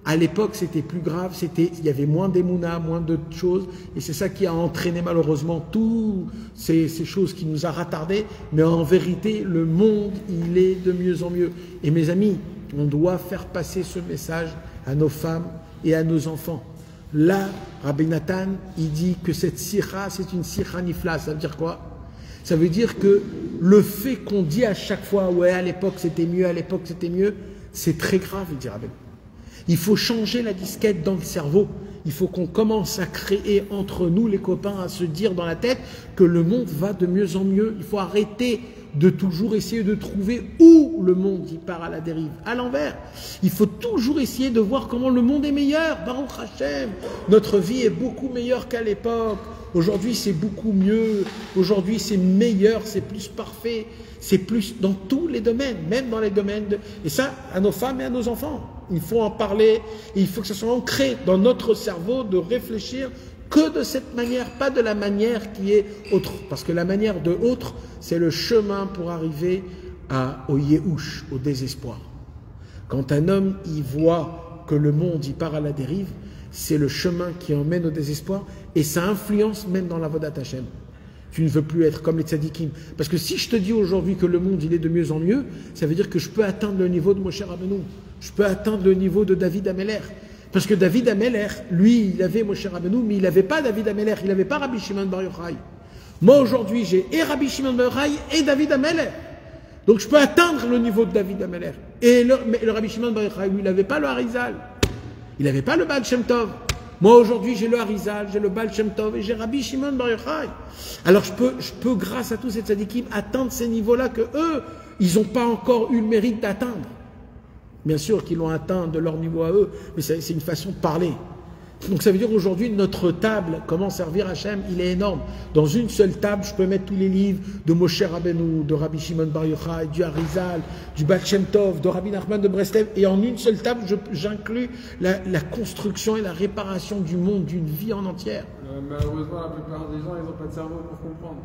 À l'époque, c'était plus grave, il y avait moins d'émouna, moins de choses, et c'est ça qui a entraîné malheureusement toutes ces choses qui nous a retardés, mais en vérité, le monde, il est de mieux en mieux. Et mes amis, on doit faire passer ce message à nos femmes et à nos enfants. Là, Rabbi Nathan, il dit que cette sikha, c'est une sikha nifla. Ça veut dire quoi? Ça veut dire que le fait qu'on dit à chaque fois, ouais, à l'époque c'était mieux, à l'époque c'était mieux, c'est très grave, il dit Rabbi. Il faut changer la disquette dans le cerveau. Il faut qu'on commence à créer entre nous, les copains, à se dire dans la tête que le monde va de mieux en mieux. Il faut arrêter de toujours essayer de trouver où le monde y part à la dérive, à l'envers. Il faut toujours essayer de voir comment le monde est meilleur. Baruch Hashem, notre vie est beaucoup meilleure qu'à l'époque. Aujourd'hui, c'est beaucoup mieux. Aujourd'hui, c'est meilleur, c'est plus parfait. C'est plus dans tous les domaines, même dans les domaines de... Et ça, à nos femmes et à nos enfants. Il faut en parler, et il faut que ça soit ancré dans notre cerveau de réfléchir que de cette manière, pas de la manière qui est autre. Parce que la manière de autre, c'est le chemin pour arriver au yéhouch, au désespoir. Quand un homme y voit que le monde y part à la dérive, c'est le chemin qui emmène au désespoir, et ça influence même dans la Vodat Hashem. Tu ne veux plus être comme les tzadikim. Parce que si je te dis aujourd'hui que le monde il est de mieux en mieux, ça veut dire que je peux atteindre le niveau de Moshe Rabbeinu. Je peux atteindre le niveau de David Ameler. Parce que David Ameler, lui, il avait Moshe Rabbeinu, mais il n'avait pas David Ameler, il n'avait pas Rabbi Shimon Bar Yochai. Moi aujourd'hui, j'ai et Rabbi Shimon Bar Yochai et David Ameler. Donc je peux atteindre le niveau de David Ameler. Mais le Rabbi Shimon Bar Yochai, lui, il n'avait pas le Harizal. Il n'avait pas le Baal Shem Tov. Moi aujourd'hui j'ai le Harizal, j'ai le Baal Shem Tov et j'ai Rabbi Shimon Bar Yochai. Alors je peux grâce à tous ces tzadikim atteindre ces niveaux-là que eux, ils n'ont pas encore eu le mérite d'atteindre. Bien sûr qu'ils l'ont atteint de leur niveau à eux, mais c'est une façon de parler. Donc ça veut dire aujourd'hui notre table, comment servir Hachem, il est énorme. Dans une seule table, je peux mettre tous les livres de Moshe Rabbeinu, de Rabbi Shimon Bar Yochai, du Harizal, du Baal Shem Tov, de Rabbi Nachman de Breslev, et en une seule table, j'inclus la construction et la réparation du monde, d'une vie en entière. Malheureusement, la plupart des gens, ils n'ont pas de cerveau pour comprendre.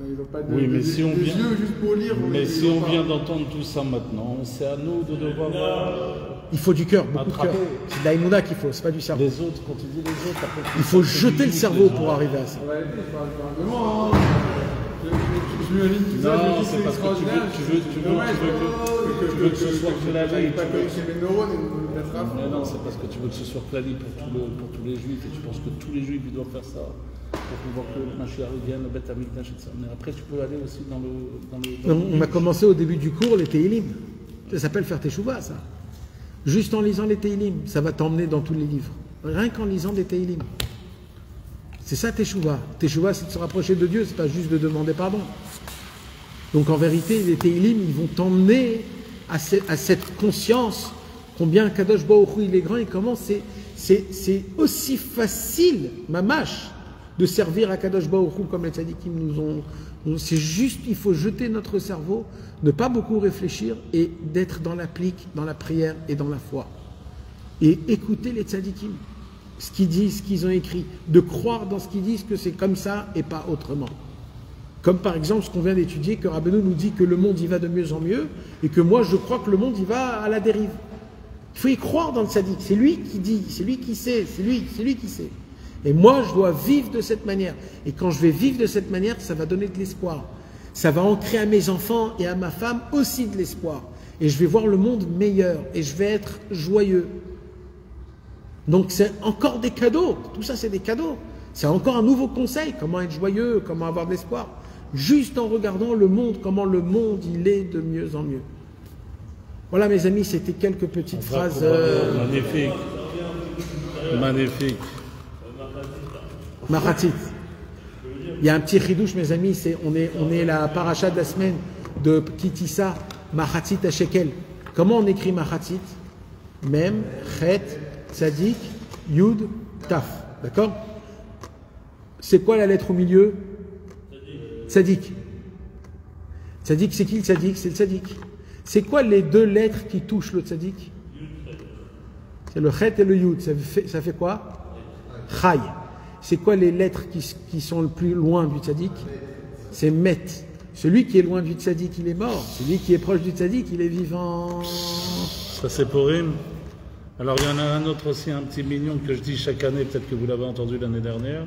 Ils n'ont pas de, oui, mais de, si de, on de vient, yeux juste pour lire. Mais si on vient d'entendre tout ça maintenant, c'est à nous de devoir... Il faut du cœur, beaucoup de cœur. C'est de l'aïmouna qu'il faut, c'est pas du cerveau. Les autres, quand tu dis les autres, après, il faut jeter le cerveau pour arriver à ça. En réalité, je parle de moi. Je lui aligne tout ça, je dis c'est extraordinaire. Tu veux que ce soit clair. Pas que chez mes neurones et me mettre à fond. Mais non, c'est parce que tu veux que ce soit clair pour tous les juifs et tu penses que tous les juifs ils doivent faire ça. Pour pouvoir que le Mashiach vienne, le Beth Amikdash et ça. Mais après, tu peux aller aussi dans le... On a commencé au début du cours les Teilim. Ça s'appelle faire Teshuvah, ça. Juste en lisant les Teilim, ça va t'emmener dans tous les livres. Rien qu'en lisant des Teilim. C'est ça Teshuvah. Teshuvah, c'est de se rapprocher de Dieu, c'est pas juste de demander pardon. Donc en vérité, les Teilim, ils vont t'emmener à cette conscience combien Kadosh Baruch Hu il est grand et comment c'est aussi facile, mamash, de servir à Kadosh Baruch Hu comme les tzadikim nous ont. C'est juste, il faut jeter notre cerveau, ne pas beaucoup réfléchir et d'être dans l'applique, dans la prière et dans la foi. Et écouter les tzadikim, ce qu'ils disent, ce qu'ils ont écrit, de croire dans ce qu'ils disent que c'est comme ça et pas autrement. Comme par exemple ce qu'on vient d'étudier, que Rabbeinu nous dit que le monde y va de mieux en mieux et que moi je crois que le monde y va à la dérive. Il faut y croire dans le tzaddik, c'est lui qui dit, c'est lui qui sait, c'est lui qui sait. Et moi, je dois vivre de cette manière. Et quand je vais vivre de cette manière, ça va donner de l'espoir. Ça va ancrer à mes enfants et à ma femme aussi de l'espoir. Et je vais voir le monde meilleur. Et je vais être joyeux. Donc c'est encore des cadeaux. Tout ça, c'est des cadeaux. C'est encore un nouveau conseil. Comment être joyeux, comment avoir de l'espoir. Juste en regardant le monde, comment le monde, il est de mieux en mieux. Voilà, mes amis, c'était quelques petites phrases. Magnifique. Magnifique. Machatzit. Il y a un petit chidouche, mes amis, on est la paracha de la semaine de Kitissa, Machatzit à Shekel. Comment on écrit Machatzit? Mem, Chet, Tzadik, Yud, Taf. D'accord? C'est quoi la lettre au milieu? Tzadik. Tzadik, c'est qui le Tzadik? C'est le Tzadik. C'est quoi les deux lettres qui touchent le Tzadik? C'est le Chet et le Yud. Ça fait quoi? Chai. C'est quoi les lettres qui sont le plus loin du tzaddik? c'est met. Celui qui est loin du tzaddik, il est mort. Celui qui est proche du tzaddik, il est vivant. Ça c'est Purim. Alors il y en a un autre aussi, un petit mignon que je dis chaque année, peut-être que vous l'avez entendu l'année dernière.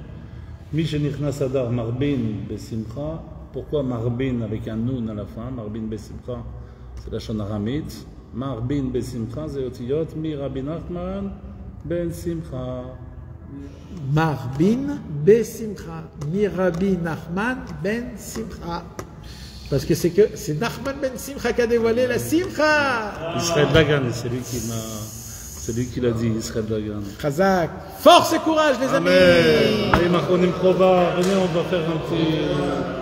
Mi shenichnas adar marbin besimcha. Pourquoi marbin avec un nun à la fin? Marbin besimcha, c'est la shon aramite. Marbin besimcha, c'est otiyot mi Rabbi Nachman ben simcha. Marbin besimcha. Mi Rabbi Nachman ben simcha. Parce que c'est Nachman ben Simcha qui a dévoilé la Simcha. Israël Dagan, c'est lui qui l'a dit, Israël Dagan. Chazak. Force et courage, les amis. Amen. Allez, Marconim Prova, venez, on va faire un petit...